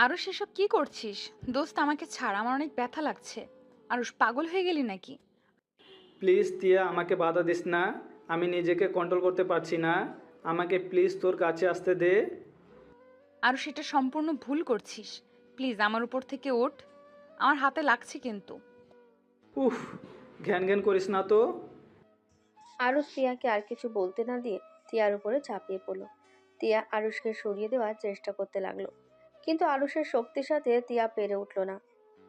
আরো সেসব কি করছিস? দোস্ত আমাকে ছাড়, আমার অনেক ব্যথা লাগছে। আরুষ, পাগল হয়ে গেলি নাকি? প্লিজ তিয়া, আমাকে বাধা দিস না। আমি নিজেকে কন্ট্রোল করতে পারছি না। আমাকে প্লিজ তোর কাছে আসতে দে। আরুষ, এটা সম্পূর্ণ ভুল করছিস। প্লিজ আমার উপর থেকে ওঠ। আমার হাতে লাগছে কিন্তু। উফ, ঘ্যান ঘ্যান করিস না তো। আরুষ তিয়াকে আর কিছু বলতে না দিয়ে তিয়ার উপরে ঝাঁপিয়ে পড়ল। তিয়া আরুষকে সরিয়ে দেওয়ার চেষ্টা করতে লাগলো, কিন্তু আরুষের শক্তির সাথে তিয়া পেরে উঠল না।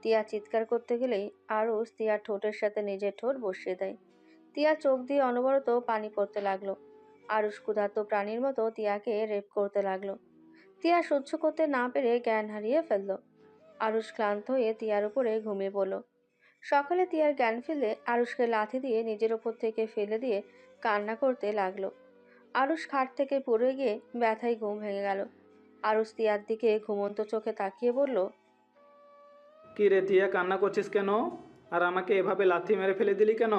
তিয়া চিৎকার করতে গেলেই আরুষ তিয়ার ঠোঁটের সাথে নিজের ঠোঁট বসিয়ে দেয়। তিয়া চোখ দিয়ে অনবরত পানি পড়তে লাগলো। আরুষ ক্ষুধার্ত প্রাণীর মতো তিয়াকে রেপ করতে লাগলো। তিয়া সহ্য করতে না পেরে জ্ঞান হারিয়ে ফেলল। আরুষ ক্লান্ত হয়ে তিয়ার উপরে ঘুমিয়ে পড়ল। সকালে তিয়ার জ্ঞান ফিরলে আরুষকে লাথি দিয়ে নিজের ওপর থেকে ফেলে দিয়ে কান্না করতে লাগলো। আরুষ খাট থেকে পড়ে গিয়ে ব্যথায় ঘুম ভেঙে গেল। আরুষ তিয়ার দিকে ঘুমন্ত চোখে তাকিয়ে বলল, কি রে তিয়া, কান্না করছিস কেন? আর আমাকে এভাবে লাথি মেরে ফেলে দিলি কেন?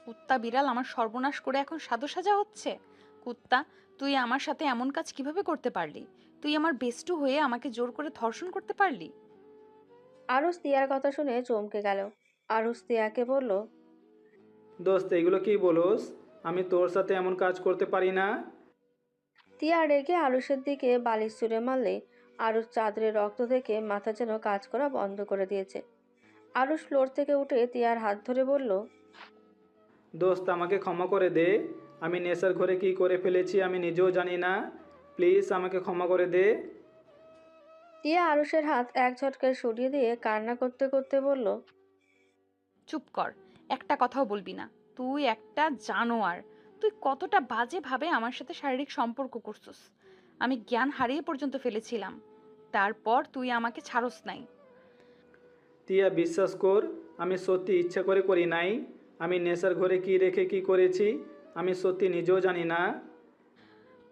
কুত্তা বিড়াল আমার সর্বনাশ করে এখন সাধু সাজা হচ্ছে। কুত্তা, তুই আমার সাথে এমন কাজ কিভাবে করতে পারলি? তুই আমার বেস্টু হয়ে আমাকে জোর করে ধর্ষণ করতে পারলি? আরুষ তিয়ার কথা শুনে চমকে গেল। আরুষ তিয়াকে বলল, দোস্ত, এগুলো কি বলোস? আমি তোর সাথে এমন কাজ করতে পারি না। তিয়া রেগে আরুষের দিকে বালিশ ছুঁড়ে মারলে আরুষ চাদরের রক্ত থেকে মাথা যেন কাজ করা বন্ধ করে দিয়েছে। আরুষ ফ্লোর থেকে উঠে তিয়ার হাত ধরে বলল, দোস্ত, আমাকে ক্ষমা করে দে। আমি নেশার ঘরে কি করে ফেলেছি আমি নিজেও জানি না। প্লিজ আমাকে ক্ষমা করে দে। তিয়া আরুষের হাত এক ঝটকায় সরিয়ে দিয়ে কান্না করতে করতে বলল, চুপ কর, একটা কথাও বলবি না। তুই একটা জানোয়ার। তুই কতটা বাজেভাবে আমার সাথে শারীরিক সম্পর্ক করছিস। আমি জ্ঞান হারিয়ে পর্যন্ত ফেলেছিলাম। তারপর তুই আমাকে ছাড়স নাই। তিয়া, বিশ্বাস কর, আমি সত্যি ইচ্ছা করে করি নাই। আমি নেশার ঘরে কি রেখে কি করেছি আমি সত্যি নিজেও জানি না।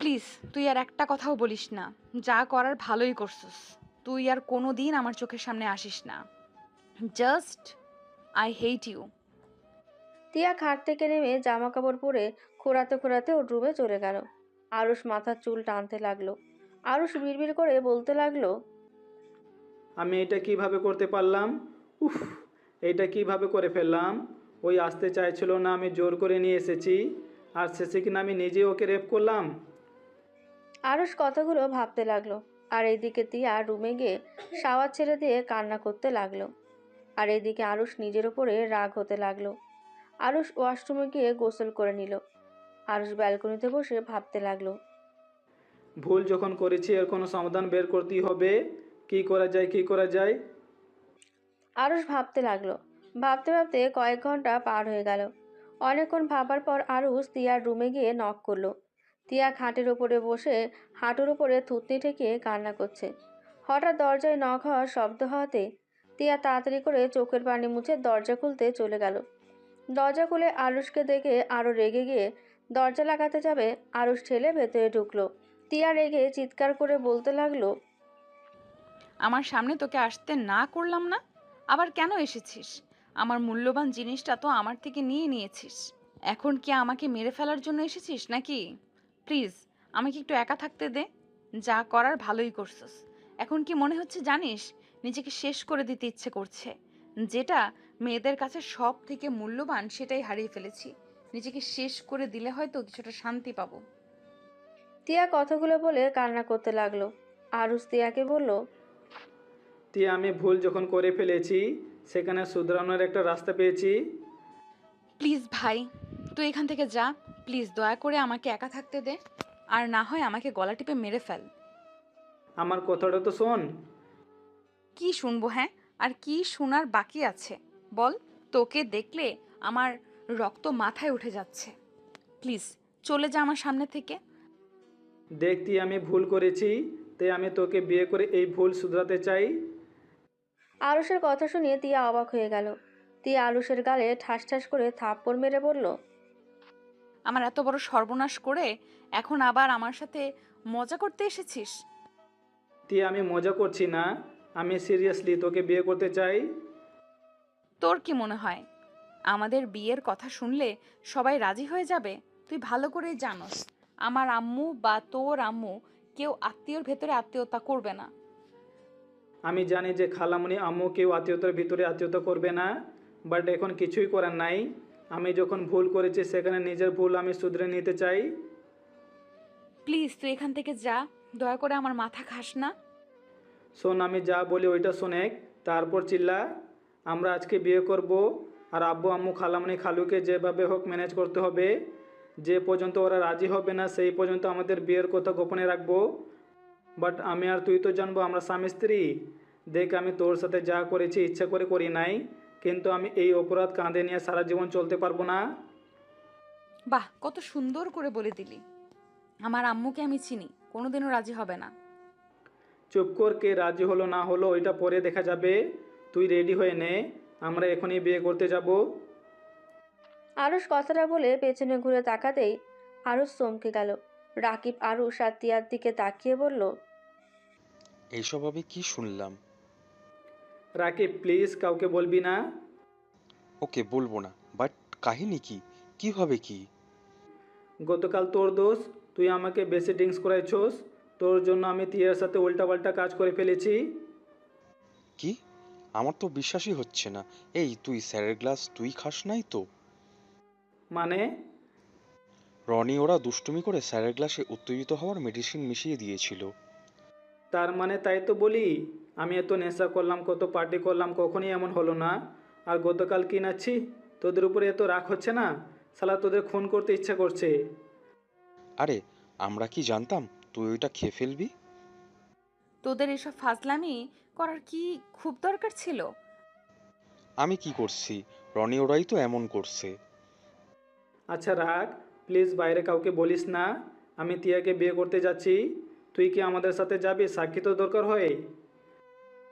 প্লিজ, তুই আর একটা কথাও বলিস না। যা করার ভালোই করছিস। তুই আর কোনো দিন আমার চোখের সামনে আসিস না। Just I hate you. টিয়া খাট থেকে নেমে জামা কাপড় পরে খোঁড়াতে খোঁড়াতে ওর রুমে চলে গেল। আরুষ মাথার চুল টানতে লাগলো। আরুষ বিড়বিড় করে বলতে লাগলো, আমি এটা কিভাবে করতে পারলাম? উফ, এটা কিভাবে করে ফেললাম? ওই আসতে চাইছিল না, আমি জোর করে নিয়ে এসেছি। আর শেষে কিনা আমি নিজে ওকে রেপ করলাম। আরুষ কথাগুলো ভাবতে লাগলো। আর এইদিকে টিয়া রুমে গিয়ে শাওয়ার ছেড়ে দিয়ে কান্না করতে লাগলো। আর এইদিকে আরুষ নিজের উপরে রাগ হতে লাগলো। আরুষ ওয়াশরুমে গিয়ে গোসল করে নিল। আরুষ ব্যালকনিতে বসে ভাবতে লাগলো। ভুল যখন করেছি এর কোনো সমাধান বের করতেই হবে। কি করা যায়, কি করা যায়? আরুষ ভাবতে লাগলো। ভাবতে ভাবতে কয়েক ঘন্টা পার হয়ে গেল। অনেকক্ষণ ভাবার পর আরুষ তিয়ার রুমে গিয়ে নক করলো। তিয়া খাটের উপরে বসে হাঁটুর উপরে থুতনি ঠেকিয়ে কান্না করছে। হঠাৎ দরজায় নক হওয়ার শব্দ হওয়াতে তিয়া তাড়াতাড়ি করে চোখের পানি মুছে দরজা খুলতে চলে গেল। দরজা খুলে আরুষকে দেখে আরো রেগে গিয়ে দরজা লাগাতে যাবে, আরুষ ঠেলে ভেতরে ঢুকলো। তিয়া রেগে চিৎকার করে বলতে লাগলো, আমার সামনে তোকে আসতে না করলাম না? আবার কেন এসেছিস? আমার মূল্যবান জিনিসটা তো আমার থেকে নিয়ে নিয়েছিস। এখন কি আমাকে মেরে ফেলার জন্য এসেছিস নাকি? প্লিজ, আমাকে একটু একা থাকতে দে। যা করার ভালোই করছিস। এখন কি মনে হচ্ছে জানিস? নিজেকে শেষ করে দিতে ইচ্ছে করছে। যেটা মেয়েদের কাছে সব থেকে মূল্যবান সেটাই হারিয়ে ফেলেছি। নিজেকে শেষ করে দিলে হয়তো কিছুটা শান্তি পাবো। তিয়া কথাগুলো বলে কান্না করতে লাগলো। আরুষ তিয়াকে বলল, তিয়া, আমি ভুল যখন করে ফেলেছি সেখানে শুধরানোর একটা রাস্তা পেয়েছি। প্লিজ ভাই, তুই এখান থেকে যা। প্লিজ দয়া করে আমাকে একা থাকতে দে। আর না হয় আমাকে গলা টিপে মেরে ফেল। আমার কথাটা তো শোন। কি শুনবো, হ্যাঁ? আর কি শোনার বাকি আছে বল। তোকে দেখলে আমার রক্ত মাথায় উঠে যাচ্ছে। প্লিজ চলে যা আমার সামনে থেকে। দেখতি আমি ভুল করেছি, তাই আমি তোকে বিয়ে করে এই ভুল শুধরাতে চাই। আরুষের কথা শুনিয়ে তিয়া অবাক হয়ে গেল। তিয়া আরুষের গালে ঠাস ঠাস করে থাপ্পড় মেরে বলল, আমার এত বড় সর্বনাশ করে এখন আবার আমার সাথে মজা করতে এসেছিস? তিয়া, আমি মজা করছি না। আমি সিরিয়াসলি তোকে বিয়ে করতে চাই। তোর কি মনে হয় আমাদের বিয়ের কথা শুনলে সবাই রাজি হয়ে যাবে? তুই ভালো করেই জানোস আমার আম্মু বা তোর আম্মু কেউ আত্মীয়র ভেতরে আত্মীয়তা করবে না। আমি জানি যে খালামণি আম্মু কেউ আত্মীয়তার ভিতরে আত্মীয়তা করবে না, বাট এখন কিছুই করার নাই। আমি যখন ভুল করেছি সেখানে নিজের ভুল আমি শুধরে নিতে চাই। প্লিজ তুই এখান থেকে যা, দয়া করে আমার মাথা খাস না। শোন, আমি যা বলি ওইটা শোনেক, তারপর চিল্লা। আমরা আজকে বিয়ে করব, আর আব্বু আম্মু খালামণি খালুকে যেভাবে হোক ম্যানেজ করতে হবে। যে পর্যন্ত ওরা রাজি হবে না সেই পর্যন্ত আমাদের বিয়ের কথা গোপনে রাখবো। বাট আমি আর তুই তো জানবো আমরা স্বামী স্ত্রী। দেখ, আমি তোর সাথে যা করেছি ইচ্ছা করে করি নাই, কিন্তু আমি এই অপরাধ কাঁধে নিয়ে সারা জীবন চলতে পারবো না। বাহ, কত সুন্দর করে বলে দিলি। আমার আম্মুকে আমি চিনি, কোনোদিনও রাজি হবে না। চুপ কর, কে রাজি হলো না হলো ওইটা পরে দেখা যাবে। তুই রেডি হয়ে নে, আমরা এখনই বিয়ে করতে যাব। আরুষ কথাটা বলে পেছনে ঘুরে তাকাতেই আরুষ চমকে গেল। রাকিব আরুষ আর তিয়ার দিকে তাকিয়ে বলল, এইসব আমি কি শুনলাম? রাকিব প্লিজ কাউকে বলবি না। ওকে, বলবো না, বাট কাহিনী কি? কিভাবে কি? গতকাল তোর দোষ, তুই আমাকে বেশি ড্রিঙ্কস করাইছস। তোর জন্য আমি তিয়ার সাথে উল্টাপাল্টা কাজ করে ফেলেছি। কি? আমার তো বিশ্বাসই হচ্ছে না। এই, তুই স্যারের গ্লাস তুই খাস নাই তো? মানে? রনি ওরা দুষ্টুমি করে স্যারের গ্লাসে উত্তেজিত হওয়ার মেডিসিন মিশিয়ে দিয়েছিল। তার মানে তাই তো বলি, আমি এত নেশা করলাম, কত পার্টি করলাম, কখনই এমন হলো না। আর গতকাল কি নাচ্ছি, তোদের উপরে এত রাগ হচ্ছে না? শালা তোদের খুন করতে ইচ্ছা করছে। আরে, আমরা কি জানতাম তুই ওইটা খেয়ে ফেলবি? তোদের এসব ফাজলামি করার কি খুব দরকার ছিল? আমি কি করছি? রনি ওরাই তো এমন করছে। আচ্ছা রাগ, প্লিজ বাইরে কাউকে বলিস না। আমি তিয়াকে বিয়ে করতে যাচ্ছি। তুই কি আমাদের সাথে যাবি? সাক্ষী তো দরকার হয়।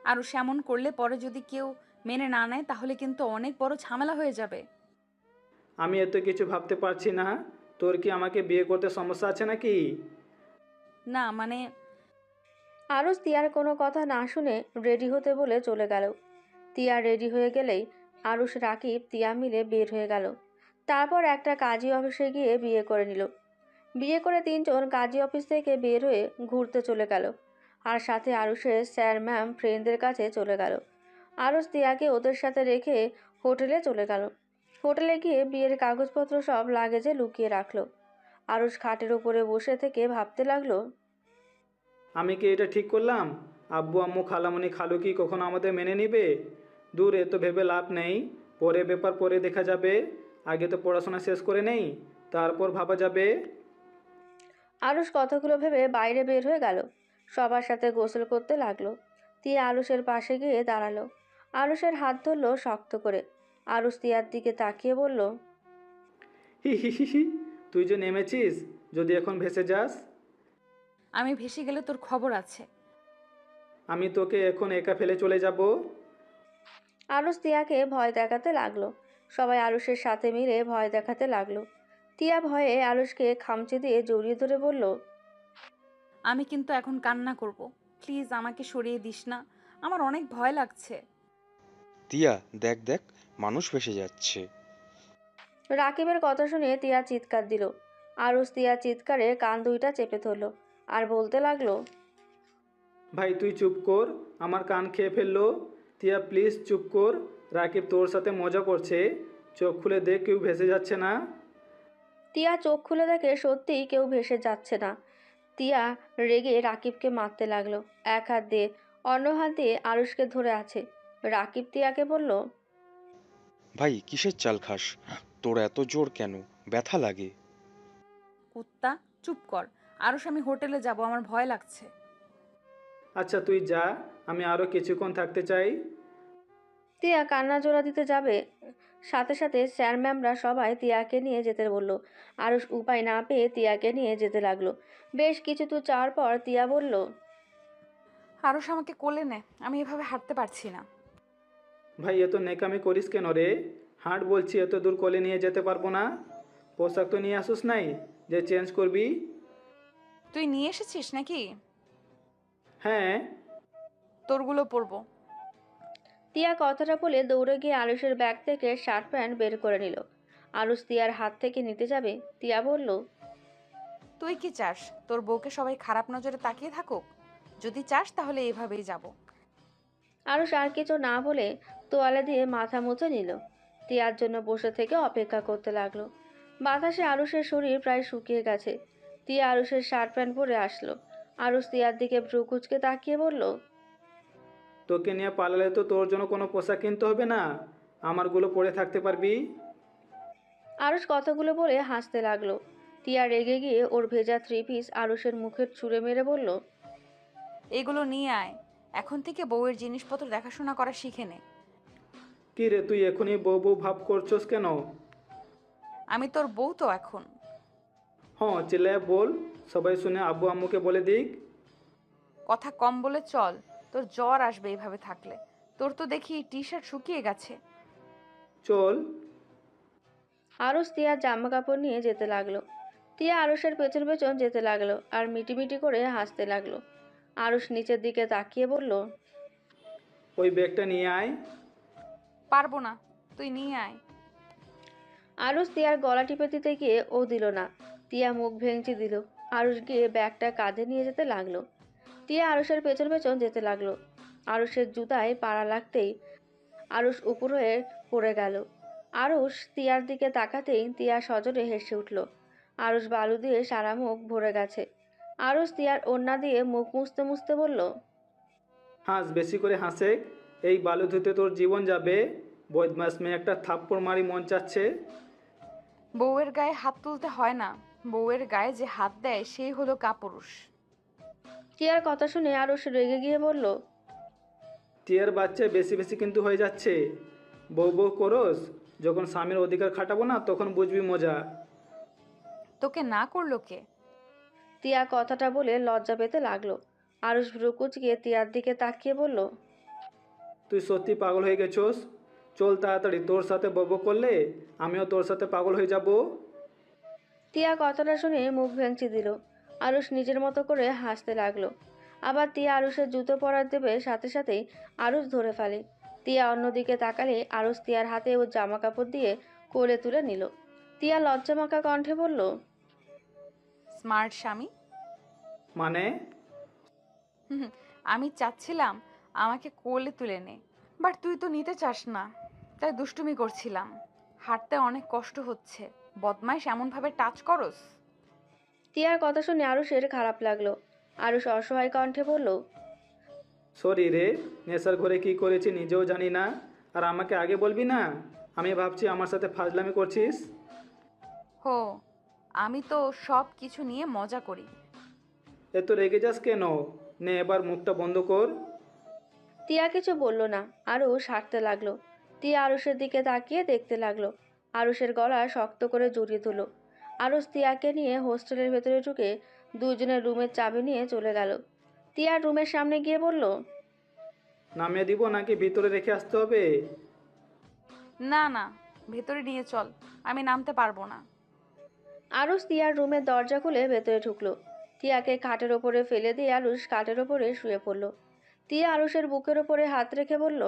আর সেমন করলে পরে যদি কেউ মেনে না নেয় তাহলে কিন্তু অনেক বড় ঝামেলা হয়ে যাবে। আমি এত কিছু ভাবতে পারছি না। তোর কি আমাকে বিয়ে করতে সমস্যা আছে নাকি? না মানে, আরুষ তিয়ার কোনো কথা না শুনে রেডি হতে বলে চলে গেল। তিয়া রেডি হয়ে গেলেই আরুষ রাকিব তিয়া মিলে বের হয়ে গেল। তারপর একটা কাজী অফিসে গিয়ে বিয়ে করে নিল। বিয়ে করে তিনজন কাজী অফিস থেকে বের হয়ে ঘুরতে চলে গেল। আর সাথে আরুষের স্যার ম্যাম ফ্রেন্ডদের কাছে চলে গেল। আরুষ তিয়াকে ওদের সাথে রেখে হোটেলে চলে গেল। হোটেলে গিয়ে বিয়ের কাগজপত্র সব লাগেজে লুকিয়ে রাখলো। আরুষ খাটের উপরে বসে থেকে ভাবতে লাগলো, আমি কি এটা ঠিক করলাম? আব্বু আম্মু খালামণি খালু কি কখনো আমাদের মেনে নিবে? দূর, এত ভেবে লাভ নেই। পরে ব্যাপার পরে দেখা যাবে। আগে তো পড়াশোনা শেষ করে নেই, তারপর ভাবা যাবে। আরুষ কথাগুলো ভেবে বাইরে বের হয়ে গেল। সবার সাথে গোসল করতে লাগলো। তিয়া আরুষের পাশে গিয়ে দাঁড়ালো। আরুষের হাত ধরলো শক্ত করে। আরুষ তিয়ার দিকে তাকিয়ে বলল, হি হি হি হি, তুই যে নেমেছিস, যদি এখন ভেসে যাস। আমি ভেসে গেলে তোর খবর আছে। আমি তোকে এখন একা ফেলে চলে যাব। আরুষ তিয়াকে ভয় দেখাতে লাগলো। সবাই আরুষের সাথে মিলে ভয় দেখাতে লাগলো। তিয়া ভয়ে আরুষকে খামচে দিয়ে জড়িয়ে ধরে বলল, আমি কিন্তু এখন কান্না করব। প্লিজ আমাকে সরিয়ে দিস না, আমার অনেক ভয় লাগছে। তিয়া, দেখ দেখ, মানুষ ভেসে যাচ্ছে। রাকিবের কথা শুনে তিয়া চিৎকার দিল। আরুষ তিয়ার চিৎকারে কান দুইটা চেপে ধরলো আর বলতে লাগলো, ভাই তুই চুপ কর, আমার কান খেয়ে ফেললো। তিয়া প্লিজ চুপ কর। রাকিব তোর সাথে মজা করছে। চোখ খুলে দেখ, কেউ ভেসে যাচ্ছে না। তিয়া চোখ খুলে দেখে সত্যিই কেউ ভেসে যাচ্ছে না। তিয়া রেগে রাকিবকে মারতে লাগলো। এক হাত দিয়ে অন্য হাত দিয়ে আরুষকে ধরে আছে। রাকিব তিয়াকে বলল, ভাই, কিসের চাল খাস? তোর এত জোর কেন? ব্যথা লাগে? কুত্তা, চুপ কর। আরও আমি হোটেলে যাব, আমার ভয় লাগছে। আচ্ছা তুই যা, আমি আরও কিছুক্ষণ থাকতে চাই। তিয়া কান্না জোড়া দিতে যাবে, সাথে সাথে স্যার ম্যামরা সবাই তিয়াকে নিয়ে যেতে বলল। আরুষ উপায় না পেয়ে তিয়াকে নিয়ে যেতে লাগলো। বেশ কিছু দূর যাওয়ার পর তিয়া বলল, আরও আমাকে কোলে নে, আমি এভাবে হাঁটতে পারছি না। ভাই এত নেকামি করিস কেন রে? হাঁট বলছি, এত দূর কোলে নিয়ে যেতে পারবো না। পোশাক তো নিয়ে আসুস নাই যে চেঞ্জ করবি? তুই নিয়ে এসেছিস নাকি? হ্যাঁ। তোরগুলো পরবো। তিয়া কথাটা বলে দৌড়ে গিয়ে আরুষের ব্যাগ থেকে শার্ট প্যান্ট বের করে নিল। আরুষ তিয়ার হাত থেকে নিতে যাবে, তিয়া বলল, তুই কি চাস তোর বউকে সবাই খারাপ নজরে তাকিয়ে থাকুক? যদি চাস তাহলে এভাবেই যাব। আরুষ আর কিছু না বলে তোয়ালে দিয়ে মাথা মুছে নিল। তিয়ার জন্য বসে থেকে অপেক্ষা করতে লাগলো। বাতাসে আরুষের শরীর প্রায় শুকিয়ে গেছে। তিয়া আরুষের শার্ট প্যান্ট পরে আসলো। আরুষ তিয়ার দিকে ভ্রু কুঁচকে তাকিয়ে বলল, তোকে নিয়ে পালালে তো তোর জন্য কোনো পোশাক কিনতে হবে না, আমারগুলো পরে থাকতে পারবি। আরুষ কথাগুলো বলে হাসতে লাগলো। তিয়া রেগে গিয়ে ওর ভেজা থ্রি পিস আরুষের মুখে ছুঁড়ে মেরে বলল, এগুলো নিয়ে আয়। এখন থেকে বউয়ের জিনিসপত্র দেখাশোনা করা শিখে নে। কি রে, তুই এখনই বউ বউ ভাব করছস কেন? আমি তোর বউ তো এখন। হ্যাঁ, চিল্লায় বল, সবাই শুনে আব্বু আম্মুকে বলে দিক। কথা কম বলে চল, তোর জ্বর আসবে এইভাবে থাকলে। তোর তো দেখি টি শার্ট শুকিয়ে গেছে। চল। আরুষ তিয়ার জামা কাপড় নিয়ে যেতে লাগলো। তিয়া আরুষের পেছন পেছন যেতে লাগলো আর মিটিমিটি করে হাসতে লাগলো। আরুষ নিচের দিকে তাকিয়ে বলল, ওই ব্যাগটা নিয়ে আয়। পারবো না, তুই নিয়ে আয়। আরুষ তিয়ার গলা টিপে দিতে গিয়ে ও দিল না। তিয়া মুখ ভেঙচি দিল। আরুষ গিয়ে ব্যাগটা কাঁধে নিয়ে যেতে লাগলো। তিয়া আরুষের পেছন পেছন যেতে লাগলো। আরুষের জুতায় পাড়া লাগতেই আরুষ উপর হয়ে পড়ে গেল। আরুষ তিয়ার দিকে তাকাতেই তিয়া সজোরে হেসে উঠল। আরুষ বালু দিয়ে সারা মুখ ভরে গেছে। আরুষ তিয়ার ওড়না দিয়ে মুখ মুছতে মুছতে বলল, হাস, বেশি করে হাসে। এই বালু ধুতে তোর জীবন যাবে। বদমাস মেয়ে একটা, থাপ্পড় মারি মন চাচ্ছে। বউয়ের গায়ে হাত তুলতে হয় না, বউয়ের গায়ে যে হাত দেয় সেই হলো কাপুরুষ। তিয়ার কথা শুনে আরুষ রেগে গিয়ে বলল, টিয়ার বাচ্চা বেশি বেশি কিন্তু হয়ে যাচ্ছে। বউ বউ করস, যখন স্বামীর অধিকার খাটাবো না তখন বুঝবি মজা। তোকে না করলো কে? তিয়া কথাটা বলে লজ্জা পেতে লাগলো। আরুষ ভ্রু কুঁচকে তিয়ার দিকে তাকিয়ে বলল, তুই সত্যি পাগল হয়ে গেছোস। চল তাড়াতাড়ি, তোর সাথে বউ বউ করলে আমিও তোর সাথে পাগল হয়ে যাব। তিয়া কথাটা শুনে মুখ ভেঙচি দিল। আরুষ নিজের মতো করে হাসতে লাগলো। আবার তিয়া আরুষের জুতো পরার দেবে সাথে সাথেই আরুষ ধরে ফেলে। তিয়া অন্যদিকে তাকালে আরুষ তিয়ার হাতে ওর জামা কাপড় দিয়ে কোলে তুলে নিল। তিয়া লজ্জামাখা কণ্ঠে বলল, স্মার্ট স্বামী। মানে? হুম, আমি চাচ্ছিলাম আমাকে কোলে তুলে নে, বাট তুই তো নিতে চাস না, তাই দুষ্টুমি করছিলাম। হাঁটতে অনেক কষ্ট হচ্ছে, বদমাইশ এমনভাবে টাচ করস। তিয়ার কথা শুনে আরুষের খারাপ লাগলো। আরুষ অসহায় কণ্ঠে বলল, সরি রে, নেশার ঘরে কি করেছি নিজেও জানি না, আর আমাকে আগে বলবি না? আমি ভাবছি আমার সাথে ফাজলামি করছিস। হো, আমি তো সব কিছু নিয়ে মজা করি। এত রেগে যাস কেন? নে এবার মুখটা বন্ধ কর। তিয়া কিছু বলল না। আরুষ হাঁটতে লাগলো। তিয়া আরুষের দিকে তাকিয়ে দেখতে লাগলো। আরুষের গলা শক্ত করে জড়িয়ে ধরল। আরুষ তিয়াকে নিয়ে হোস্টেলের ভেতরে ঢুকে দুজনের রুমের চাবি নিয়ে চলে গেল। তিয়ার রুমের সামনে গিয়ে বলল, নামিয়ে দিব নাকি ভিতরে রেখে আসতে হবে? না না, ভেতরে নিয়ে চল, আমি নামতে পারবো না। আরুষ তিয়ার রুমের দরজা খুলে ভেতরে ঢুকলো। তিয়াকে খাটের ওপরে ফেলে দিয়ে আরুষ খাটের ওপরে শুয়ে পড়ল। তিয়া আরুষের বুকের ওপরে হাত রেখে বলল,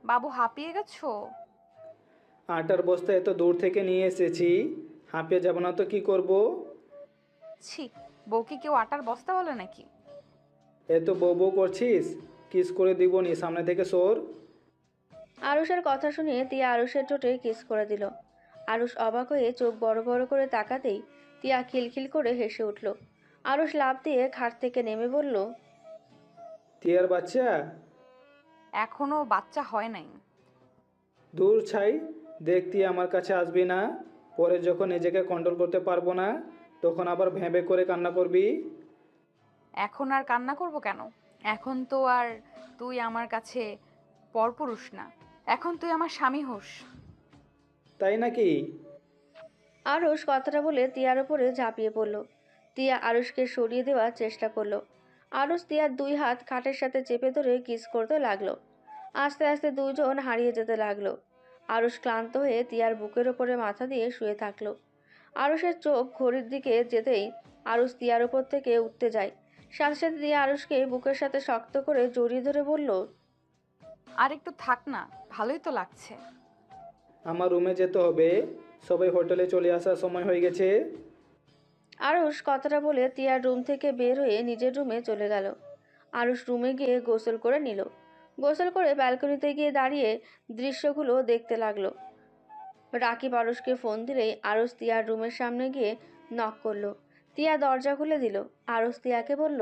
বাবু হাঁপিয়ে গেছো? আটার বস্তা এত দূর থেকে নিয়ে এসেছি, হাঁপিয়ে যাব না তো কি করব? ছি, বউকে কেউ আটার বস্তা বলে নাকি? এত বউ বউ করছিস, কিস করে দিব নি, সামনে থেকে সর। আরুষের কথা শুনে তিয়া আরুষের ঠোঁটে কিস করে দিল। আরুষ অবাক হয়ে চোখ বড় বড় করে তাকাতেই তিয়া খিলখিল করে হেসে উঠল। আরুষ লাফ দিয়ে খাট থেকে নেমে বলল, টিয়ার বাচ্চা? এখনো বাচ্চা হয় নাই। দূর ছাই, দেখতি আমার কাছে আসবি না। পরে যখন নিজেকে কন্ট্রোল করতে পারবো না তখন আবার ভেবে করে কান্না করবি। এখন আর কান্না করব কেন? এখন তো আর তুই আমার কাছে পরপুরুষ না, এখন তুই আমার স্বামী হোস। তাই নাকি? আরুষ কথাটা বলে তিয়ার উপরে ঝাঁপিয়ে পড়ল। তিয়া আরুষকে সরিয়ে দেওয়ার চেষ্টা করলো। আরুষ তিয়ার দুই হাত খাটের সাথে চেপে ধরে কিস করতে লাগলো। আস্তে আস্তে দুজন হারিয়ে যেতে লাগলো। আরুষ ক্লান্ত হয়ে তিয়ার বুকের ওপরে মাথা দিয়ে শুয়ে থাকলো। আরুষের চোখ ঘড়ির দিকে যেতেই আরুষ তিয়ার উপর থেকে উঠতে যায়। সাথে সাথে তিয়া আরুষকে বুকের সাথে শক্ত করে জড়িয়ে ধরে বলল, আর একটু থাক না, ভালোই তো লাগছে। আমার রুমে যেতে হবে, সবাই হোটেলে চলে আসার সময় হয়ে গেছে। আরুষ কথাটা বলে তিয়ার রুম থেকে বের হয়ে নিজের রুমে চলে গেল। আরুষ রুমে গিয়ে গোসল করে নিল। গোসল করে ব্যালকনিতে গিয়ে দাঁড়িয়ে দৃশ্যগুলো দেখতে লাগলো। রাকিব আরুষকে ফোন দিলেই আরুষ তিয়ার রুমের সামনে গিয়ে নক করলো। তিয়া দরজা খুলে দিল। আরুষ তিয়াকে বলল,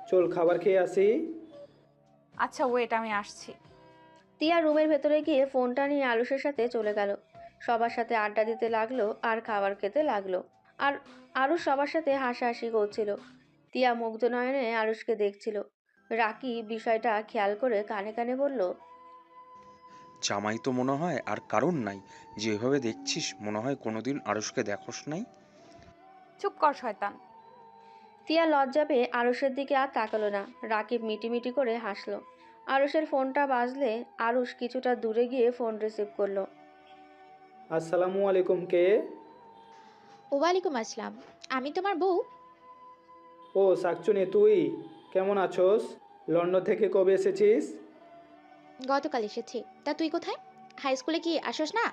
চল খাবার খেয়ে আসি। আচ্ছা ওয়েট, আমি আসছি। তিয়া রুমের ভেতরে গিয়ে ফোনটা নিয়ে আরুষের সাথে চলে গেল। সবার সাথে আড্ডা দিতে লাগলো আর খাবার খেতে লাগলো। আর আরুষ সবার সাথে হাসাহাসি করছিল। তিয়া মুগ্ধ নয়নে আরুষকে দেখছিল। রাকিব বিষয়টা খেয়াল করে কানে কানে বলল, জামাই তো মনে হয় আর কারণ নাই, যেভাবে দেখছিস মনে হয় কোনোদিন আরুষকে দেখোস নাই। চুপ কর শয়তান। তিয়া লজ্জা পেয়ে আরুষের দিকে আর তাকালো না। রাকিব মিটিমিটি করে হাসলো। আরুষের ফোনটা বাজলে আরুষ কিছুটা দূরে গিয়ে ফোন রিসিভ করলো। আসসালামু আলাইকুম, কে? ওয়ালাইকুম আসসালাম, আমি তোমার বউ। ও শাকচুনি, তুই কেমন আছোস? লন্ডন থেকে কবে এসেছিস? গতকাল এসেছি। তা তুই কোথায়? হাই স্কুলে কি আসোস না?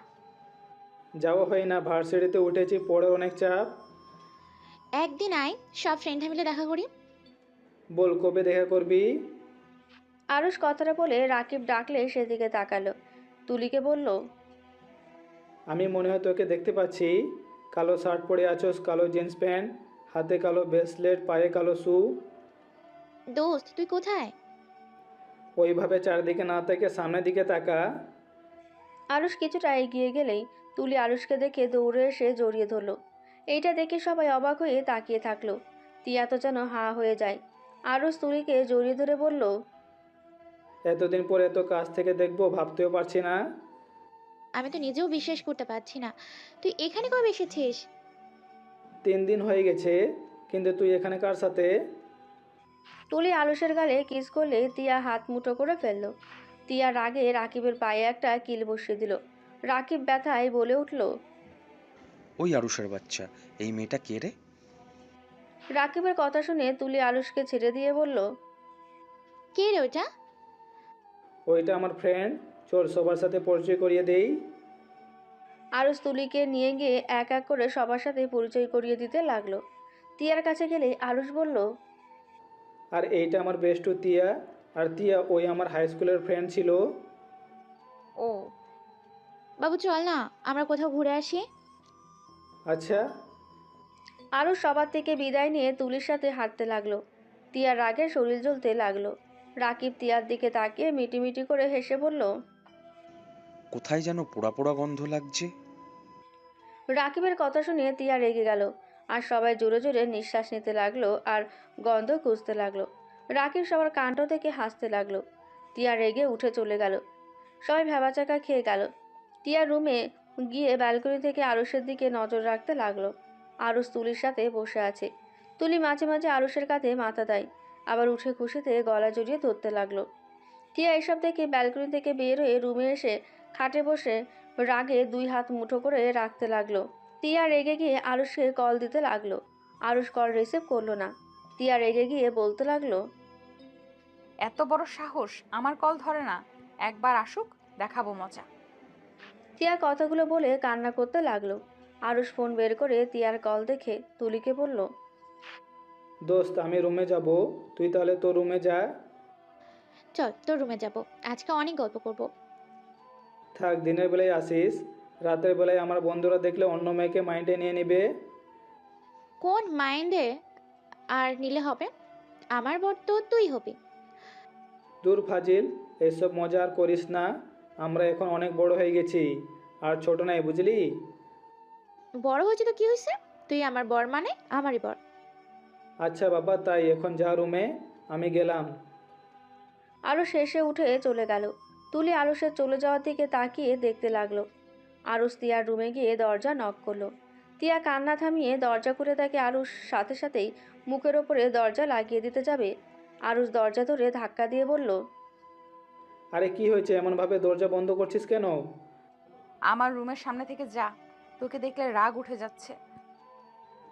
যাওয়া হয় না, ভার্সিটিতে উঠেছি, পড়ে অনেক চাপ। একদিন আয়, সব ফ্রেন্ডরা মিলে দেখা করি। বল কবে দেখা করবি? আরুষ কথাটা বলে রাকিব ডাকলে সেদিকে তাকালো। তুলিকে বলল, আমি মনে হয় তোকে দেখতে পাচ্ছি। কালো শার্ট পরে আছোস, কালো জিন্স প্যান্ট, হাতে কালো ব্রেসলেট, পায়ে কালো শু। দোস্ত তুই কোথায়? ওইভাবে চারদিকে না থেকে সামনের দিকে তাকা। আরুষ কিছুটা এগিয়ে গেলেই তুলি আরুষকে দেখে দৌড়ে এসে জড়িয়ে ধরলো। এইটা দেখে সবাই অবাক হয়ে তাকিয়ে থাকলো। তিয়া তো যেন হাঁ হয়ে যায়। আরুষ তুলিকে জড়িয়ে ধরে বলল, এতদিন পরে এত কাছ থেকে দেখবো ভাবতেও পারছি না। আমি তো নিজেও বিশ্বাস করতে পারছি না। তুই এখানে কবে এসেছিস? 3 দিন হয়ে গেছে, কিন্তু তুই এখানে কার সাথে? তুলি আরুষের গালে কিস করলে তিয়া হাত মুঠো করে ফেললো। তিয়া রাগে রাকিবের পায়ে একটা কিল বসিয়ে দিল। রাকিব ব্যথায় বলে উঠল। ওই আরুষের বাচ্চা, এই মেয়েটা কে রে? রাকিবের কথা শুনে তুলি আরুষকে ছেড়ে দিয়ে বলল, কে রে ওটা? ওইটা আমার ফ্রেন্ড, চল সবার সাথে পরিচয় করিয়ে দেই। আরুষ তুলিকে নিয়ে গিয়ে এক এক করে সবার সাথে পরিচয় করিয়ে দিতে লাগলো। তিয়ার কাছে গেলে আরুষ বলল, আর এইটা আমার বেস্টু তিয়া। আর তিয়া ওই আমার হাই স্কুলের ফ্রেন্ড ছিল। ও বাবু চল না, আমরা কোথাও ঘুরে আসি। আচ্ছা। আরুষ সবার থেকে বিদায় নিয়ে তুলির সাথে হাঁটতে লাগলো। তিয়ার রাগে শরীর জ্বলতে লাগলো। রাকিব তিয়ার দিকে তাকিয়ে মিটিমিটি করে হেসে বলল, কোথায় যেন পোড়া পোড়া গন্ধ লাগছে। রাকিবের কথা শুনে তিয়া রেগে গেল। আর সবাই জোরে জোরে নিঃশ্বাস নিতে লাগলো আর গন্ধ খুঁজতে লাগলো। রাকিব সবার কাণ্ড থেকে হাসতে লাগলো। তিয়া রেগে উঠে চলে গেল। সবাই ভ্যাবাচাকা খেয়ে গেল। টিয়া রুমে গিয়ে ব্যালকনি থেকে আরুষের দিকে নজর রাখতে লাগলো। আরুষ তুলির সাথে বসে আছে। তুলি মাঝে মাঝে আরুষের কাঁধে মাথা দেয়, আবার উঠে খুশিতে গলা জড়িয়ে ধরতে লাগলো। টিয়া এসব দেখে ব্যালকনি থেকে বের হয়ে রুমে এসে খাটে বসে রাগে 2 হাত মুঠো করে রাখতে লাগলো। টিয়া রেগে গিয়ে আরুষকে কল দিতে লাগলো। আরুষ কল রিসিভ করলো না। টিয়া রেগে গিয়ে বলতে লাগলো, এত বড় সাহস, আমার কল ধরে না। একবার আসুক, দেখাবো মজা। টিয়া কথাগুলো বলে কান্না করতে লাগলো। আরুষ ফোন বের করে টিয়ার কল দেখে তুলিকে বলল, দোস্ত আমি রুমে যাব, তুই তাহলে তোর রুমে যা। চল তোর রুমে যাব, আজকে অনেক গল্প করব। থাক, দিনের বেলায় আসিস, রাতের বেলায় আমার বন্ধুরা দেখলে অন্য মেয়েকে মাইন্ডে নিয়ে নিবে। কোন মাইন্ডে আর নিলে হবে? আমার বর তো তুই হবি। দূর ফাজিল, এসব মজা আর করিস না। আমরা এখন অনেক বড় হয়ে গেছি, আর ছোট নাই, বুঝলি? বড় হয়েছে তো কি হয়েছে? তুই আমার বর মানে আমারই বর। আচ্ছা বাবা, তাই এখন যা রুমে, আমি গেলাম। আরুষ শেষে উঠে চলে গেল। তুলি আরুষের চলে যাওয়ার দিকে তাকিয়ে দেখতে লাগলো। আরুষ তিয়ার রুমে গিয়ে দরজা নক করলো। তিয়া কান্না থামিয়ে দরজা খুলে তাকে আরুষ সাথে সাথেই মুখের ওপরে দরজা লাগিয়ে দিতে যাবে। আরুষ দরজা ধরে ধাক্কা দিয়ে বলল, আরে কি হয়েছে, এমনভাবে দরজা বন্ধ করছিস কেন? আমার রুমের সামনে থেকে যা, তোকে দেখলে রাগ উঠে যাচ্ছে।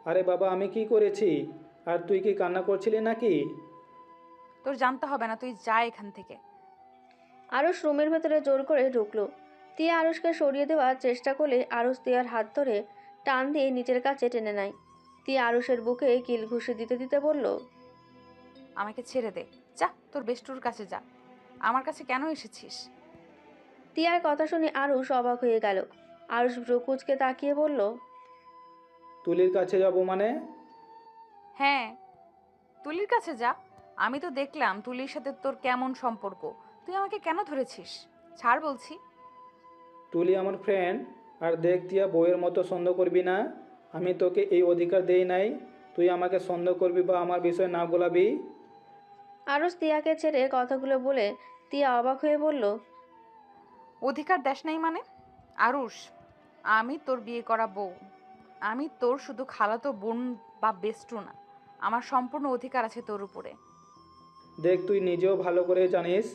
আরে বাবা, আমি কি করেছি? আর তুই কি কান্না করছিলি নাকি? তোর জানতে হবে না, তুই যা এখান থেকে। আরুষ রুমের ভেতরে জোর করে ঢুকলো। তিয়া আরুষকে সরিয়ে দেওয়ার চেষ্টা করলে আরুষ তিয়ার হাত ধরে টান দিয়ে নিচের কাছে টেনে নেয়। তিয়া আরুষের বুকে কিল ঘুষি দিতে দিতে বলল, আমাকে ছেড়ে দে, যা তোর বেষ্টুর কাছে যা। আমার কাছে কেন এসেছিস? তিয়ার কথা শুনে আরুষ অবাক হয়ে গেল। আরুষ ভ্রুকুচকে তাকিয়ে বলল, তুলির কাছে যাব মানে? হ্যাঁ, তুলির কাছে যা। আমি তো দেখলাম তুলির সাথে তোর কেমন সম্পর্ক। তুই আমাকে কেন ধরেছিস? ছাড় বলছি। তুলি আমার ফ্রেন্ড, আর দেখ তিয়া বউয়ের মতো সন্দেহ করবি না। আমি তোকে এই অধিকার দেই নাই তুই আমাকে সন্দেহ করবি বা আমার বিষয়ে না গোলাবি। আরুষ তিয়াকে ছেড়ে কথাগুলো বলে তিয়া অবাক হয়ে বলল, অধিকার দেশ নাই মানে? আরুষ, আমি তোর বিয়ে করা বউ। আমি তোর শুধু খালাতো বোন বা বেস্টু না। আমার সম্পূর্ণ অধিকার আছে তোর উপরে। দেখ তুই নিজেও ভালো করে জানিস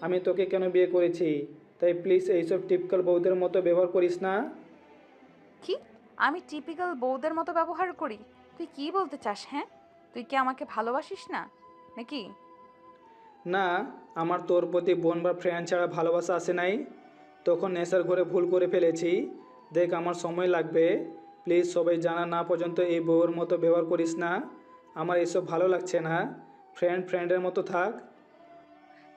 আমি তোকে কেন বিয়ে করেছি, তাই প্লিজ এইসব টিপিক্যাল বউদের মতো ব্যবহার করিস না। কি? আমি টিপিক্যাল বউদের মতো ব্যবহার করি? তুই কি বলতে চাস? হ্যাঁ, তুই কি আমাকে ভালোবাসিস না নাকি? না, আমার তোর প্রতি বোন বা ফ্রেন্ড ছাড়া ভালোবাসা আসে নাই। তখন নেশার ঘরে ভুল করে ফেলেছি। দেখ আমার সময় লাগবে। প্লিজ সবাই জানা না পর্যন্ত এই বউয়ের মতো ব্যবহার করিস না। আমার এসব ভালো লাগছে না। ফ্রেন্ডের মতো থাক।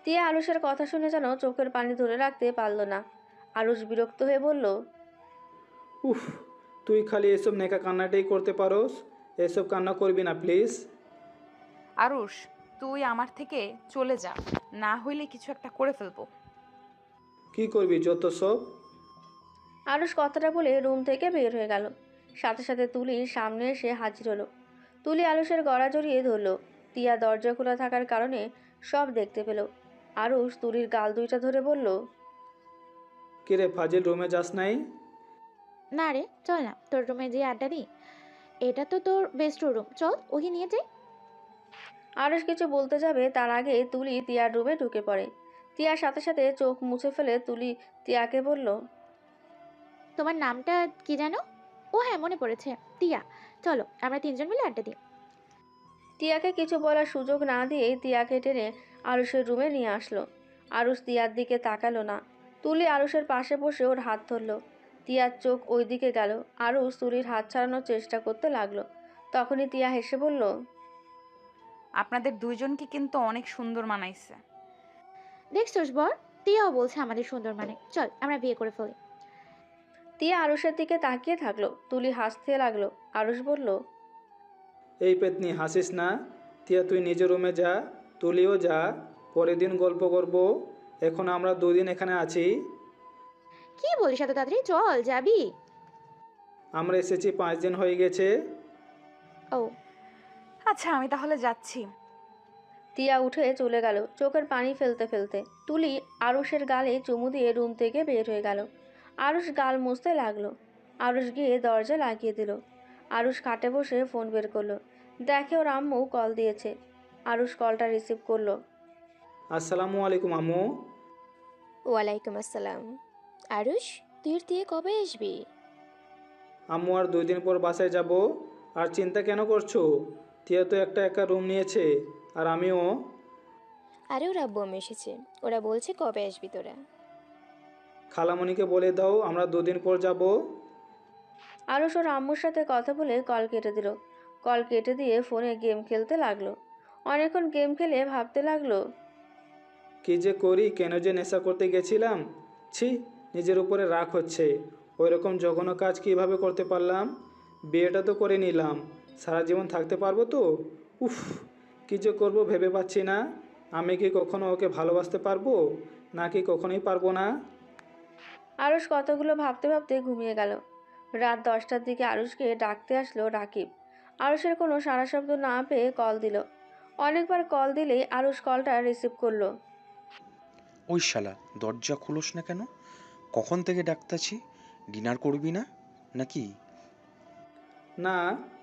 তিয়া আরুষের কথা শুনে যেন চোখের পানি ধরে রাখতে পারল না। আরুষ বিরক্ত হয়ে বলল, উফ, তুই খালি এসব নেকা কান্নাটাই করতে পারোস। এসব কান্না করবি না প্লিজ। আরুষ, তুই আমার থেকে চলে যা, না হইলে কিছু একটা করে ফেলবো। কি করবি যত সব? আরুষ কথাটা বলে রুম থেকে বের হয়ে গেল। সাথে সাথে তুলির সামনে এসে হাজির হলো। তুলি আরুষের গলা জড়িয়ে ধরল। তিয়া দরজা খোলা থাকার কারণে সব দেখতে পেল। আরুষ তুলির গাল দুইটা ধরে বলল, কিরে ফাজিল, রুমে যাস নাই? না রে, চল না তোর রুমে যেয়ে আড্ডা দিই। এটা তো তোর বেস্ট রুম, চল ওকে নিয়ে যাই। আরুষ কিছু বলতে যাবে তার আগে তুলি তিয়ার রুমে ঢুকে পড়ে। তিয়ার সাথে সাথে চোখ মুছে ফেলে তুলি তিয়াকে বলল, তোমার নামটা কি জানো? ও হ্যাঁ, মনে পড়েছে, টিয়া। চলো আমরা তিনজন মিলে আড্ডা দিই। তিয়াকে কিছু বলার সুযোগ না দিয়েই তিয়াকে টেনে আরুষের রুমে নিয়ে আসলো। আরুষ তিয়ার দিকে তাকালো না। তুলি আরুষের পাশে বসে ওর হাত ধরলো। তিয়ার চোখ ওই দিকে গেল। আরুষ তুলির হাত ছাড়ানোর চেষ্টা করতে লাগলো। তখনই তিয়া হেসে বলল, আপনাদের দুইজনকে কিন্তু অনেক সুন্দর মানাইছে। দেখছোস বর, টিয়াও বলছে আমাদের সুন্দর, মানে চল আমরা বিয়ে করে ফেলি। তিয়া আরুষের দিকে তাকিয়ে থাকলো। তুলি হাসতে লাগলো। আরুষ বলল, এই পেতনি হাসিস না। তিয়া তুই নিজের রুমে যা, তুলিও যা। পরের দিন গল্প করব। এখন আমরা দুদিন এখানে আছি। কি বলিস এত তাড়াতাড়ি? চল, যাবি? আমরা এসেছি 5 দিন হয়ে গেছে। ও, আচ্ছা, আমি তাহলে যাচ্ছি। তিয়া উঠে চলে গেল চোখের পানি ফেলতে ফেলতে। তুলি আরুষের গালে চুমু দিয়ে রুম থেকে বের হয়ে গেল। আরুষ গাল মুছতে লাগলো। আরুষ গিয়ে দরজা লাগিয়ে দিল। আরুষ খাটে বসে ফোন বের করলো। দেখে ওর আম্মু কল দিয়েছে। আরুষ কলটা রিসিভ করলো। আসসালামু আলাইকুম আম্মু। ওয়ালাইকুম আসসালাম। আরুষ, তুই দিয়ে কবে আসবি? আম্মু আর 2 দিন পর বাসায় যাব। আর চিন্তা কেন করছো? তিয়া তো একটা একা রুম নিয়েছে, আর আমিও। আরে ওর আব্বু আম্মু এসেছে, ওরা বলছে কবে আসবি তোরা। খালামণিকে বলে দাও আমরা 2 দিন পর যাব। আরুষ ওর আম্মুর সাথে কথা বলে কল কেটে দিল। কল কেটে দিয়ে ফোনে গেম খেলতে লাগলো। অনেকক্ষণ গেম খেলে ভাবতে লাগলো, কি যে করি, কেন যে নেশা করতে গেছিলাম। ছি, নিজের উপরে রাগ হচ্ছে। ওই রকম জঘন্য কাজ কিভাবে করতে পারলাম। বিয়েটা তো করে নিলাম, সারা জীবন থাকতে পারবো তো? উফ, কী যে করবো ভেবে পাচ্ছি না। আমি কি কখনো ওকে ভালোবাসতে পারবো, নাকি কখনোই পারবো না? আরুষ কতগুলো ভাবতে ভাবতে ঘুমিয়ে গেল। রাত 10টার দিকে আরুষকে ডাকতে আসলো রাকিব। আরুষের কোনো সাড়া শব্দ না পেয়ে কল দিল। অনেকবার কল দিলেই আরুষ কলটা রিসিভ করলো। ওই শালা, দরজা খুলোস না কেন? কখন থেকে ডাকতাছি? ডিনার করবি না নাকি? না,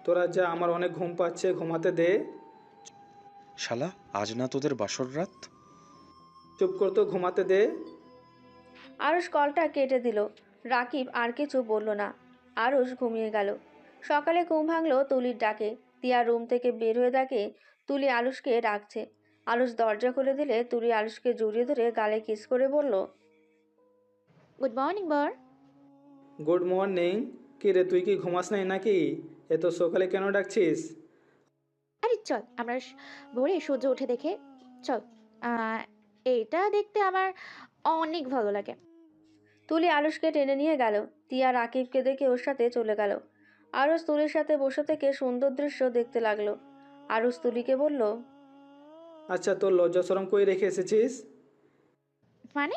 তোরা যা, আমার অনেক ঘুম পাচ্ছে, ঘুমাতে দে। শালা, আজ না তোদের বাসর রাত? চুপ কর তো, ঘুমাতে দে। আরুষ কলটা কেটে দিল। রাকিব আর কিছু বলল না। আরুষ ঘুমিয়ে গেল। সকালে ঘুম ভাঙলো তুলির ডাকে। তিয়া রুম থেকে বের হয়ে দেখে তুলি আরুষকে ডাকছে। আরুষ দরজা খুলে দিলে তুলি আরুষকে জড়িয়ে ধরে গালে কিস করে বলল, গুড মর্নিং বর। Good morning. কি রে, তুই কি ঘুমাস নাই নাকি? এত সকালে কেন ডাকছিস? আরে চল আমরা ভোরে সূর্য উঠে দেখে, চল। এইটা দেখতে আমার অনেক ভালো লাগে। তুলি আরুষকে টেনে নিয়ে গেল। তিয়া রাকিবকে দেখে ওর সাথে চলে গেল। আরুষ তুলির সাথে বসে থেকে সুন্দর দৃশ্য দেখতে লাগলো। আরুষ তুলিকে বলল, আচ্ছা, তোর লজ্জা শরম কই রেখে এসেছিস? মানে?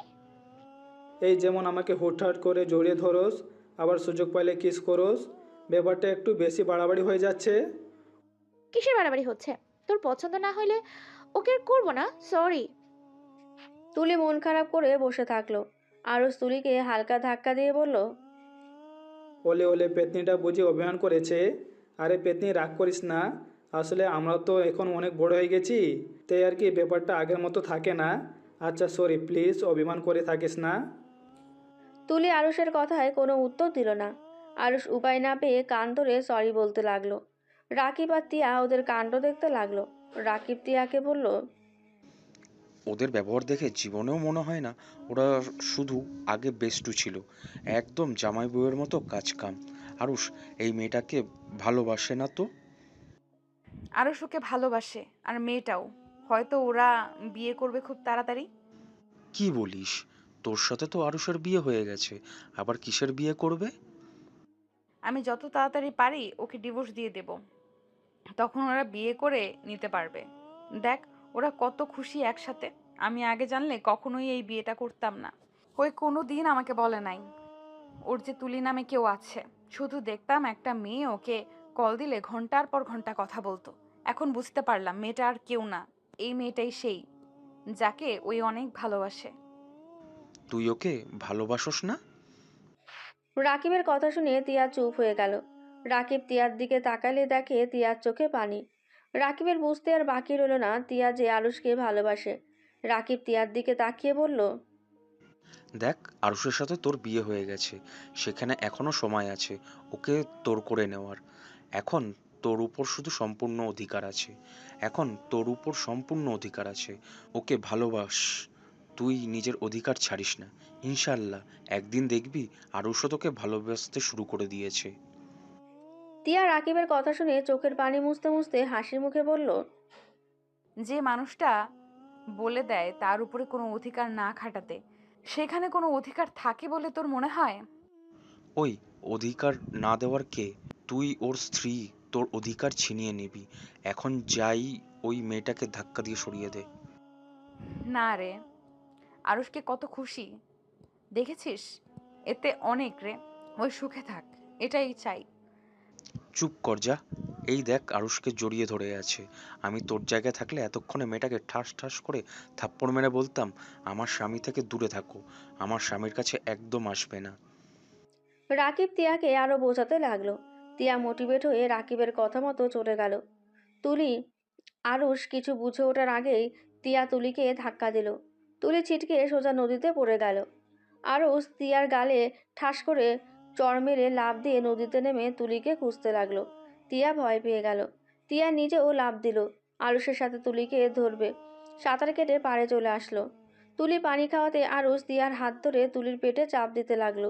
এই যেমন আমাকে হুটহাট করে জড়িয়ে ধরোস, আবার সুযোগ পাইলে কিস করোস, ব্যাপারটা একটু বেশি বাড়াবাড়ি হয়ে যাচ্ছে। কিসের বাড়াবাড়ি হচ্ছে? তোর পছন্দ না হলে ওকে আর করবো না, সরি। তুলি মন খারাপ করে বসে থাকলো। আরুষ তুলিকে হালকা ধাক্কা দিয়ে বলল, ওলে ওলে, পেতনিটা বুঝি অভিমান করেছে? আরে পেতনি, রাগ করিস না। আসলে আমরা তো এখন অনেক বড় হয়ে গেছি, তাই আর কি ব্যাপারটা আগের মতো থাকে না। আচ্ছা সরি, প্লিজ অভিমান করে থাকিস না। তুলি আরুষের কথায় কোনো উত্তর দিল না। আরুষ উপায় না পেয়ে কান ধরে সরি বলতে লাগলো। রাকিব আর তিয়া ওদের কাণ্ড দেখতে লাগলো। রাকিব তিয়াকে বলল, ওদের ব্যবহার দেখে জীবনেও মনে হয় না ওরা শুধু আগে বেস্টু ছিল, একদম জামাই বউয়ের মতো কাজ কাম। আরুষ এই মেয়েটাকে ভালোবাসে না তো? আরও ওকে ভালোবাসে, আর মেয়েটাও। হয়তো ওরা বিয়ে করবে খুব তাড়াতাড়ি। কি বলিস? তোর সাথে তো আরুষের বিয়ে হয়ে গেছে, আবার কিসের বিয়ে করবে? আমি যত তাড়াতাড়ি পারি ওকে ডিভোর্স দিয়ে দেব, তখন ওরা বিয়ে করে নিতে পারবে। দেখ, ওরা কত খুশি একসাথে। আমি আগে জানলে কখনোই এই বিয়েটা করতাম না। ওই কোনো দিন আমাকে বলে নাই ওর যে তুলি নামে কেউ আছে। শুধু দেখতাম একটা মেয়ে ওকে কল দিলে ঘন্টার পর ঘন্টা কথা বলতো। এখন বুঝতে পারলাম মেয়েটা আর কেউ না, এই মেয়েটাই সেই যাকে ওই অনেক ভালোবাসে। তুই ওকে ভালোবাসোস না? রাকিবের কথা শুনে তিয়া চুপ হয়ে গেল। রাকিব তিয়ার দিকে তাকালে দেখে তিয়ার চোখে পানি। রাকিবের বুঝতে আর বাকি রইল না তিয়া যে আরুষকে ভালোবাসে। রাকিব তিয়ার দিকে তাকিয়ে বলল, দেখ, আরুষের সাথে তোর বিয়ে হয়ে গেছে, সেখানে এখনো সময় আছে ওকে তোর করে নেওয়ার। এখন তোর উপর শুধু সম্পূর্ণ অধিকার আছে। এখন তোর উপর সম্পূর্ণ অধিকার আছে। ওকে ভালোবাস, তুই নিজের অধিকার ছাড়িস না। ইনশাল্লাহ একদিন দেখবি আরুষও তোকে ভালোবাসতে শুরু করে দিয়েছে। তিয়া রাকিবের কথা শুনে চোখের পানি মুছতে মুছতে হাসি মুখে বলল, যে মানুষটা বলে দেয় তার উপরে কোনো অধিকার না খাটাতে, সেখানে কোনো অধিকার থাকে বলে তোর মনে হয়? ওই অধিকার না দেওয়ার কে? তুই ওর স্ত্রী, তোর অধিকার ছিনিয়ে নিবি। এখন যাই, ওই মেয়েটাকে ধাক্কা দিয়ে সরিয়ে দে। না রে, আরুষকে কত খুশি দেখেছিস? এতে অনেক রে। ওই সুখে থাক, এটাই চাই। চুপ কর যা। এই দেখ আরুষকে জড়িয়ে ধরে আছে। আমি তোর জায়গায় থাকলে এতক্ষণে মেয়েটাকে ঠাস ঠাস করে থাপ্পড় মেরে বলতাম, আমার স্বামী থেকে দূরে থাকো, আমার স্বামীর কাছে একদম আসবে না। রাকিব তিয়াকে আরো বোঝাতে লাগলো। তিয়া মোটিভেট হয়ে রাকিবের কথা মতো চলে গেল। তুলি আরুষ কিছু বুঝে ওঠার আগেই তিয়া তুলিকে ধাক্কা দিল। তুলি ছিটকে সোজা নদীতে পড়ে গেল। আরুষ তিয়ার গালে ঠাস করে চড় মেরে লাফ দিয়ে নদীতে নেমে তুলিকে খুঁজতে লাগলো। তিয়া ভয় পেয়ে গেল। তিয়া নিজেও লাফ দিল আরুষের সাথে তুলিকে ধরবে। সাঁতার কেটে পাড়ে চলে আসলো। তুলি পানি খাওয়াতে আরুষ তিয়ার হাত ধরে তুলির পেটে চাপ দিতে লাগলো।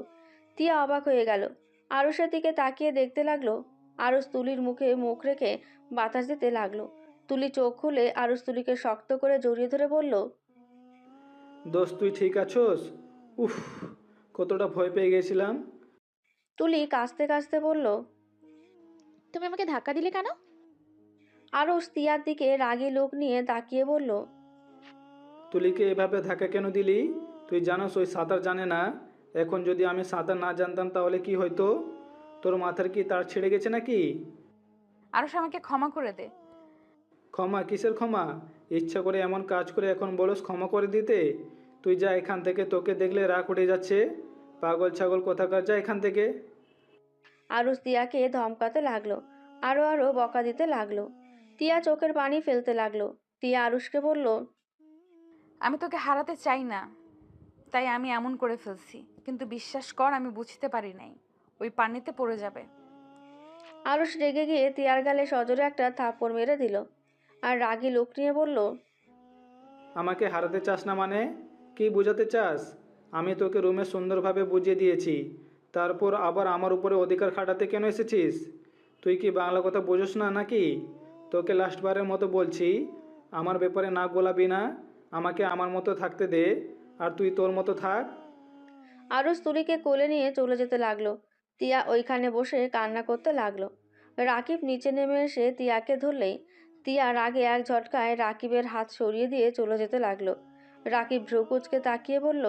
তিয়া অবাক হয়ে গেল। আরুষের দিকে তাকিয়ে দেখতে লাগলো। আরুষ তুলির মুখে মুখ রেখে বাতাস দিতে লাগলো। তুলি চোখ খুলে আরুষ তুলিকে শক্ত করে জড়িয়ে ধরে বলল, দোস্ত, তুই ঠিক আছোস? উফ, কতটা ভয় পেয়ে গেছিলাম। তুলি কাঁচতে কাঁচতে বলল, তুমি আমাকে ধাক্কা দিলে কেন? আরুষ তিয়ার দিকে রাগী লোক নিয়ে তাকিয়ে বলল, তুলিকে এভাবে ধাক্কা কেন দিলি? তুই জানোস ওই সাঁতার জানে না। এখন যদি আমি সাঁতার না জানতাম তাহলে কি হইতো? তোর মাথার কি তার ছেড়ে গেছে নাকি? আরুষ, আমাকে ক্ষমা করে দে। ক্ষমা? কিসের ক্ষমা? ইচ্ছা করে এমন কাজ করে এখন বলস ক্ষমা করে দিতে? তুই যা এখান থেকে, তোকে দেখলে রাগ উঠে যাচ্ছে। পাগল ছাগল কোথাকার, যা এখান থেকে। আরুষ তিয়াকে ধমকাতে লাগলো। আরো আরো বকা দিতে লাগলো। তিয়া চোখের পানি ফেলতে লাগলো। তিয়া আরুষকে বলল, আমি তোকে হারাতে চাই না, তাই আমি এমন করে ফেলছি। কিন্তু বিশ্বাস কর, আমি বুঝতে পারি নাই ওই পানিতে পড়ে যাবে। আরুষ রেগে গিয়ে তিয়ার গালে সজোরে একটা থাপ্পড় মেরে দিল। আর রাগী লোক নিয়ে বলল, আমাকে হারাতে চাস না মানে? কি বোঝাতে চাস? আমি তোকে রুমে সুন্দরভাবে বুঝিয়ে দিয়েছি, তারপর আবার আমার উপরে অধিকার খাটাতে কেন এসেছিস? তুই কি বাংলা কথা বোঝোস না নাকি? তোকে লাস্টবারের মতো বলছি, আমার ব্যাপারে নাক গলাবি না। আমাকে আমার মতো থাকতে দে, আর তুই তোর মতো থাক। আরুষ তুলিকে কোলে নিয়ে চলে যেতে লাগলো। তিয়া ওইখানে বসে কান্না করতে লাগলো। রাকিব নিচে নেমে এসে তিয়াকে ধরলেই তিয়া রাগে এক ঝটকায় রাকিবের হাত সরিয়ে দিয়ে চলে যেতে লাগলো। রাকিব ভ্রু কুঁচকে তাকিয়ে বলল,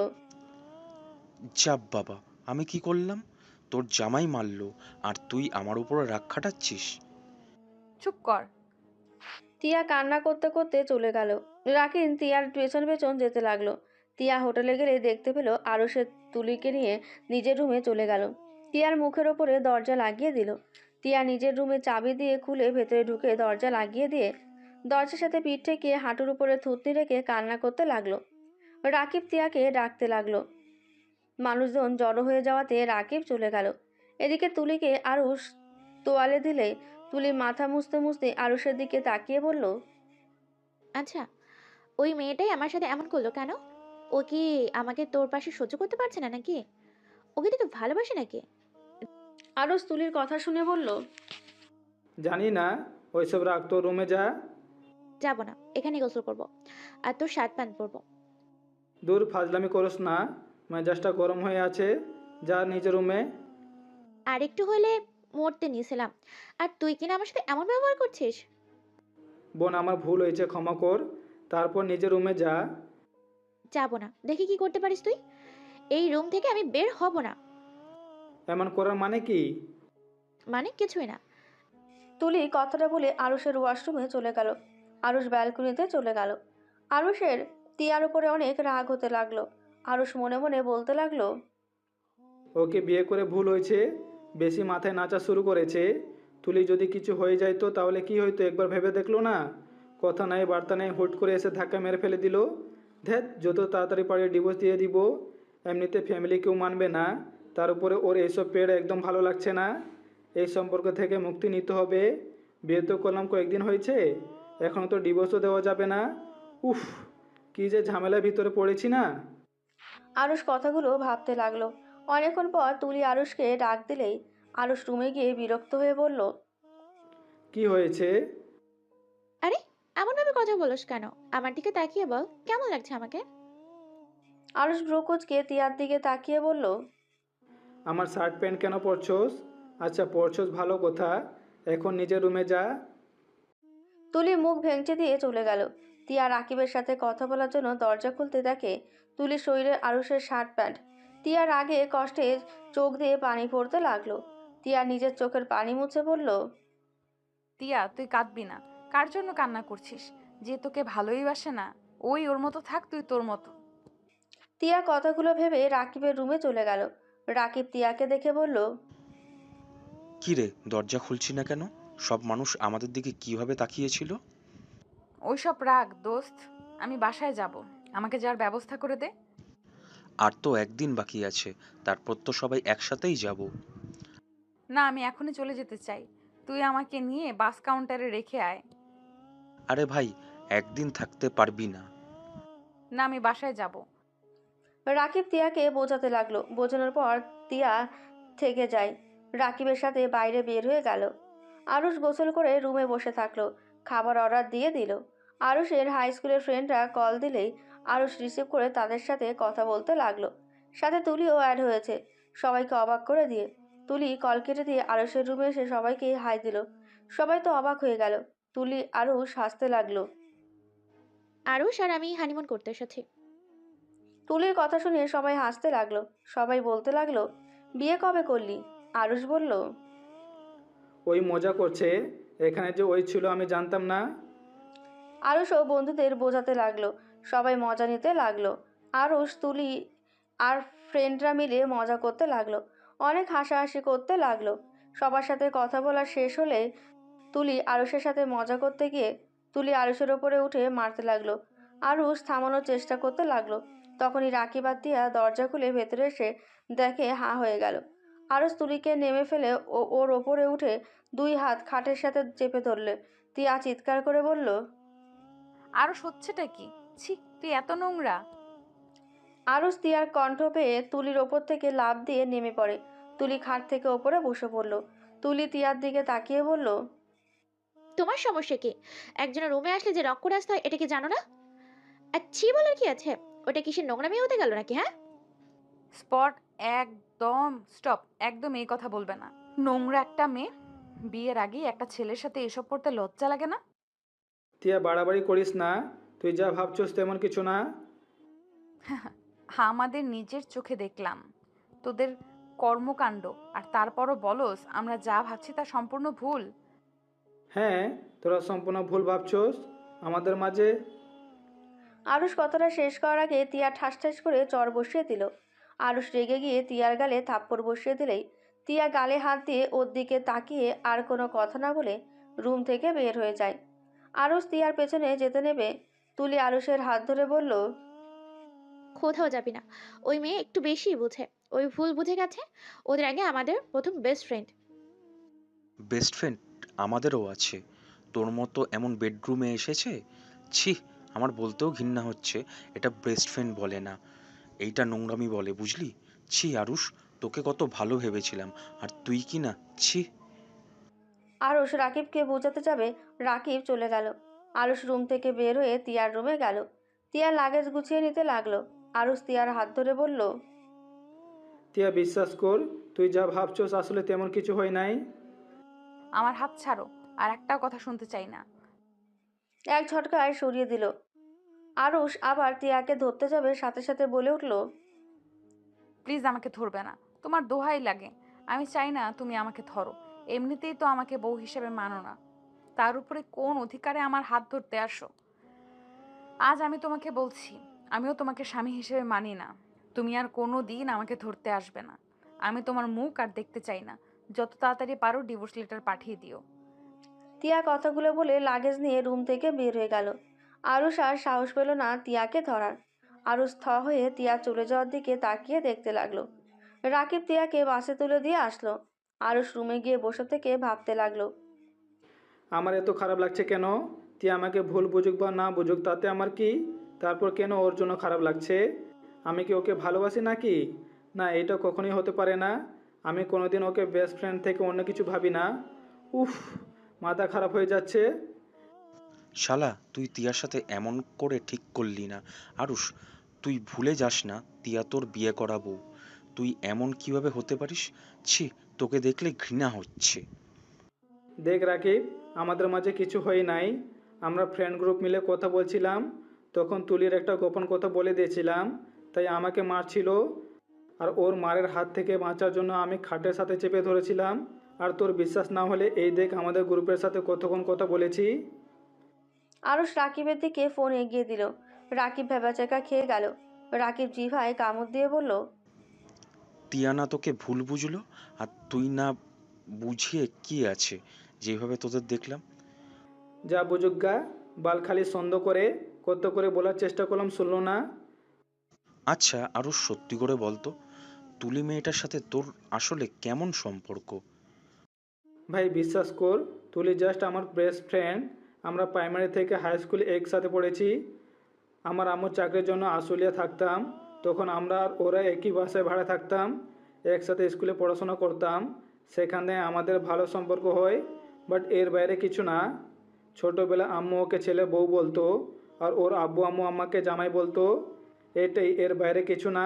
যাব বাবা, আমি কি করলাম? তোর জামাই মারলো, আর তুই আমার উপরে রাগ খাটাচ্ছিস? চুপ কর। তিয়া কান্না করতে করতে চলে গেল। রাকিব তিয়ার পেছন পেছন যেতে লাগলো। তিয়া হোটেলে গেলে দেখতে পেল আরুষের তুলিকে নিয়ে নিজের রুমে চলে গেল। তিয়ার মুখের ওপরে দরজা লাগিয়ে দিল। তিয়া নিজের রুমে চাবি দিয়ে খুলে ভেতরে ঢুকে দরজা লাগিয়ে দিয়ে দরজার সাথে পিঠ ঠেকিয়ে হাঁটুর উপরে থুতনি রেখে কান্না করতে লাগলো। রাকিব তিয়াকে ডাকতে লাগলো। মানুষজন জড়ো হয়ে যাওয়াতে রাকিব চলে গেল। এদিকে তুলিকে আরুষ তোয়ালে দিলে তুলি মাথা মুছতে মুছতে আরুষের দিকে তাকিয়ে বলল, আচ্ছা, ওই মেয়েটাই আমার সাথে এমন করলো কেন? ও কি আমাকে তোর পাশে সহ্য করতে পারছে না নাকি? ওকে তুই তো ভালোবাসে নাকি? আরুষ তুলির কথা শুনে বলল, জানি না, ওইসব রাখ, তোর রুমে যা। যাবো না, এখানে গোসল করবো আর তোর শার্ট প্যান্ট পরবো। দূর, ফাজলামি করস না, মেজাজটা গরম হয়ে আছে, যা নিজের রুমে। আর একটু হলে মরতে নিয়েছিলাম, আর তুই কিনা আমার সাথে এমন ব্যবহার করছিস? বোন, আমার ভুল হয়েছে, ক্ষমা কর। তারপর নিজের রুমে যা। যাবো না, দেখি কি করতে পারিস তুই। এই রুম থেকে আমি বের হব না। এমন করার মানে কি? মানে কিছুই না। তুলি কথাটা বলে আরুষের ওয়াশরুমে চলে গেল। আরুষ ব্যালকনিতে চলে গেল। আরুষের তিয়ার উপরে অনেক রাগ হতে লাগলো। আরুষ মনে মনে বলতে লাগলো, ওকে বিয়ে করে ভুল হয়েছে, বেশি মাথায় নাচা শুরু করেছে। তুলি যদি কিছু হয়ে যাইতো তাহলে কি হইতো, একবার ভেবে দেখলো না? কথা নাই বার্তা নেই, হুট করে এসে ধাক্কা মেরে ফেলে দিল। ধ্যাত, যত তাড়াতাড়ি পারে ডিভোর্স দিয়ে দিব। এমনিতে ফ্যামিলি কেউ মানবে না, তার উপরে ওর এইসব পেড় একদম ভালো লাগছে না। এই সম্পর্ক থেকে মুক্তি নিতে হবে। বিয়ে তো করলাম কয়েকদিন হয়েছে, এখনও তো ডিভোর্সও দেওয়া যাবে না। উফ, কী যে ঝামেলার ভিতরে পড়েছি না। আরুষ কথাগুলো ভাবতে লাগলো। অনেকক্ষণ পর তুলি আরুষকে ডাক দিলেই আরুষ রুমে গিয়ে বিরক্ত হয়ে বলল, কি হয়েছে? আরে, এমন ভাবে কথা বলিস কেন? আমার দিকে তাকিয়ে বল, কেমন লাগছে আমাকে? আরুষ ভ্রুকুচকে তিয়ার দিকে তাকিয়ে বলল, আমার শার্ট প্যান্ট কেন পরছস? আচ্ছা, পরছস ভালো কথা, এখন নিজের রুমে যা। তুলি মুখ ভেঙচে দিয়ে চলে গেল। তিয়া রাকিবের সাথে কথা বলার জন্য দরজা খুলতে দেখে তুলির শরীরে আরুষের শার্ট প্যান্ট। তিয়ার আগে কষ্টে চোখ দিয়ে পানি পড়তে লাগলো। তিয়া নিজের চোখের পানি মুছে বলল, তিয়া, তুই কাঁদবি না। কার জন্য কান্না করছিস? যে তোকে ভালোই বাসে না, ওই ওর মতো থাক, তুই তোর মতো। তিয়া কথাগুলো ভেবে রাকিবের রুমে চলে গেল। রাকিব তিয়াকে দেখে বলল, কি রে, দরজা খুলছি না কেন? সব মানুষ আমাদের দিকে কিভাবে তাকিয়েছিল। ওইসব রাগ দোস্ত, আমি বাসায় যাব। আমাকে যাওয়ার ব্যবস্থা করে দে। আর তো একদিন বাকি আছে, তারপর তো সবাই একসাথেই যাব। না, আমি এখনই চলে যেতে চাই। তুই আমাকে নিয়ে বাস কাউন্টারে রেখে আয়। আরে ভাই, একদিন থাকতে পারবি না? না, আমি বাসায় যাব। রাকিব তিয়াকে বোঝাতে লাগলো। বোঝানোর পর তিয়া থেকে যায়। রাকিবের সাথে বাইরে বের হয়ে গেল। আরুষ গোসল করে রুমে বসে থাকলো। খাবার অর্ডার দিয়ে দিল। আরুষের হাই স্কুলের ফ্রেন্ডরা কল দিলেই আরুষ রিসিভ করে তাদের সাথে কথা বলতে লাগলো। সাথে তুলিও অ্যাড হয়েছে, সবাইকে অবাক করে দিয়ে। তুলি কল কেটে দিয়ে আরুষের রুমে এসে সবাইকে হাই দিল। সবাই তো অবাক হয়ে গেল। তুলি আরুষ হাসতে লাগলো। আরুষ আর আমি হানিমুন করতে এসেছি। তুলির কথা শুনে সবাই হাসতে লাগলো। সবাই বলতে লাগলো, বিয়ে কবে করলি? আরুষ বলল, ওই মজা করছে, এখানে যে ওই ছিল আমি জানতাম না। আরুষও বন্ধুদের বোঝাতে লাগলো। সবাই মজা নিতে লাগলো। আরুষ, তুলি আর ফ্রেন্ডরা মিলে মজা করতে লাগলো। অনেক হাসাহাসি করতে লাগলো। সবার সাথে কথা বলা শেষ হলে তুলি আরুষের সাথে মজা করতে গিয়ে তুলি আরুষের ওপরে উঠে মারতে লাগলো। আরুষ থামানোর চেষ্টা করতে লাগলো। তখনই রাকিব আর তিয়া দরজা খুলে ভেতরে এসে দেখে হাঁ হয়ে গেল। আরুষ তুলিকে নেমে ফেলে ওর ওপরে উঠে দুই হাত খাটের সাথে চেপে ধরলে। তিয়া চিৎকার করে বলল, আরো হচ্ছেটা কি? ছি, তুই এত নোংরা! আরুষ তিয়ার কণ্ঠ পেয়ে তুলির ওপর থেকে লাফ দিয়ে নেমে পড়ে। তুলি খাট থেকে ওপরে বসে পড়ল। তুলি তিয়ার দিকে তাকিয়ে বলল, তোমার সমস্যা কি? একজনের রুমে আসলে যে রক করে আসতে হয়, এটা কি জানো না? আর ছি বলার কি আছে? ওটা কিসের নোংরামি হতে গেল নাকি, হ্যাঁ? স্পট, একদম স্টপ, একদম এই কথা বলবে না। নোংরা একটা মেয়ে, বিয়ের আগেই একটা ছেলের সাথে এসব করতে লজ্জা লাগে না? তিয়া বাড়াবাড়ি করিস না, তুই যা ভাবছস তেমন কিছু না। আমাদের নিজের চোখে দেখলাম তোদের কর্মকাণ্ড, আর তারপরও বলস আমরা যা ভাবছি তা সম্পূর্ণ ভুল। হ্যাঁ, তোরা সম্পূর্ণ ভুল ভাবছস। আমাদের মাঝে আরুষ কথাটা শেষ করার আগে তিয়া ঠাস ঠাস করে চর বসিয়ে দিল। আরুষ রেগে গিয়ে তিয়ার গালে থাপ্পড় বসিয়ে দিলেই তিয়া গালে হাত দিয়ে ওর দিকে তাকিয়ে আর কোনো কথা না বলে রুম থেকে বের হয়ে যায়। আরুষ তিয়ার পেছনে যেতে নেবে, তুলি আরুষের হাত ধরে বলল, কোথাও যাবি না। ওই মেয়ে একটু বেশি বুঝে। ওই ভুল বুঝে গেছে। ওদের আগে আমাদের প্রথম বেস্ট ফ্রেন্ড। বেস্ট ফ্রেন্ড আমাদেরও আছে। তোর মতো এমন বেডরুমে এসেছে? ছি, আমার বলতেও ঘৃণা হচ্ছে। এটা বেস্ট ফ্রেন্ড বলে না, এইটা নোংরামি বলে, বুঝলি? ছি আরুষ, তোকে কত ভালো ভেবেছিলাম, আর তুই কি না, ছি। আরুষ রাকিবকে বোঝাতে যাবে, রাকিব চলে গেল। আরুষ রুম থেকে বের হয়ে তিয়ার রুমে গেল। তিয়ার লাগেজ গুছিয়ে নিতে লাগলো। আরুষ তিয়ার হাত ধরে বলল, তিয়া বিশ্বাস কর, তুই যা ভাবছস আসলে তেমন কিছু হয় নাই। আমার হাত ছাড়ো, আর একটাও কথা শুনতে চাই না। এক ঝটকায় সরিয়ে দিল। আরুষ আবার তিয়াকে ধরতে যাবে, সাথে সাথে বলে উঠল, প্লিজ আমাকে ধরবে না, তোমার দোহাই লাগে। আমি চাই না তুমি আমাকে ধরো। এমনিতেই তো আমাকে বউ হিসেবে মানো না, তার উপরে কোন অধিকারে আমার হাত ধরতে আসো? আজ আমি তোমাকে বলছি, আমিও তোমাকে স্বামী হিসেবে মানি না। তুমি আর কোনো দিন আমাকে ধরতে আসবে না। আমি তোমার মুখ আর দেখতে চাই না। যত তাড়াতাড়ি পারো ডিভোর্স লেটার পাঠিয়ে দিও। তিয়া কথাগুলো বলে লাগেজ নিয়ে রুম থেকে বের হয়ে গেল। আরুষ আর সাহস পেল না তিয়াকে ধরার। আরুষ থ হয়ে তিয়া চলে যাওয়ার দিকে তাকিয়ে দেখতে লাগলো। রাকিব তিয়াকে বাসে তুলে দিয়ে আসলো। আরুষ রুমে গিয়ে বসে থেকে ভাবতে লাগলো। আমার এত খারাপ লাগছে কেন? তিয়া আমাকে ভুল বুঝুক বা না বুঝুক তাতে আমার কি? তারপর কেন ওর জন্য খারাপ লাগছে? আমি কি ওকে ভালোবাসি নাকি? না, এটা কখনোই হতে পারে না। আমি কোনোদিন ওকে বেস্ট ফ্রেন্ড থেকে অন্য কিছু ভাবি না। উফ, মাথা খারাপ হয়ে যাচ্ছে। শালা, তুই তিয়ার সাথে এমন করে ঠিক করলি না। আরুষ, তুই ভুলে যাস না তিয়া তোর বিয়ে করা বউ। তুই এমন কিভাবে হতে পারিস? ছি, তোকে দেখলে ঘৃণা হচ্ছে। দেখ রাকিব, আমাদের মাঝে কিছু হয় নাই। আমরা ফ্রেন্ড গ্রুপ মিলে কথা বলছিলাম, তখন তুলির একটা গোপন কথা বলে দিয়েছিলাম, তাই আমাকে মারছিল। আর ওর মারের হাত থেকে বাঁচার জন্য আমি খাটের সাথে চেপে ধরেছিলাম। আর তোর বিশ্বাস না হলে এই দেখ আমাদের গ্রুপের সাথে কতক্ষণ কথা বলেছি। আরুষ রাকিবের দিকে ফোন এগিয়ে দিল। রাকিব ভেবাচাকা খেয়ে গেল। রাকিব জিভায় কামড় দিয়ে বলল, তিয়া না তোকে ভুল বুঝলো, আর তুই না বুঝিয়ে কি আছে, যেভাবে তোদের দেখলাম। যা বুঝুজ্ঞা, বাল খালি সন্দেহ করে, কত করে বলার চেষ্টা করলাম, শুনলো না। আচ্ছা আরো সত্যি করে বলতো, তুলি মেয়েটার সাথে তোর আসলে কেমন সম্পর্ক? ভাই বিশ্বাস কর, তুলি জাস্ট আমার বেস্ট ফ্রেন্ড। আমরা প্রাইমারি থেকে হাই স্কুলে একসাথে পড়েছি। আমার আম্মুর চাকরির জন্য আশুলিয়া থাকতাম, তখন আমরা আর ওরা একই বাসায় ভাড়া থাকতাম, একসাথে স্কুলে পড়াশোনা করতাম। সেখানে আমাদের ভালো সম্পর্ক হয়, বাট এর বাইরে কিছু না। ছোটোবেলা আম্মু ওকে ছেলে বউ বলতো, আর ওর আব্বু আম্মু আমাকে জামাই বলতো। এটাই, এর বাইরে কিছু না।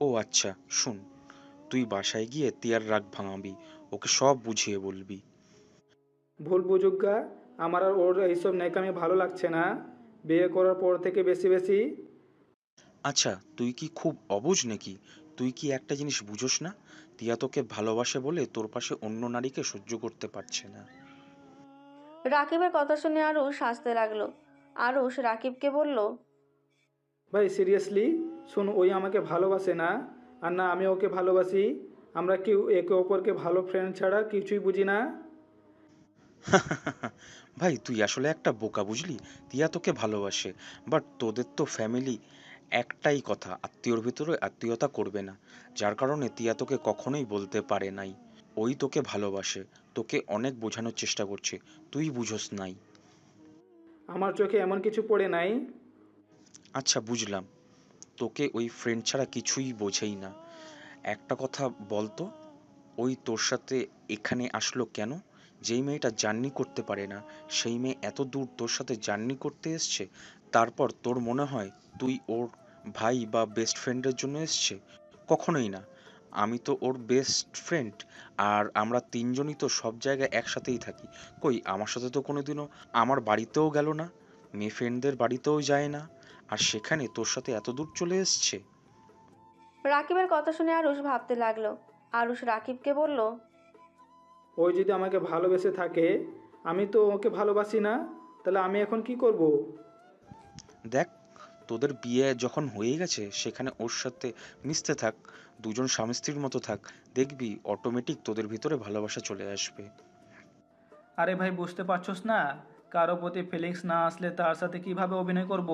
ও আচ্ছা, শুন, তুই বাসায় গিয়ে তিয়ার রাগ ভাঙাবি, ওকে সব বুঝিয়ে বলবি। ভুল বুঝুজ্ঞা, আমার আর ওর এইসব ন্যাকামি ভালো লাগছে না, বিয়ে করার পর থেকে বেশি বেশি। আচ্ছা, তুই কি খুব অবুঝ নাকি? তুই কি একটা জিনিস বুঝোস না? তিয়া তোকে ভালোবাসে বলে তোর পাশে অন্য নারীকে সহ্য করতে পারছে না। রাকিবের কথা শুনে আরুষ হাসতে লাগলো। আরুষ রাকিবকে বলল, ভাই সিরিয়াসলি, শোন, ওই আমাকে ভালোবাসে না, আর না আমি ওকে ভালোবাসি। আমরা কেউ একে অপরকে ভালো ফ্রেন্ড ছাড়া কিছুই বুঝি না। ভাই তুই আসলে একটা বোকা, বুঝলি? তিয়া তোকে ভালোবাসে, বাট তোদের তো ফ্যামিলি একটাই কথা, আত্মীয়র ভিতরে আত্মীয়তা করবে না, যার কারণে তিয়া তোকে কখনোই বলতে পারে নাই। ওই তোকে ভালোবাসে, তোকে অনেক বোঝানোর চেষ্টা করছে, তুই বুঝোস নাই। আমার চোখে এমন কিছু পড়ে নাই। আচ্ছা বুঝলাম, তোকে ওই ফ্রেন্ড ছাড়া কিছুই বোঝেই না। একটা কথা বলতো, ওই তোর সাথে এখানে আসলো কেন? যেই মেয়েটা জার্নি করতে পারে না, সেই মেয়ে এত দূর তোর সাথে জার্নি করতে এসছে, তারপর তোর মনে হয় তুই ওর ভাই বা বেস্ট ফ্রেন্ডের জন্য এসছে? কখনোই না। আমি তো ওর বেস্ট ফ্রেন্ড, আর আমরা তিনজনই তো সব জায়গায় একসাথেই থাকি। কই আমার সাথে তো কোনোদিনও আমার বাড়িতেও গেল না, মেয়ে ফ্রেন্ডদের বাড়িতেও যায় না, আর সেখানে তোর সাথে এত দূর চলে এসছে। রাকিবের কথা শুনে আরুষ ভাবতে লাগলো। আরুষ রাকিবকে বলল, ওই যদি আমাকে ভালোবেসে থাকে, আমি তো ওকে ভালোবাসি না, তাহলে আমি এখন কি করব? দেখ, তোদের বিয়ে যখন হয়ে গেছে সেখানে ওর সাথে মিশতে থাক, দুজন স্বামী স্ত্রীর মতো থাক, দেখবি অটোমেটিক তোদের ভিতরে ভালোবাসা চলে আসবে। আরে ভাই, বুঝতে পারছোস না? কারো প্রতি ফিলিংস না আসলে তার সাথে কিভাবে অভিনয় করব?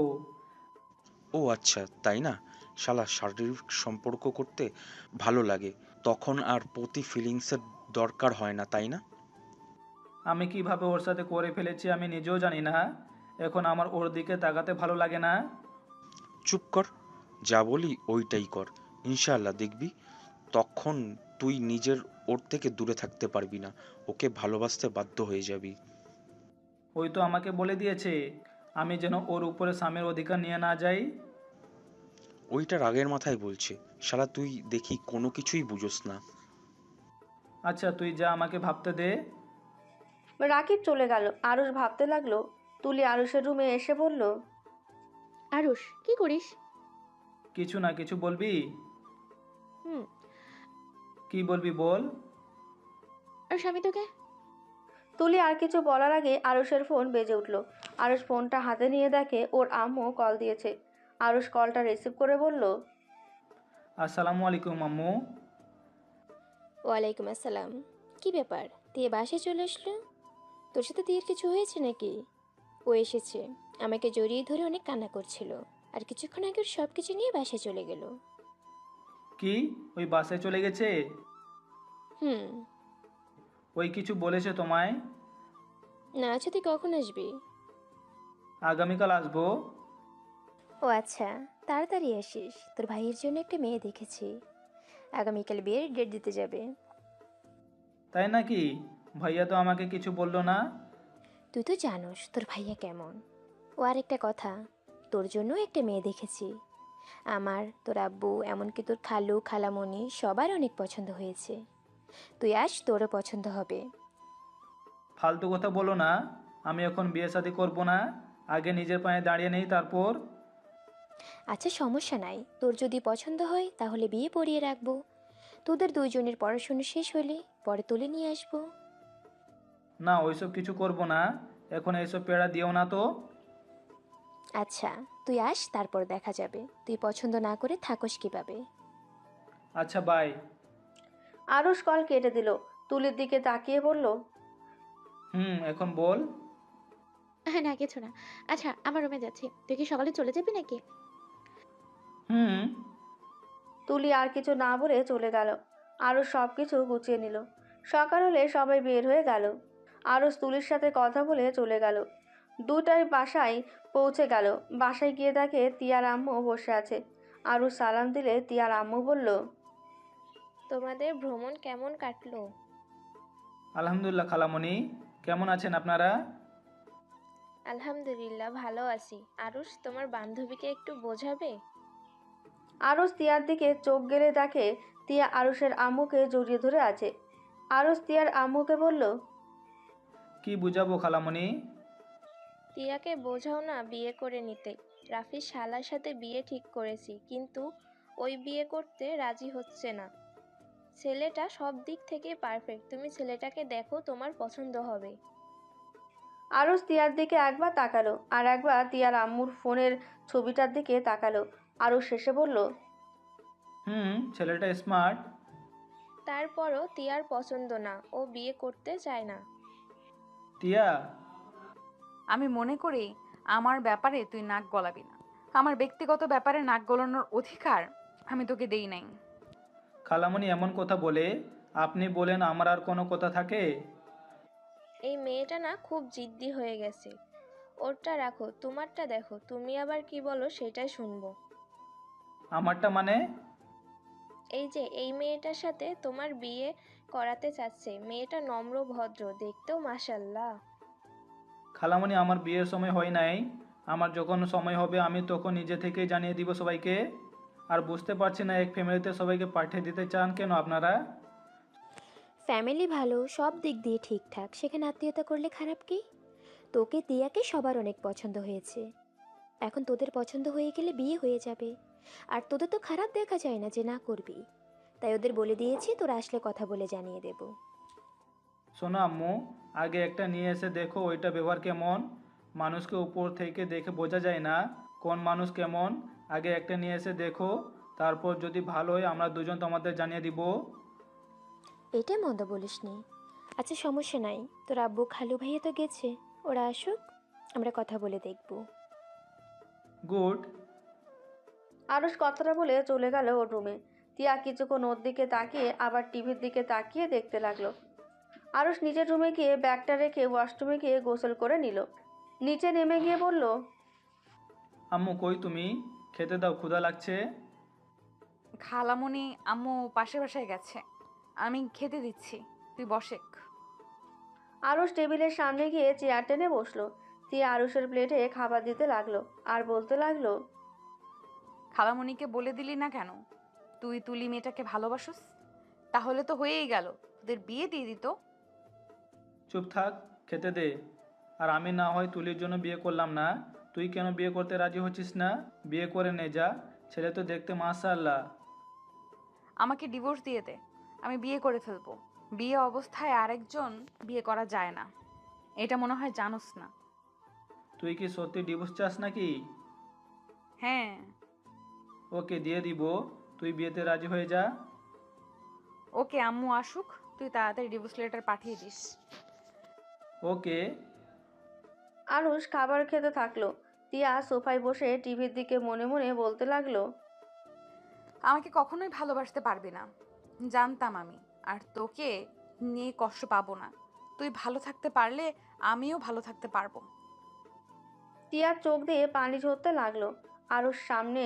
ও আচ্ছা, তাই না? শালা শারীরিক সম্পর্ক করতে ভালো লাগে, তখন আর প্রতি ফিলিংসের দরকার হয় না, তাই না? আমি কিভাবে ওর সাথে করে ফেলেছি আমি নিজেও জানি না। এখন আমার ওর দিকে তাকাতে ভালো লাগে না। চুপ কর, যা বলি ওইটাই কর। ইনশাআল্লাহ দেখবি তখন তুই নিজের ওর থেকে দূরে থাকতে পারবি না, ওকে ভালোবাসতে বাধ্য হয়ে যাবি। ওই তো আমাকে বলে দিয়েছে আমি যেন ওর উপরে স্বামীর অধিকার নিয়ে না যাই। ওইটা রাগের মাথায় বলছে। শালা তুই দেখি কোনো কিছুই বুঝোস না। আচ্ছা, তুই যা, আমাকে ভাবতে দে। রাকিব চলে গেল। আরুষ ভাবতে লাগলো। তুলি আরুষের রুমে এসে বলল, আরুষ, কি করিস? কিছু না, কিছু বলবি? হুম। কি বলবি বল। আরুষ, আমি তোকে তুলি আর কিছু বলার আগে আরুষের ফোন বেজে উঠল। আরুষ ফোনটা হাতে নিয়ে দেখে ওর আম্মু কল দিয়েছে। আরুষ কলটা রিসিভ করে বলল, আসসালামু আলাইকুম আম্মু। ওয়ালাইকুম আসসালাম। কি ব্যাপার, দিয়ে বাসায় চলে আসলো? তোর সাথে দিয়ের কিছু হয়েছে নাকি? ও এসেছে, আমাকে জড়িয়ে ধরে অনেক কান্না করছিল, আর কিছুক্ষণ আগে ওর সব কিছু নিয়ে বাসায় চলে গেল। কি, ওই বাসে চলে গেছে? হুম। ওই কিছু বলেছে তোমায়? না, আচ্ছা তুই কখন আসবি? আগামীকাল আসবো। ও আচ্ছা, তাড়াতাড়ি আসিস, তোর ভাইয়ের জন্য একটা মেয়ে দেখেছি, আগামীকাল বিয়ের ডেট দিতে যাবে। তাই নাকি? ভাইয়া তো আমাকে কিছু বললো না। তুই তো জানোস তোর ভাইয়া কেমন। ও আরেকটা কথা, তোর জন্য একটা মেয়ে দেখেছি, আমার, তোর আব্বু, এমনকি তোর খালু খালামণি সবার অনেক পছন্দ হয়েছে। তুই আস, তোরও পছন্দ হবে। ফালতু কথা বলো না। আমি এখন বিয়ে শাদী করবো না। আগে নিজের পায়ে দাঁড়িয়ে নেই, তারপর। আচ্ছা সমস্যা নাই, তোর যদি পছন্দ হয় তাহলে বিয়ে পড়িয়ে রাখবো। তোদের দুইজনের পড়াশোনা শেষ হলে পরে তুলে নিয়ে আসবো। না, ওইসব কিছু করবো না। এখন এইসব পেড়া দিও না তো। আচ্ছা তুই আস, তারপর দেখা যাবে তুই পছন্দ না করে থাকস কিভাবে। আচ্ছা, বাই। আরুষ কল কেটে দিল। তুলির দিকে তাকিয়ে বলল, এখন বল। হ্যাঁ, না কিছু না। আচ্ছা, আমার রুমে যাচ্ছি, তুই কি সকালে চলে যাবি নাকি? হুম। তুলি আর কিছু না বলে চলে গেল। আরুষ সব কিছু গুছিয়ে নিল। সকাল হলে সবাই বের হয়ে গেল। আরুষ তুলির সাথে কথা বলে চলে গেল। দুটায় বাসায় পৌঁছে গেল। বাসায় গিয়ে দেখে তিয়ার আম্মু বসে আছে। আরুষ সালাম দিলে তিয়ার আম্মু বলল, তোমাদের ভ্রমণ কেমন কাটলো? আলহামদুলিল্লাহ খালামণি। কেমন আছেন আপনারা? আলহামদুলিল্লাহ ভালো আছি। আরুষ, তোমার বান্ধবীকে একটু বোঝাবে? আরুষ তিয়ার দিকে চোখ গেলে দেখে তিয়া আরুষের আম্মুকে জড়িয়ে ধরে আছে। আরুষ তিয়ার আম্মুকে বলল, কি বুঝাবো খালামণি? টিয়াকে বোঝাও না বিয়ে করে নিতে। রাফির শালার সাথে বিয়ে ঠিক করেছি, কিন্তু ওই বিয়ে করতে রাজি হচ্ছে না। ছেলেটা সব দিক থেকে পারফেক্ট, তুমি ছেলেটাকে দেখো, তোমার পছন্দ হবে। আরুষ তিয়ার দিকে একবার তাকালো আর একবার তিয়ার আম্মুর ফোনের ছবিটার দিকে তাকালো। আরুষ শেষে বলল, ছেলেটা স্মার্ট। তারপরও টিয়ার পছন্দ না, ও বিয়ে করতে চায় না। টিয়া। আমি মনে করি আমার ব্যাপারে তুই নাক গলাবি না। আমার ব্যক্তিগত ব্যাপারে নাক গলানোর অধিকার আমি তোকে দেই নাই। খালামণি এমন কথা বলে? আপনি বলেন আমার আর কোনো কথা থাকে? এই মেয়েটা না খুব জিদ্দি হয়ে গেছে। ওরটা রাখো, তোমারটা দেখো, তুমি আবার কি বলো সেটাই শুনবো। আমারটা মানে? এই যে এই মেয়েটার সাথে তোমার বিয়ে করাতে চাচ্ছে, মেয়েটা নম্র ভদ্র, দেখতেও মাশাল্লাহ। খালামণি আমার বিয়ের সময় হয় নাই। আমার যখন সময় হবে আমি তখন নিজে থেকেই জানিয়ে দিব সবাইকে। আর বুঝতে পারছি না এক ফ্যামিলিতে সবাইকে পাঠিয়ে দিতে চান কেন আপনারা? ফ্যামিলি ভালো, সব দিক দিয়ে ঠিকঠাক, সেখানে আত্মীয়তা করলে খারাপ কি? তোকে তিয়াকে সবার অনেক পছন্দ হয়েছে, এখন তোদের পছন্দ হয়ে গেলে বিয়ে হয়ে যাবে। আর তোদের তো খারাপ দেখা যায় না যে না করবি, তাই ওদের বলে দিয়েছি তোরা আসলে কথা বলে জানিয়ে দেব। শোনো আম্মু, আগে একটা নিয়ে এসে দেখো ওইটা ব্যবহার কেমন। মানুষকে উপর থেকে দেখে বোঝা যায় না কোন মানুষ কেমন। আগে একটা নিয়ে এসে দেখো, তারপর যদি ভালো হয় আমরা দুজন তোমাদের জানিয়ে দিব। এটা মন্দ বলিসনি। আচ্ছা সমস্যা নাই, তোর আব্বু খালু ভাইয়া তো গেছে, ওরা আসুক, আমরা কথা বলে দেখব। গুড। আরুষ কথাটা বলে চলে গেল ওর রুমে। তিয়া কিছুক্ষণ ওর দিকে তাকিয়ে আবার টিভির দিকে তাকিয়ে দেখতে লাগলো। আরুষ নিজের রুমে গিয়ে ব্যাগটা রেখে ওয়াশরুমে গিয়ে গোসল করে নিল। নিচে নেমে গিয়ে বলল, আম্মু কই তুমি? খেতে দাও, ক্ষুধা লাগছে। খালামণি আম্মু পাশের বাসায় গেছে, আমি খেতে দিচ্ছি, তুই বসেক। আরুষ টেবিলের সামনে গিয়ে চেয়ার টেনে বসলো। তিয়া আরুষের প্লেটে খাবার দিতে লাগলো আর বলতে লাগলো, খালামণিকে বলে দিলি না কেন তুই তুলি মেয়েটাকে ভালোবাসোস? তাহলে তো হয়েই গেল, তোদের বিয়ে দিয়ে দিত। চুপ থাক, খেতে দে। আর আমি না হয় তুলির জন্য বিয়ে করলাম না, তুই কেন বিয়ে করতে রাজি হচ্ছিস না? বিয়ে করে নে যা, ছেলে তো দেখতে মাশাআল্লাহ। আমাকে ডিভোর্স দিয়ে দে, আমি বিয়ে করে ফেলবো। বিয়ে অবস্থায় আরেকজন বিয়ে করা যায় না, এটা মনে হয় জানোস না। তুই কি সত্যি ডিভোর্স চাস নাকি? হ্যাঁ। ওকে দিয়ে দিব, তুই বিয়েতে রাজি হয়ে যা। ওকে, আম্মু আসুক, তুই তাড়াতাড়ি ডিভোর্স লেটার পাঠিয়ে দিস। ওকে। আরুষ খাবার খেতে থাকলো। তিয়া সোফায় বসে টিভির দিকে মনে মনে বলতে লাগলো, আমাকে কখনোই ভালোবাসতে পারবি না, জানতাম আমি। আর তোকে নিয়ে কষ্ট পাবো না, তুই ভালো থাকতে পারলে আমিও ভালো থাকতে পারবো। তিয়ার চোখ দিয়ে পানি ঝরতে লাগলো। আরুষ সামনে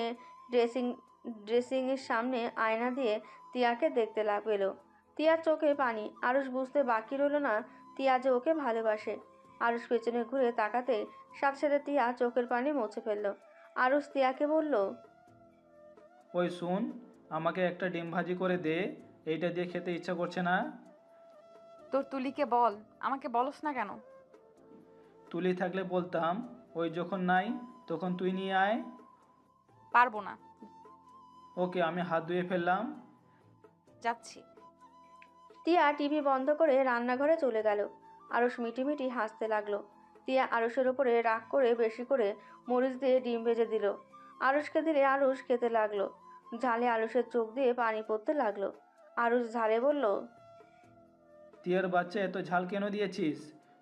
ড্রেসিংয়ের সামনে আয়না দিয়ে তিয়াকে দেখতে লাগলো। তিয়ার চোখে পানি। আরুষ বুঝতে বাকি রইল না তিয়া যে ওকে ভালোবাসে। আরুষ পেছনে ঘুরে তাকাতে সাথে সাথে তিয়া চোখের পানি মুছে ফেললো। আরুষ তিয়াকে বলল, ওই শুন, আমাকে একটা ডিম ভাজি করে দে, এইটা দিয়ে খেতে ইচ্ছা করছে না। তোর তুলিকে বল, আমাকে বলস না কেন? তুলি থাকলে বলতাম, ওই যখন নাই তখন তুই নিয়ে আয়। পারবো না। ওকে, আমি হাত ধুয়ে ফেললাম। যাচ্ছি। তিয়া টিভি বন্ধ করে রান্নাঘরে চলে গেল। আরুষ মিটিমিটি হাসতে লাগলো। তিয়া আরুষের ওপরে রাগ করে বেশি করে মরিচ দিয়ে ডিম ভেজে দিল। আরুষকে দিলে আরুষ খেতে লাগলো। ঝালে আরুষের চোখ দিয়ে পানি পড়তে লাগলো। আরুষ ঝালে বলল, টিয়ার বাচ্চা, এত ঝাল কেন দিয়েছিস?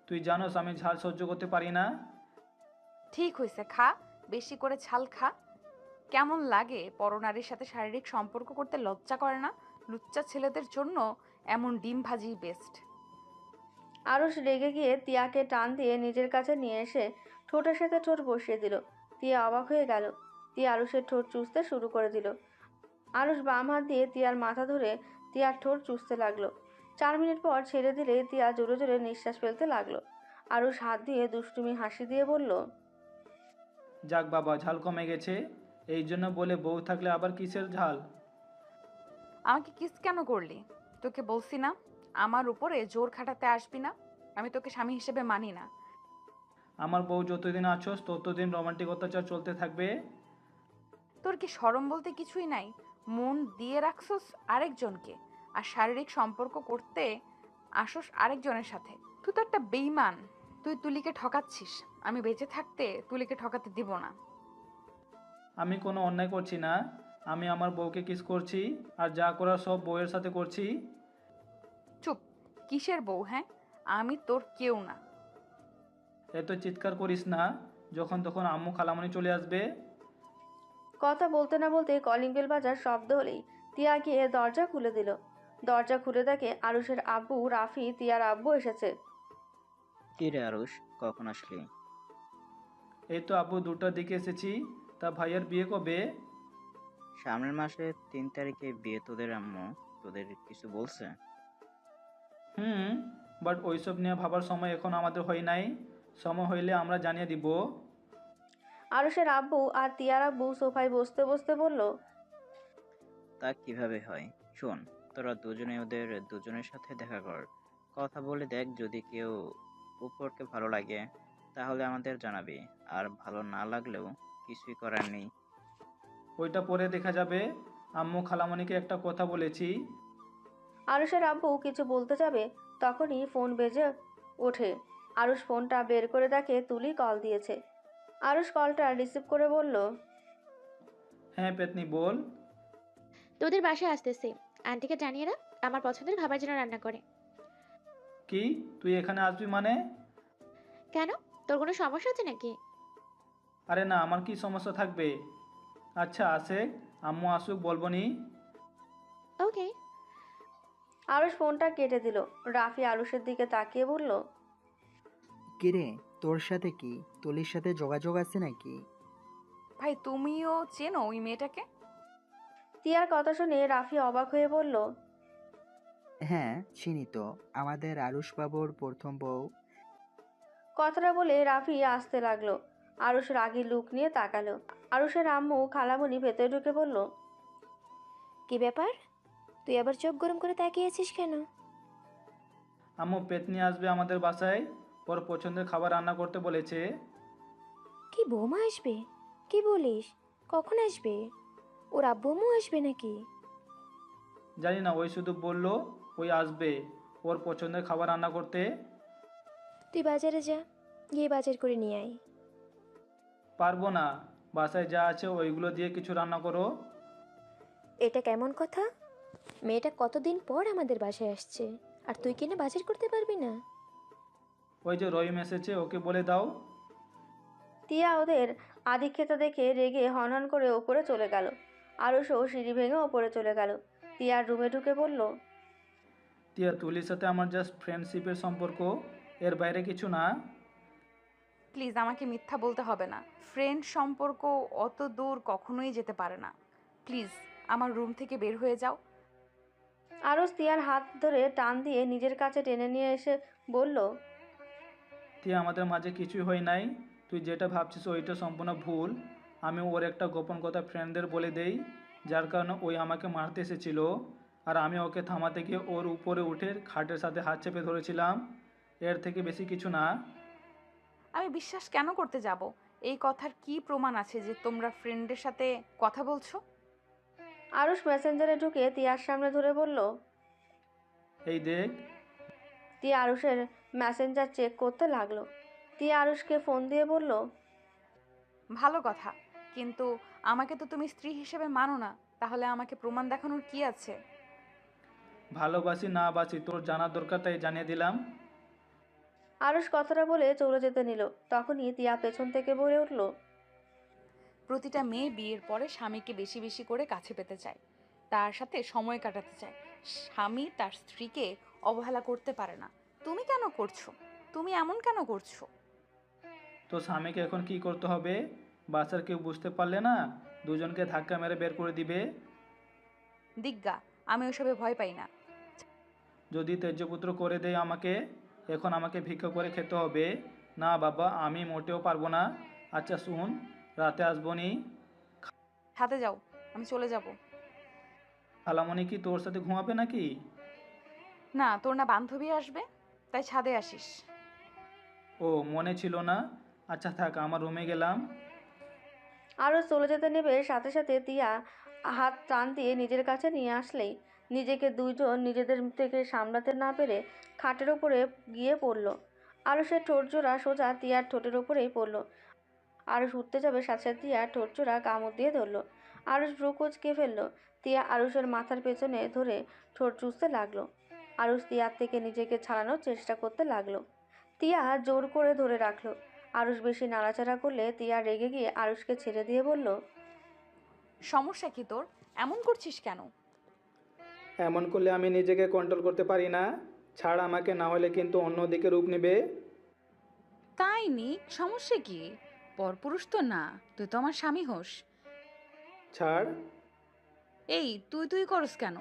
তুই জানোস আমি ঝাল সহ্য করতে পারি না। ঠিক হয়েছে, খা, বেশি করে ঝাল খা। কেমন লাগে পরনারীর সাথে শারীরিক সম্পর্ক করতে? লজ্জা করে না? লুচ্চা ছেলেদের জন্য এমন ডিম ভাজি বেস্ট। আরুষ রেগে গিয়ে তিয়াকে টান দিয়ে নিজের কাছে নিয়ে এসে ঠোঁটের সাথে ঠোঁট বসিয়ে দিল। তিয়া অবাক হয়ে গেল। তিয়া আরুষের ঠোঁট চুষতে শুরু করে দিল। আরুষ বাম হাত দিয়ে তিয়ার মাথা ধরে তিয়ার ঠোঁট চুষতে লাগলো। 4 মিনিট পর ছেড়ে দিলে তিয়া জোরে জোরে নিঃশ্বাস ফেলতে লাগলো। আরুষ হাত দিয়ে দুষ্টুমি হাসি দিয়ে বলল, যাক বাবা, ঝাল কমে গেছে। এই জন্য বলে বউ থাকলে আবার কিসের ঝাল? আমাকে কিস কেন করলি? তোকে বলছি না আমার উপরে জোর খাটাতে আসবি না, আমি তোকে স্বামী হিসেবে মানি না। আমার বউ যতদিন আছোস ততদিন রোমান্টিক অত্যাচার চলতে থাকবে। তোর কি শরম বলতে কিছুই নাই? মন দিয়ে রাখছস আরেকজনকে, আর শারীরিক সম্পর্ক করতে আসস আরেকজনের সাথে। তুই তো একটা বেইমান। তুই তুলিকে ঠকাচ্ছিস, আমি বেঁচে থাকতে তুলিকে ঠকাতে দিব না। আমি কোনো অন্যায় করছি না, আমি আমার বউকে কিস করছি, আর যা করার সব বউয়ের সাথে করছি। চুপ, কিসের বউ? হ্যাঁ, আমি তোর কেউ না। এত চিৎকার করিস না, যখন তখন আম্মু খালামণি চলে আসবে। কথা বলতে না বলতে কলিং বেল বাজার শব্দ হলেই তিয়া গিয়ে দরজা খুলে দিল। দরজা খুলে দেখে আরুষের আব্বু রাফি তিয়ার আব্বু এসেছে। কি রে আরুষ, কখন আসলি? এই তো আব্বু 2টার দিকে এসেছি। তা ভাইয়ের বিয়ে কবে? সামনের মাসে 3 তারিখে বিয়ে তোদের আম্মু। তোদের কিছু বলছে? হুম, বাট ওইসব নিয়ে ভাবার সময় এখন আমাদের হয় নাই। সময় হইলে আমরা জানিয়ে দিব। আরুষের আব্বু আর তিয়ার আব্বু সোফায় বসতে বসতে বলল, তা কিভাবে হয়? শোন, তোরা দুজনে ওদের দুজনের সাথে দেখা কর, কথা বলে দেখ, যদি কেউ উপরকে ভালো লাগে তাহলে আমাদের জানাবি, আর ভালো না লাগলেও কিছুই করার নেই। ওইটা পরে দেখা যাবে। আম্মু খালামণিকে একটা কথা বলেছি। আরুষের আব্বু কিছু বলতে যাবে, তখনই ফোন বেজে ওঠে। আরুষ ফোনটা বের করে দেখে তুলি কল দিয়েছে। আরুষ কলটা রিসিভ করে বলল, হ্যাঁ পেতনি বল। তোদের বাসায় আসতেছি, আন্টিকে জানিয়ে রাখ আমার পছন্দের খাবার যেন রান্না করে। কি, তুই এখানে আসবি মানে? কেন, তোর কোনো সমস্যা আছে নাকি? আরে না, আমার কি সমস্যা থাকবে? আচ্ছা আসে, আম্মু আসুক বলবো নি। ওকে। আরুষ ফোনটা কেটে দিল। রাফি আরুষের দিকে তাকিয়ে বলল, কিরে, তোর সাথে কি তুলির সাথে যোগাযোগ আছে নাকি? ভাই তুমিও চেনো ওই মেয়েটাকে? তিয়ার কথা শুনে রাফি অবাক হয়ে বলল, হ্যাঁ চিনি তো, আমাদের আরুষ বাবুর প্রথম বউ। কথাটা বলে রাফি আসতে লাগলো। আরুষ রাগী লুক নিয়ে তাকালো। আরুষের আম্মু খালামণি ভেতরে ঢুকে বলল, কি ব্যাপার, তুই আবার চোখ গরম করে তাকিয়ে আছিস কেন? আম্মু পেতনি আসবে আমাদের বাসায়, ওর পছন্দের খাবার রান্না করতে বলেছে। কি বৌমা আসবে? কি বলিস? কখন আসবে? ওর আব্বু আম্মু আসবে নাকি? জানি না, ওই শুধু বললো ওই আসবে ওর পছন্দের খাবার রান্না করতে। তুই বাজারে যা, গিয়ে বাজার করে নিয়ে আয়। পারবো না, বাসায় যা আছে ওইগুলো দিয়ে কিছু রান্না করো। এটা কেমন কথা? মেয়েটা কতদিন পর আমাদের বাসায় আসছে, আর তুই কিনা বাজার করতে পারবি না? ওই যে রহিম এসেছে, ওকে বলে দাও। তিয়া ওদের আধিক্যতা দেখে রেগে হনহন করে ওপরে চলে গেল। আরুষও সিঁড়ি ভেঙে ওপরে চলে গেল। তিয়ার রুমে ঢুকে বলল, তিয়া, তুলির সাথে আমার জাস্ট ফ্রেন্ডশিপের সম্পর্ক, এর বাইরে কিছু না। প্লিজ আমাকে মিথ্যা বলতে হবে না, ফ্রেন্ড সম্পর্ক অত দূর কখনোই যেতে পারে না। প্লিজ আমার রুম থেকে বের হয়ে যাও। আরুষ তিয়ার হাত ধরে টান দিয়ে নিজের কাছে টেনে নিয়ে এসে বলল, তিয়া, আমাদের মাঝে কিছুই হয় নাই, তুই যেটা ভাবছিস ওইটা সম্পূর্ণ ভুল। আমি ওর একটা গোপন কথা ফ্রেন্ডদের বলে দেই, যার কারণে ওই আমাকে মারতে এসেছিল, আর আমি ওকে থামাতে গিয়ে ওর উপরে উঠে খাটের সাথে হাত চেপে ধরেছিলাম। এর থেকে বেশি কিছু না। আমি বিশ্বাস কেন করতে যাব? এই কথার কি প্রমাণ আছে যে তোমরা ফ্রেন্ডের সাথে কথা বলছো? আরুষ মেসেঞ্জারে ঢুকে তিয়ার সামনে ধরে বলল, এই দেখ। তিয়া আরুষের মেসেঞ্জার চেক করতে লাগলো। তিয়া আরুষকে ফোন দিয়ে বলল, ভালো কথা, কিন্তু আমাকে তো তুমি স্ত্রী হিসেবে মানো না, তাহলে আমাকে প্রমাণ দেখানোর কি আছে? ভালোবাসি না বাসি তোর জানার দরকার, তাই জানিয়ে দিলাম। আরুষ কথাটা বলে চলে যেতে নিল। তখনই তিয়া পেছন থেকে বলে উঠল, প্রতিটা মেয়ে বিয়ের পরে স্বামীকে বেশি বেশি করে কাছে পেতে চায়, তার সাথে সময় কাটাতে চায়। স্বামী তার স্ত্রীকে অবহেলা করতে পারে না। তুমি কেন করছো? তুমি এমন কেন করছো? তো স্বামীকে এখন কি করতে হবে? বাসার কেউ বুঝতে পারলে না দুজনকে ধাক্কা মেরে বের করে দিবে। দিগ্গা, আমি ওসবে ভয় পাই না। যদি ত্যায্যপুত্র করে দেয় আমাকে, এখন আমাকে ভিক্ষা করে খেতে হবে? না বাবা, আমি মোটেও পারবো না। আচ্ছা শুন, রাতে আসবো নি। ছাদে যাও, আমি চলে যাব। খালামণি কি তোর সাথে ঘুমাবে নাকি? না, তোর না বান্ধবী আসবে, তাই ছাদে আসিস। ও, মনে ছিল না। আচ্ছা থাক, আমার রুমে গেলাম। আরুষ চলে যেতে নেবে, সাথে সাথে তিয়া হাত টান দিয়ে নিজের কাছে নিয়ে আসলেই নিজেকে দুইজন নিজেদের থেকে সামলাতে না পেরে খাটের ওপরে গিয়ে পড়ল। আরুষের ঠোঁট জোড়া সোজা তিয়ার ঠোঁটের ওপরেই পড়ল। আরুষ উঠতে যাবে, সাথে সাথে তিয়া ঠোঁট জোড়া কামড় দিয়ে ধরল। আরুষ ভ্রু কুঁচকে ফেলল। তিয়া আরুষের মাথার পেছনে ধরে ঠোঁট চুষতে লাগলো। আরুষ তিয়ার থেকে নিজেকে ছাড়ানোর চেষ্টা করতে লাগলো। তিয়া জোর করে ধরে রাখলো। আরুষ বেশি নাড়াচাড়া করলে তিয়া রেগে গিয়ে আরুষকে ছেড়ে দিয়ে বলল, সমস্যা কি তোর? এমন করছিস কেন? এমন করলে আমি নিজেকে কন্ট্রোল করতে পারি না। ছাড় আমাকে, না হলে কিন্তু অন্যদিকে রূপ নেবে। তাই নি, সমস্যা কি? পরপুরুষ তো না, তুই তো আমার স্বামী হোস। ছাড়। এই তুই তুই করস কেন?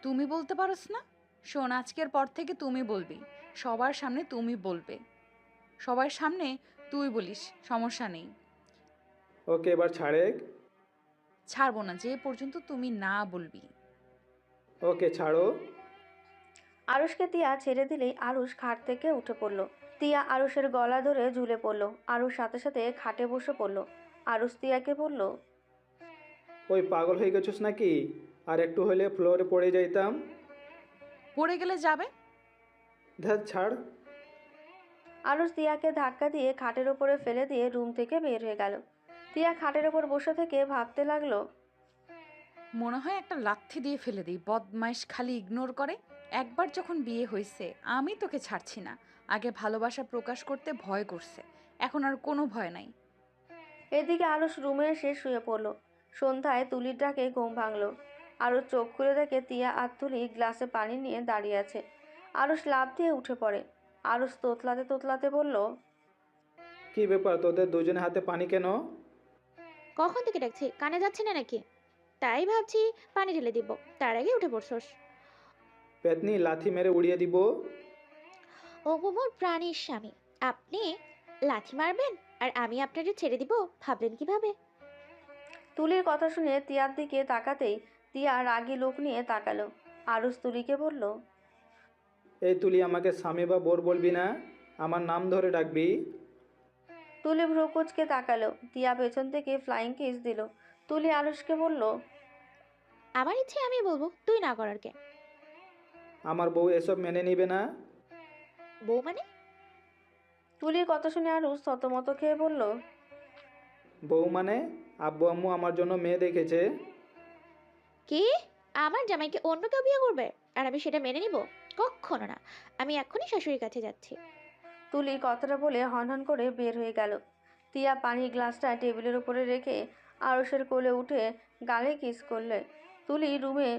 তুমি বলতে পারস না? শোন, আজকের পর থেকে তুমি বলবি, সবার সামনে তুমি বলবে, সবার সামনে তুই বলিস, সমস্যা নেই। ওকে এবার ছাড়ে। ছাড়বো না যে পর্যন্ত তুমি না বলবি। ওকে ছাড়ো। আরুষকে তিয়া ছেড়ে দিলেই আরুষ খাট থেকে উঠে পড়ল। তিয়া আরুষের গলা ধরে ঝুলে পড়ল। আরুষ সাথে সাথে খাটে বসে পড়ল। আরুষ তিয়াকে বলল, ওই পাগল হয়ে গেছিস নাকি? আর একটু হলে ফ্লোরে পড়ে যাইতাম। পড়ে গেলে যাবে। ধ্যাৎ ছাড়। আরুষ তিয়াকে ধাক্কা দিয়ে খাটের ওপরে ফেলে দিয়ে রুম থেকে বের হয়ে গেল। তিয়া খাটের ওপর বসে থেকে ভাবতে লাগলো, মনে হয় একটা লাথি দিয়ে ফেলে দিই, বদমাইশ খালি ইগনোর করে। একবার যখন বিয়ে হয়েছে আমি তোকে ছাড়ছি না। আগে ভালোবাসা প্রকাশ করতে ভয় করছে, এখন আর কোনো ভয় নাই। এদিকে আরুষ রুমে এসে শুয়ে পড়ল। সন্ধ্যায় তুলির ডাকে ঘুম ভাঙল। আরুষ চোখ খুলে দেখে তিয়া আর তুলি গ্লাসে পানি নিয়ে দাঁড়িয়ে আছে। আরুষ লাফ দিয়ে উঠে পড়ে। আরুষ তোতলাতে তোতলাতে বলল, কি ব্যাপার, তোদের দুজনে হাতে পানি কেন? কখন থেকে ডাকছি, কানে যাচ্ছে না নাকি? তাই ভাবছি পানি ঢেলে দিব, তার আগে উঠে পড়ছস। পেতনি লাথি মেরে উড়িয়ে দিব। ও গো মোর প্রাণীর স্বামী, আপনি লাথি মারবেন আর আমি আপনাকে ছেড়ে দিব, ভাবলেন কিভাবে? তুলির কথা শুনে তিয়ার দিকে তাকাতেই তিয়া রাগী লোক নিয়ে তাকালো। আরুষ তুলিকে বলল, এই তুলি, আমাকে স্বামী বা বোর বলবি না, আমার নাম ধরে ডাকবি। তুলি ভ্রু কুঁচকে তাকালো। তিয়া পেছন থেকে ফ্লাইং কিস দিল। তুলি আরুষকে বলল, আমার ইচ্ছে আমি বলবো, তুই না করার কে? আমার বউ এসব মেনে নিবে না। বউ মানে? তুলির কথা শুনে আরুষ থতমত খেয়ে বলল, বউ মানে আব্বু আম্মু আমার জন্য মেয়ে দেখেছে। কি? আমার জামাইকে অন্য কেউ বিয়ে করবে আর আমি সেটা মেনে নিব? কখনো না। আমি এখনই শাশুড়ির কাছে যাচ্ছি। তুলি কথাটা বলে হনহন করে বের হয়ে গেল। তিয়া পানির গ্লাসটা টেবিলের উপরে রেখে আরুষের কোলে উঠে গালে কিস করলে। তুলি রুমে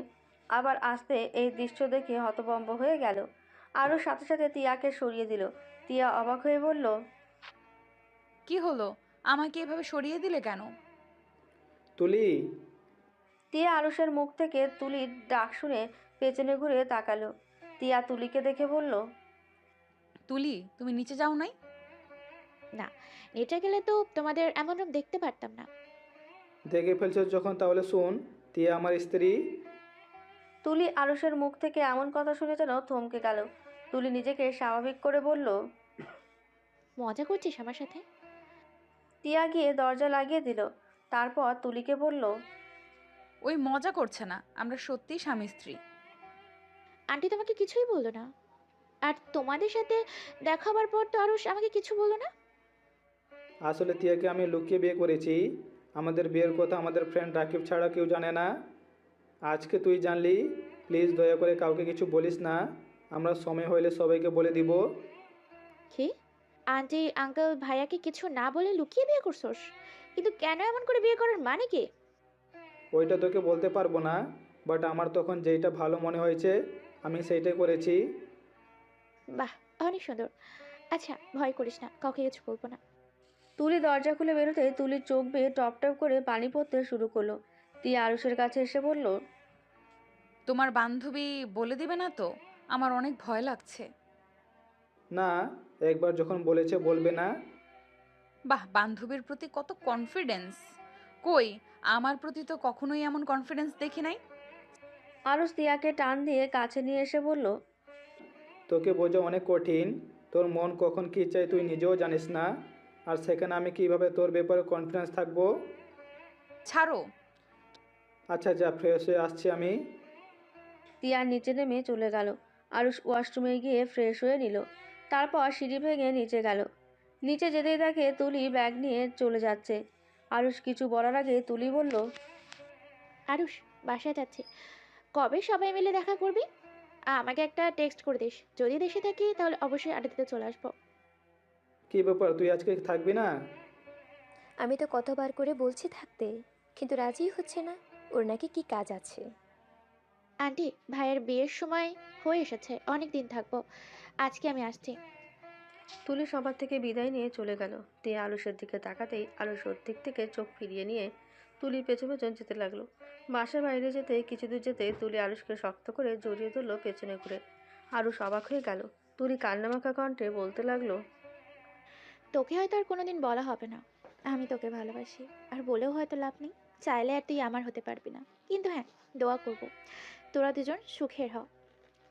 আবার আসতে এই দৃশ্য দেখে হতভম্ব হয়ে গেল। আরুষ সাথে সাথে তিয়াকে সরিয়ে দিল। তিয়া অবাক হয়ে বলল, কি হলো, আমাকে এভাবে সরিয়ে দিলে কেন? তুলি। তিয়া আরুষের মুখ থেকে তুলির ডাক শুনে পেছনে ঘুরে তাকালো। তিয়া তুলিকে দেখে বলল, তুলি, তুমি নিচে যাও নাই? না, নিচে গেলে তো তোমাদের এমন রূপ দেখতে পারতাম না। দেখে ফেলছো যখন তাহলে শোন, তিয়া আমার স্ত্রী। তুলি আরুষের মুখ থেকে এমন কথা শুনে যেন থমকে গেল। তুলি নিজেকে স্বাভাবিক করে বলল, মজা করছিস আমার সাথে? তিয়া গিয়ে দরজা লাগিয়ে দিল। তারপর তুলিকে বলল, ওই মজা করছে না, আমরা সত্যিই স্বামী স্ত্রী। আন্টি তোমাকে কিছুই বললো না? আর তোমাদের সাথে দেখাবার পর তো আরুষ আমাকে কিছু বললো না। আসলে তিয়াকে আমি লুকিয়ে বিয়ে করেছি। আমাদের বিয়ের কথা আমাদের ফ্রেন্ড রাকিব ছাড়া কেউ জানে না। আজকে তুই জানলি। প্লিজ দয়া করে কাউকে কিছু বলিস না। আমরা সময় হলে সবাইকে বলে দিব। কি? আন্টি আঙ্কেল ভাইয়াকে কিছু না বলে লুকিয়ে বিয়ে করছোস? কিন্তু কেন এমন করে বিয়ে করার মানে কি? ওইটা তোকে বলতে পারবো না, বাট আমার তখন যেইটা ভালো মনে হয়েছে আমি সেইটাই করেছি। বাহ, অনেক সুন্দর। আচ্ছা, ভয় করিস না, কাউকে কিছু বলবো না। তুলি দরজা খুলে বেরোতে তুলির চোখ বেয়ে টপ টপ করে পানি পড়তে শুরু করলো। তিয়া আরুষের কাছে এসে বলল, তোমার বান্ধবী বলে দিবে না তো? আমার অনেক ভয় লাগছে। না, একবার যখন বলেছে বলবে না। বাহ, বান্ধবীর প্রতি কত কনফিডেন্স! কই, আমার প্রতি তো কখনোই এমন কনফিডেন্স দেখি নাই। আরুষ তিয়াকে টান দিয়ে কাছে নিয়ে এসে বলল, তোকে বোঝা অনেক কঠিন। তোর মন কখন কী চাই তুই নিজেও জানিস না। আর সেখানে আমি কিভাবে তোর ব্যাপারে কনফিডেন্স থাকবো? ছাড়ো। আচ্ছা যা, ফ্রেশ হয়ে আসছি আমি। তিয়া নিচে নেমে চলে গেল। আরুষ ওয়াশরুমে গিয়ে ফ্রেশ হয়ে নিল। তারপর সিঁড়ি ভেঙে নিচে গেল। নিচে যেতেই দেখে তুলি ব্যাগ নিয়ে চলে যাচ্ছে। আরুষ কিছু বলার আগে তুলি বলল, আরুষ, বাসায় যাচ্ছি। কবে সবাই মিলে দেখা করবি? আমাকে একটা টেক্সট করে দিস। যদি দেশে থাকি তাহলে অবশ্যই আড্ডা দিতে চলে আসবো। কী ব্যাপার, তুই আজকে থাকবি না? আমি তো কতবার করে বলছি থাকতে, কিন্তু রাজি হচ্ছে না। ওর নাকি কি কাজ আছে। আন্টি, ভাইয়ের বিয়ের সময় হয়ে এসেছে, অনেক দিন থাকবো। আজকে আমি আসছি। তুলি সবার থেকে বিদায় নিয়ে চলে গেল। তিয়া আরুষের দিকে তাকাতেই আরুষ ওর দিক থেকে চোখ ফিরিয়ে নিয়ে তুলির পেছন পেছন যেতে লাগলো। বাসার বাইরে যেতে কিছু দূর যেতে তুলি আরুষকে শক্ত করে জড়িয়ে ধরলো পেছনে ঘুরে। আরুষ অবাক হয়ে গেল। তুলি কান্নামাখা কণ্ঠে বলতে লাগলো, তোকে হয়তো আর কোনোদিন বলা হবে না, আমি তোকে ভালোবাসি, আর বলেও হয়তো লাভ নেই। চাইলে আর তুই আমার হতে পারবি না, কিন্তু হ্যাঁ, দোয়া করব তোরা দুজন সুখের হ।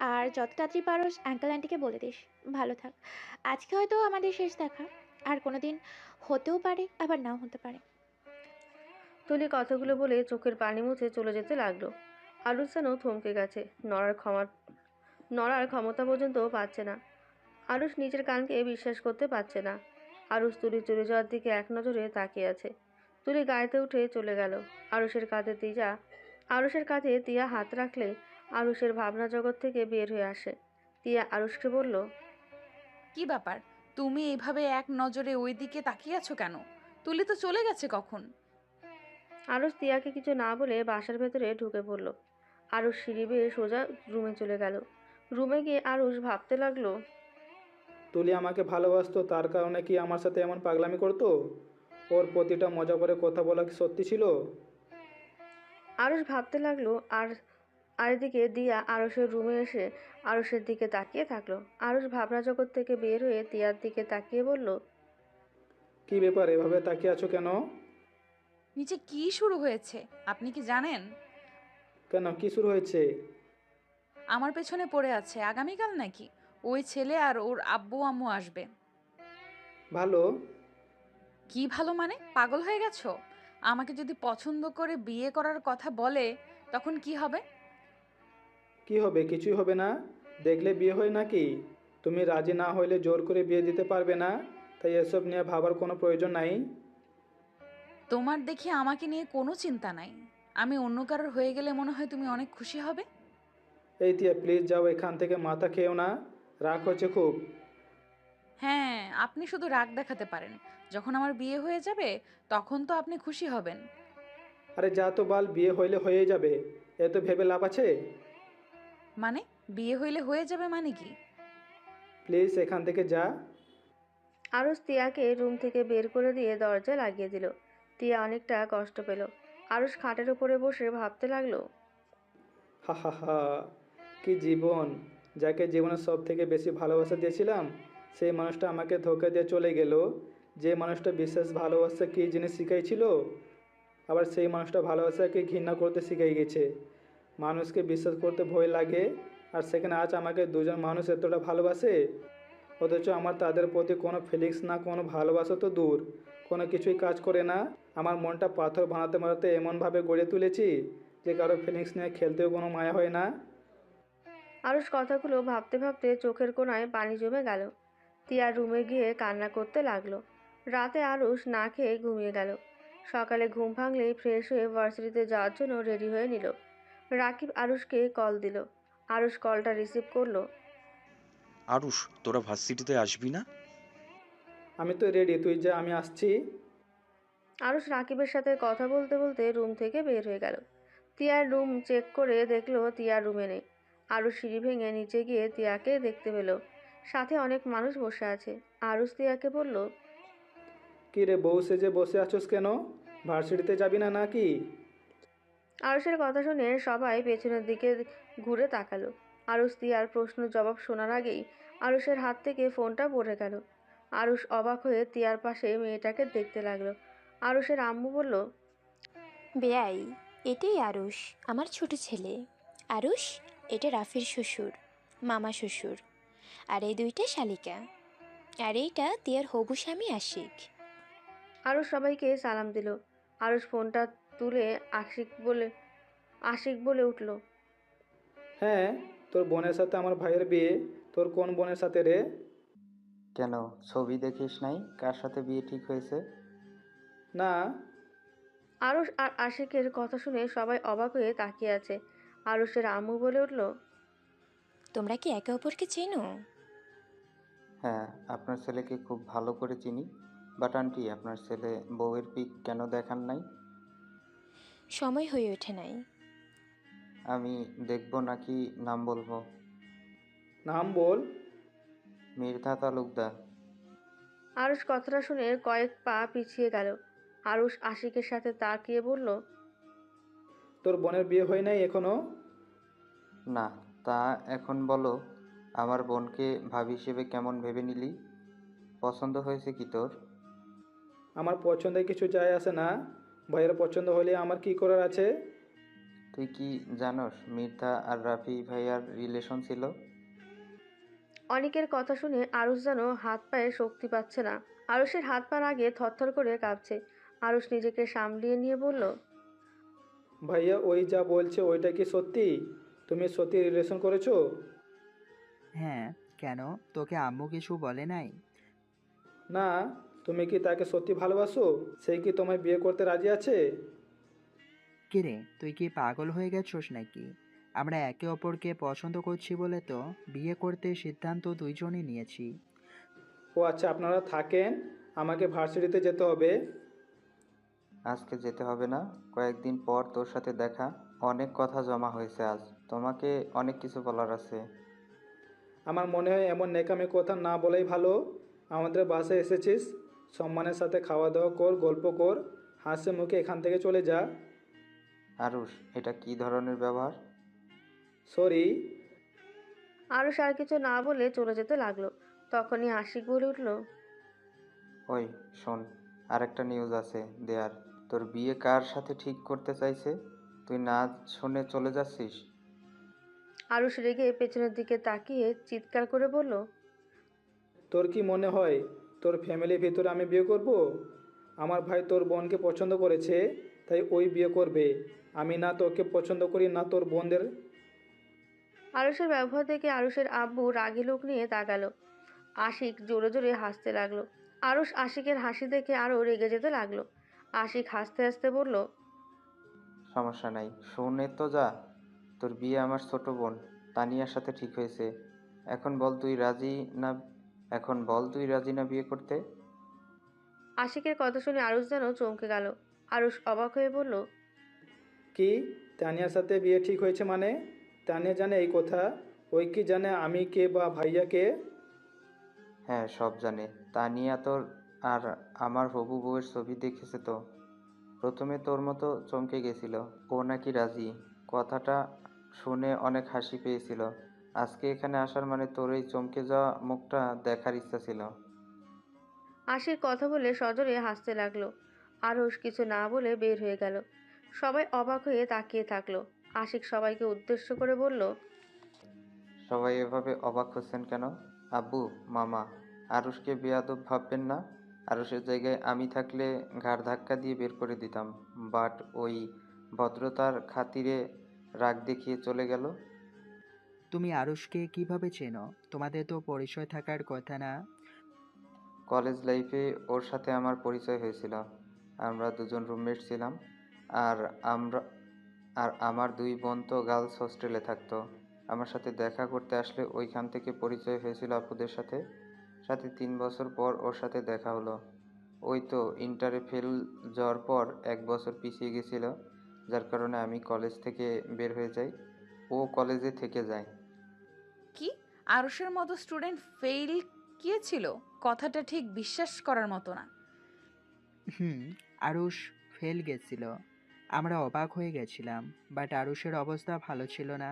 আর যত তাড়াতাড়ি পারোস আঙ্কেল আন্টিকে বলে দিস ভালো থাক। আজকে হয়তো আমাদের শেষ দেখা, আর কোনোদিন হতেও পারে আবার নাও হতে পারে। তুলি কথাগুলো বলে চোখের পানি মুছে চলে যেতে লাগলো। আরুষ যেন থমকে গেছে, নড়ার ক্ষমতা পর্যন্ত পাচ্ছে না। আরুষ নিজের কানকে বিশ্বাস করতে পারছে না। আরুষ তুলি চলে যাওয়ার দিকে এক নজরে তাকিয়ে আছে। তুলি গাড়িতে উঠে চলে গেল। আরুষের কাঁধে তিয়া হাত রাখলে আরুষের ভাবনা জগৎ থেকে বের হয়ে আসে। তিয়া আরুষকে বলল, কি ব্যাপার, তুমি এইভাবে এক নজরে ওই দিকে তাকিয়ে আছো কেন? তুলি তো চলে গেছে কখন। আরুষ তিয়াকে কিছু না বলে বাসার ভেতরে ঢুকে পড়ল। আরুষ সিঁড়ি বেয়ে সোজা রুমে চলে গেল। রুমে গিয়ে আরুষ ভাবতে লাগলো, তুলি আমাকে ভালোবাসতো, তার কারণে কি আমার সাথে এমন পাগলামি করতো? ওর প্রতিটা মজা করে কথা বলা কি সত্যি ছিল? আরুষ ভাবতে লাগলো। আর এদিকে দিয়া আরুষের রুমে এসে আরুষের দিকে তাকিয়ে থাকলো। আরুষ ভাবনা জগৎ থেকে বের হয়ে তিয়ার দিকে তাকিয়ে বলল, কি ব্যাপার, এভাবে তাকিয়ে আছো কেন? নিচে কি শুরু হয়েছে আপনি কি জানেন? কেন, কি শুরু হয়েছে? আমার পেছনে পড়ে আছে আগামীকাল নাকি ওই ছেলে আর ওর আব্বু আম্মু আসবে। ভালো। কি ভালো মানে, পাগল হয়ে গেছো? আমাকে যদি পছন্দ করে বিয়ে করার কথা বলে তখন কি হবে? কি হবে? কিছুই হবে না। দেখলে বিয়ে হয় নাকি? তুমি রাজি না হইলে জোর করে বিয়ে দিতে পারবে না, তাই এসব নিয়ে ভাবার কোনো প্রয়োজন নাই। তোমার দেখি আমাকে নিয়ে কোনো চিন্তা নাই। আমি অন্য কারোর হয়ে গেলে মনে হয় তুমি অনেক খুশি হবে। এই তিয়া, প্লিজ যাও এখান থেকে, মাথা খেও না। রাগ হচ্ছে খুব। হ্যাঁ, আপনি শুধু রাগ দেখাতে পারেন। যখন আমার বিয়ে হয়ে যাবে তখন তো আপনি খুশি হবেন। আরে যা তো বাল, বিয়ে হইলে হয়েই যাবে, এত ভেবে লাভ আছে? মানে, বিয়ে হইলে হয়ে যাবে মানে কি? প্লিজ এখান থেকে যা। আরুষ তিয়াকে রুম থেকে বের করে দিয়ে দরজা লাগিয়ে দিল। তিয়া অনেকটা কষ্ট পেল। আরুষ খাটের উপরে বসে ভাবতে লাগলো, হা হা হা, কি জীবন! যাকে জীবনের সব থেকে বেশি ভালোবাসা দিয়েছিলাম, সেই মানুষটা আমাকে ধোঁকা দিয়ে চলে গেল। যে মানুষটা বিশেষ ভালোবাসা কী জিনিস শিখাইছিল, আবার সেই মানুষটা ভালোবাসাকে ঘৃণা করতে শিখাই গেছে। মানুষকে বিশ্বাস করতে ভয় লাগে, আর সেখানে আজ আমাকে দুজন মানুষ এতটা ভালোবাসে, অথচ আমার তাদের প্রতি কোনো ফিলিংস না, কোনো ভালোবাসা তো দূর, কোনো কিছুই কাজ করে না। আমার মনটা পাথর বানাতে বানাতে এমনভাবে গড়ে তুলেছি যে কারো ফিলিংস নিয়ে খেলতেও কোনো মায়া হয় না। আরুষ কথাগুলো ভাবতে ভাবতে চোখের কোণায় পানি জমে গেল। তিয়া রুমে গিয়ে কান্না করতে লাগলো। রাতে আরুষ না খেয়ে ঘুমিয়ে গেল। সকালে ঘুম ভাঙলেই ফ্রেশ হয়ে ভার্সিটিতে যাওয়ার জন্য রেডি হয়ে নিল। রাকিব আরুষকে কল দিল। আরুষ কলটা রিসিভ করলো। আরুষ, তোরা ভার্সিটিতে আসবি না? আমি তো রেডি, তুই যা, আমি আসছি। আরুষ রাকিবের সাথে কথা বলতে বলতে রুম থেকে বের হয়ে গেল। তিয়ার রুম চেক করে দেখলো তিয়ার রুমে নেই। আরুষ সিঁড়ি ভেঙে নিচে গিয়ে তিয়াকে দেখতে পেল। সাথে অনেক মানুষ বসে আছে। আরুষ তিয়াকে বলল, কী রে, বউ সেজে বসে আছোস কেন? ভার্সিটিতে যাবি না নাকি? আরুষের কথা শুনে সবাই পেছনের দিকে ঘুরে তাকালো। আরুষ তিয়ার প্রশ্ন জবাব শোনার আগেই আরুষের হাত থেকে ফোনটা পড়ে গেল। আরুষ অবাক হয়ে তিয়ার পাশে মেয়েটাকে দেখতে লাগলো। আরুষের আম্মু বলল, বেয়াই, এটাই আরুষ, আমার ছোট ছেলে। আরুষ, এটা রাফির শ্বশুর, মামা শ্বশুর। আর এই দুইটা শালিকা। আর এইটা তিয়ার হবু স্বামী আশিক। আরুষ সবাইকে সালাম দিল। আরুষ ফোনটা তুলে আশিক বলে উঠল, হ্যাঁ, তোর বোনের সাথে আমার ভাইয়ের বিয়ে। তোর কোন বোনের সাথে রে? কেন, ছবি দেখিস নাই কার সাথে বিয়ে ঠিক হয়েছে? না। আরুষ আর আশিকের কথা শুনে সবাই অবাক হয়ে তাকিয়ে আছে। আরুষের আম্মু বলে উঠল, তোমরা কি একে অপরকে চেনো? হ্যাঁ, আপনার ছেলেকে খুব ভালো করে চিনি। বাট আন্টি, আপনার ছেলে বউয়ের পিক কেন দেখান নাই? সময় হয়ে ওঠে নাই। আমি দেখব নাকি নাম বলবো? নাম বল। মির্ধা তালুকদার। আরুষ কথাটা শুনে কয়েক পা পিছিয়ে গেল। আরুষ আশিকের সাথে তাকিয়ে বলল, তোর বোনের বিয়ে হয় নাই এখনো? না, তা এখন বলো, আমার বোনকে ভাবি হিসেবে কেমন ভেবে নিলি? পছন্দ হয়েছে কি তোর? আমার পছন্দে কিছু যায় আসে না। ভাইয়ের পছন্দ হলে আমার কি করার আছে? তুই কি জানোস মির্জা আর রাফি ভাইয়ার রিলেশন ছিল? অনিকের কথা শুনে আরুষ যেন হাত পায়ে শক্তি পাচ্ছে না। আরুষের হাত পা আগে থরথর করে কাঁপছে। আরুষ নিজেকে সামলিয়ে নিয়ে বলল, ভাইয়া ওই যা বলছে ওইটা কি সত্যি? তুমি সত্যি রিলেশন করেছো? হ্যাঁ, কেন? তোকে আম্মু কিছু বলে নাই? না, তুমি কি তাকে সত্যি ভালোবাসো? সেই কি তোমায় বিয়ে করতে রাজি আছে? কিরে, তুই কি পাগল হয়ে গেছোস নাকি? আমরা একে অপরকে পছন্দ করছি বলে তো বিয়ে করতে সিদ্ধান্ত দুইজনই নিয়েছি। ও আচ্ছা, আপনারা থাকেন, আমাকে ভার্সিটিতে যেতে হবে। আজকে যেতে হবে না, কয়েকদিন পর তোর সাথে দেখা। অনেক কথা জমা হয়েছে আজ, তোমাকে অনেক কিছু বলার আছে। আমার মনে হয় এমন নেকামি কথা না বলাই ভালো। আমাদের বাসায় এসেছিস, সম্মানের সাথে খাওয়া দাওয়া কর, গল্প কর, হাসি মুখে এখান থেকে চলে যা। আরুষ, এটা কি ধরনের ব্যবহার? সরি। আরুষ আর কিছু না বলে চলে যেতে লাগলো। তখনই আশিক বলে উঠল, ওই শোন, আরেকটা নিউজ আছে দেয়ার। তোর বিয়ে কার সাথে ঠিক করতে চাইছে? তুই না শুনে চলে যাচ্ছিস? আরুষ রেগে পেছনের দিকে তাকিয়ে চিৎকার করে বলল, তোর কি মনে হয় তোর ফ্যামিলির ভিতরে আমি বিয়ে করব? আমার ভাই তোর বোনকে পছন্দ করেছে, তাই ওই বিয়ে করবে। আমি না তোকে পছন্দ করি না তোর বোনদের। আরুষের ব্যবহার দেখে আরুষের আব্বু রাগী লোক নিয়ে তাকালো। আশিক জোরে জোরে হাসতে লাগলো। আরুষ আশিকের হাসি দেখে আরো রেগে যেতে লাগলো। আশিক হাসতে হাসতে বলল, সমস্যা নাই, শুনে তো যা। তোর বিয়ে আমার ছোট বোন তানিয়ার সাথে ঠিক হয়েছে। এখন বল তুই রাজি না? এখন বল তুই রাজি না বিয়ে করতে? আশিকের কথা শুনে আরুষ যেন চমকে গেল। আরুষ অবাক হয়ে বলল, কি? তানিয়ার সাথে বিয়ে ঠিক হয়েছে মানে? তানিয়া জানে এই কথা? ওই কি জানে আমি কে বা ভাইয়া কে? হ্যাঁ, সব জানে। তানিয়া তোর আর আমার হবু বউয়ের ছবি দেখেছে তো। প্রথমে তোর মতো চমকে গেছিল। ও নাকি রাজি। কথাটা শুনে অনেক হাসি পেয়েছিল। আজকে এখানে আসার মানে তোর এই চমকে যাওয়া মুখটা দেখার ইচ্ছা ছিল। আশিক কথা বলে সজোরে হাসতে লাগলো। আরুষ কিছু না বলে বের হয়ে গেল। সবাই অবাক হয়ে তাকিয়ে থাকলো। আশিক সবাইকে উদ্দেশ্য করে বলল, সবাই এভাবে অবাক হচ্ছেন কেন? আব্বু, মামা, আরুষকে বেয়াদব ভাববেন না। আরুষের জায়গায় আমি থাকলে ঘাড় ধাক্কা দিয়ে বের করে দিতাম। বাট ওই ভদ্রতার খাতিরে রাগ দেখিয়ে চলে গেল। তুমি আরুষকে কিভাবে চেনো? তোমাদের তো পরিচয় থাকার কথা না? কলেজ লাইফে ওর সাথে আমার পরিচয় হয়েছিল। আমরা দুজন রুমমেট ছিলাম। আর আমরা আর আমার দুই বোন তো গার্লস হোস্টেলে থাকতো। আমার সাথে দেখা করতে আসলে ওইখান থেকে পরিচয় হয়েছিল আপুদের সাথে। সাথে 3 বছর পর ওর সাথে দেখা হলো। ওই তো ইন্টারে ফেল যাওয়ার পর 1 বছর পিছিয়ে গেছিল, যার কারণে আমি কলেজ থেকে বের হয়ে যাই। ও কলেজে থেকে যায়। কি? আরুষের মতো স্টুডেন্ট ফেল গিয়েছিল? কথাটা ঠিক বিশ্বাস করার মতো না। হুম, আরুষ ফেল গেছিল। আমরা অবাক হয়ে গেছিলাম, বাট আরুষের অবস্থা ভালো ছিল না।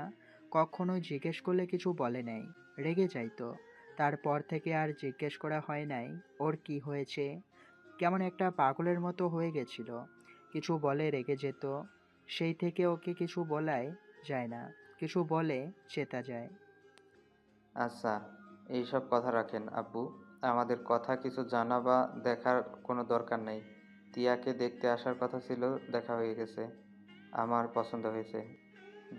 কখনো জিজ্ঞেস করলে কিছু বলে নাই, রেগে যাইতো। তারপর থেকে আর জিজ্ঞেস করা হয় নাই ওর কি হয়েছে। কেমন একটা পাগলের মতো হয়ে গেছিল, কিছু বলে রেগে যেত। সেই থেকে ওকে কিছু বলাই যায় না, কিছু বলে চেতা যায়। আচ্ছা, এইসব কথা রাখেন আব্বু। আমাদের কথা কিছু জানা বা দেখার কোনো দরকার নেই। তিয়াকে দেখতে আসার কথা ছিল, দেখা হয়ে গেছে। আমার পছন্দ হয়েছে।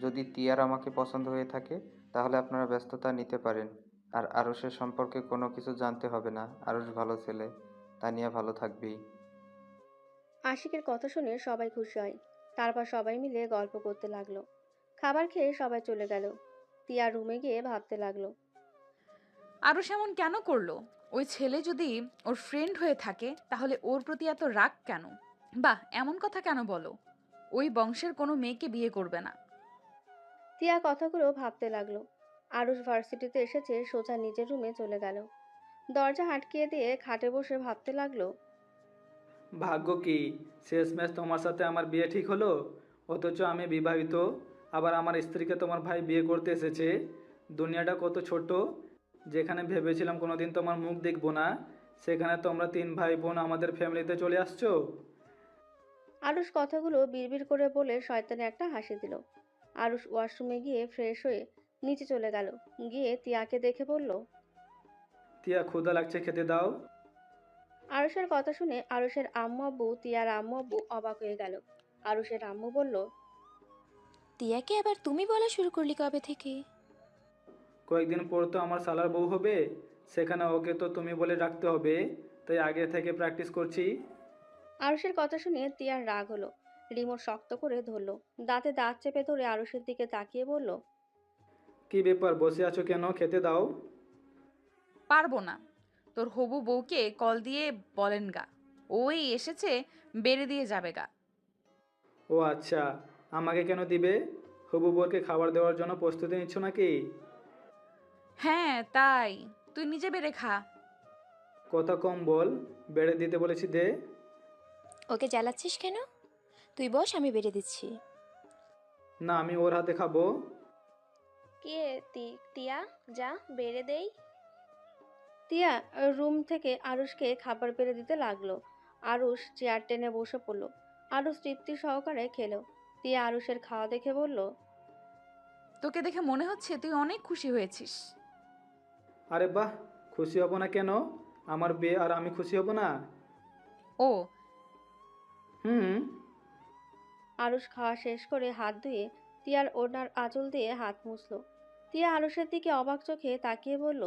যদি তিয়ার আমাকে পছন্দ হয়ে থাকে তাহলে আপনারা ব্যস্ততা নিতে পারেন। আর আরুষের সম্পর্কে কোনো কিছু জানতে হবে না। আরুষ ভালো ছেলে, তানিয়া ভালো থাকবেই। আশিকের কথা শুনে সবাই খুশি হয়। তারপর সবাই মিলে গল্প করতে লাগলো। খাবার খেয়ে সবাই চলে গেল। তিয়া রুমে গিয়ে ভাবতে লাগলো। আরুষ এমন কেন করলো? ওই ছেলে যদি ওর ফ্রেন্ড হয়ে থাকে তাহলে ওর প্রতি এত রাগ কেন? বাহ, এমন কথা কেন বলো? ওই বংশের কোনো মেয়েকে বিয়ে করবে না। তিয়া কথাগুলো ভাবতে লাগলো। আরুষ ভার্সিটিতে এসেছে, সোজা নিজের রুমে চলে গেল। দরজা আটকিয়ে দিয়ে খাটে বসে ভাবতে লাগলো। ভাগ্য কি, শেষমেশ তোমার সাথে আমার বিয়ে ঠিক হলো। অথচ আমি বিবাহিত, আবার আমার স্ত্রীকে তোমার ভাই বিয়ে করতে এসেছে। দুনিয়াটা কত ছোট। যেখানে ভেবেছিলাম কোনোদিন তোমার মুখ দেখবো না, সেখানে তোমরা 3 ভাই বোন আমাদের ফ্যামিলিতে চলে আসছো। আরুষ কথাগুলো বিড়বিড় করে বলে শয়তানে একটা হাসি দিল। আরুষ ওয়াশরুমে গিয়ে ফ্রেশ হয়ে নিচে চলে গেল। গিয়ে তিয়াকে দেখে বলল। তিয়া, ক্ষুধা লাগছে, খেতে দাও। আরুষের কথা শুনে আরুষের আম্মু আব্বু তিয়ার আম্মু আব্বু অবাক হয়ে গেল। আরুষের আম্মু বলল। তিয়াকে আবার তুমি বলা শুরু করলি কবে থেকে? কয়েকদিন পর তো আমার শালার বউ হবে, সেখানে ওকে তো তুমি বলে ডাকতে হবে, তাই আগে থেকে প্র্যাকটিস করছি। আরুষের কথা শুনে তিয়ার রাগ হলো। রিমোট শক্ত করে ধরলো। দাঁতে দাঁত চেপে ধরে আরুষের দিকে তাকিয়ে বলল। কি ব্যাপার, বসে আছো কেন? খেতে দাও। পারবো না। তোর হবু বউকে কল দিয়ে বলেন গা, ওই এসেছে, বেড়ে দিয়ে যাবে গা। ও আচ্ছা, আমাকে কেন দিবে? হবু বরকে খাবার দেওয়ার জন্য প্রস্তুতি নিচ্ছ নাকি? হ্যাঁ তাই, তুই নিজে বেড়ে খা। কথা কম বল, বেড়ে দিতে বলেছি দে। ওকে জ্বালাচ্ছিস কেন? তুই বস, আমি বেড়ে দিচ্ছি। না, আমি ওর হাতে খাবো। কে টিয়া, যা বেড়ে দেই। তিয়া রুম থেকে আরুষকে খাবার বেড়ে দিতে লাগলো। আরুষ চেয়ার টেনে বসে পড়লো। আরুষ তৃপ্তি সহকারে খেলো। তিয়া আরুষের খাওয়া দেখে বলল। তোকে দেখে মনে হচ্ছে তুই অনেক খুশি হয়েছিস। আরে বাহ, খুশি হব না কেন? আমার বিয়ে আর আমি খুশি হব না? ও, হুম। আরুষ খাওয়া শেষ করে হাত ধুয়ে তিয়ার ওড়নার আঁচল দিয়ে হাত মুছলো। তিয়া আরুষের দিকে অবাক চোখে তাকিয়ে বলল।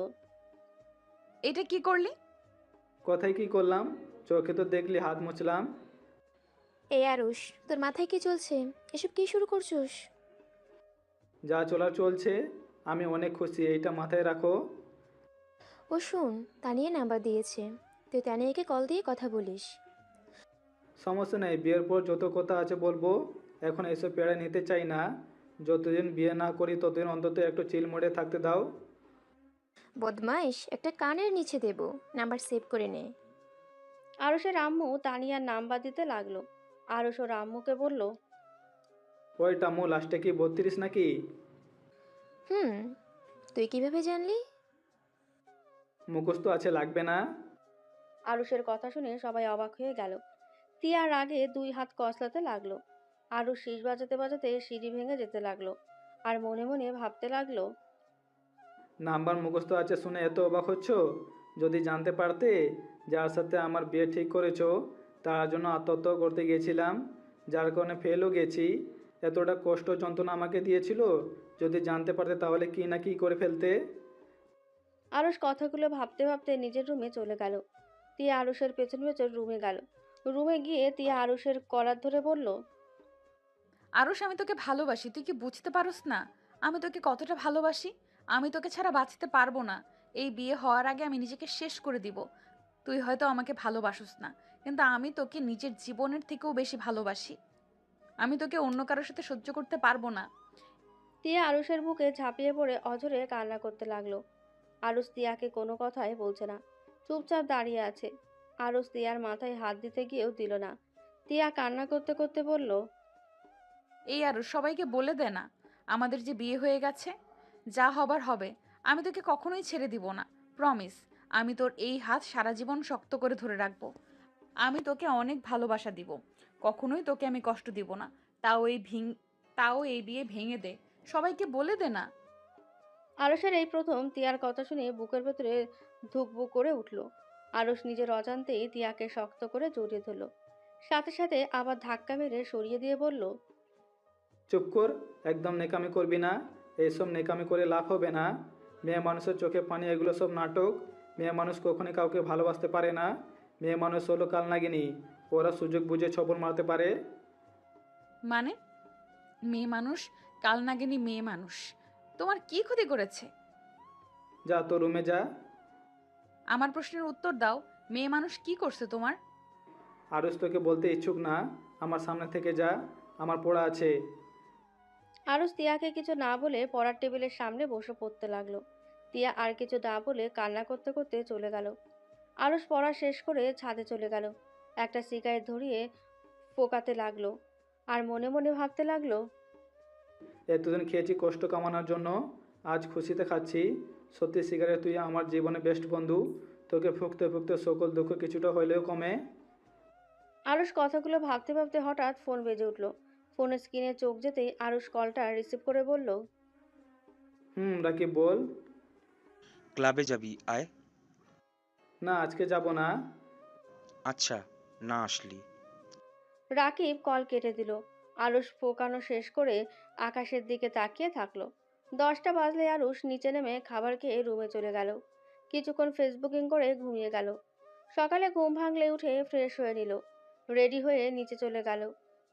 এটা কি করলি? কথায় কি করলাম? চোখে তো দেখলি হাত মুছলাম। এই আরুষ, তোর মাথায় কি চলছে? এসব কি শুরু করছিস? যা চলা চলছে, আমি অনেক খুশি, এইটা মাথায় রাখো। ও শোন, তানিয়া নাম্বার দিয়েছে, তুই তানিয়াকে কল দিয়ে কথা বলিস। সমস্যা নেই, বিয়ের পর যত কথা আছে বলবো, এখন এসব পেড়ে নিতে চাই না। যতদিন বিয়ে না করি ততদিন অন্তত একটু চিল মোডে থাকতে দাও। বদমাইশ, একটা কানের নিচে দেব, নাম্বার সেভ করে নে। আরুষের আম্মু তানিয়ার নাম্বার দিতে লাগলো। আরুষ ওর আম্মুকে বলল। ওই টামু, লাস্টে কি 32 নাকি? হুম, তুই কিভাবে জানলি? মুখস্থ আছে, লাগবে না। আরুষের কথা শুনে সবাই অবাক হয়ে গেল। তিয়ার আগে 2 হাত কসলাতে লাগলো। আরুষ শীষ বাজাতে বাজাতে সিঁড়ি ভেঙে যেতে লাগলো। আর মনে মনে ভাবতে লাগলো। নাম্বার মুখস্থ আছে শুনে এত অবাক হচ্ছ? যদি জানতে পারতে যার সাথে আমার বিয়ে ঠিক করেছো তার জন্য আত্মহত্যা করতে গিয়েছিলাম, যার কারণে ফেলও গেছি, এতটা কষ্ট যন্ত্রণা আমাকে দিয়েছিল, যদি জানতে পারতে তাহলে কি না কি করে ফেলতে। আরুষ কথাগুলো ভাবতে ভাবতে নিজের রুমে চলে গেল। তিয়া আরুষের পেছন পেছন রুমে গেল। রুমে গিয়ে তিয়া আরুষের কলার ধরে বলল। আরুষ, আমি তোকে ভালোবাসি, তুই কি বুঝতে পারস না আমি তোকে কতটা ভালোবাসি? আমি তোকে ছাড়া বাঁচতে পারবো না। এই বিয়ে হওয়ার আগে আমি নিজেকে শেষ করে দিব। তুই হয়তো আমাকে ভালোবাসিস না, কিন্তু আমি তোকে নিজের জীবনের থেকেও বেশি ভালোবাসি। আমি তোকে অন্য কারোর সাথে সহ্য করতে পারবো না। তিয়া আরুষের বুকে ঝাঁপিয়ে পড়ে অঝরে কান্না করতে লাগলো। আরুষ তিয়াকে কোনো কথাই বলছে না, চুপচাপ দাঁড়িয়ে আছে। আরুষ তিয়ার মাথায় হাত দিতে গিয়েও দিল না। তিয়া কান্না করতে করতে বলল। এই আরুষ, সবাইকে বলে দে না আমাদের যে বিয়ে হয়ে গেছে। যা হবার হবে। আমি তোকে কখনোই ছেড়ে দিব না, প্রমিস। আমি তোর এই হাত সারা জীবন শক্ত করে ধরে রাখবো। আমি তোকে অনেক ভালোবাসা দিব, কখনোই তোকে আমি কষ্ট দিব না। তাও এই বিয়ে ভেঙে দে, সবাইকে বলে দে না। আরুষের এই প্রথম তিয়ার কথা শুনে বুকের ভেতরে ধুকবুক করে উঠল। আরুষ নিজের অজান্তেই তিয়াকে শক্ত করে জড়িয়ে ধরল। সাথে সাথে আবার ধাক্কা মেরে সরিয়ে দিয়ে বলল। চুপ কর, একদম নেকামি করবি না। এইসব নেকামি করে লাভ হবে না। মেয়ে মানুষের চোখে পানি, এগুলো সব নাটক। মেয়ে মানুষ কখনই কাউকে ভালোবাসতে পারে না। মেয়ে মানুষ হলো কালনাগিনী, ওরা সুযোগ বুঝে ছবল মারতে পারে। মানে, মেয়ে মানুষ কাল নাগিনী মেয়ে মানুষ তোমার কি ক্ষতি করেছে? যা তো রুমে যা। আমার প্রশ্নের উত্তর দাও, মেয়ে মানুষ কি করছে তোমার? আরুষ তোকে বলতে ইচ্ছুক না, আমার সামনে থেকে যা, আমার পড়া আছে। আরুষ তিয়াকে কিছু না বলে পড়ার টেবিলের সামনে বসে পড়তে লাগলো। তিয়া আর কিছু না বলে কান্না করতে করতে চলে গেল। আরুষ পড়া শেষ করে ছাদে চলে গেল। একটা সিগারেট ধরিয়ে ফোকাতে লাগলো। আর মনে মনে ভাবতে লাগলো। এতদিন খেয়েছি কষ্ট কামানোর জন্য, আজ খুশিতে খাচ্ছি। সত্যি সিগারেট, তুই আমার জীবনে বেস্ট বন্ধু। তোকে ফুঁকতে ফুঁকতে সকল দুঃখ কিছুটা হলেও কমে। আরুষ কথাগুলো ভাবতে ভাবতে হঠাৎ ফোন বেজে উঠল। ফোনের স্ক্রিনে চোখ যেতেই আরুষ কলটা রিসিভ করে বলল, রাকিব বল। ক্লাবে যাবি, আয়। না, আজকে যাব না। আচ্ছা, না আসলি। রাকিব কল কেটে দিল। আরুষ ফোকানো শেষ করে আকাশের দিকে তাকিয়ে থাকলো। 10টা বাজলে আরুষ নিচে নেমে খাবার খেয়ে রুমে চলে গেল। কিছুক্ষণ ফেসবুকিং করে ঘুমিয়ে গেল। সকালে ঘুম ভাঙলে উঠে ফ্রেশ হয়ে নিল। রেডি হয়ে নিচে চলে গেল।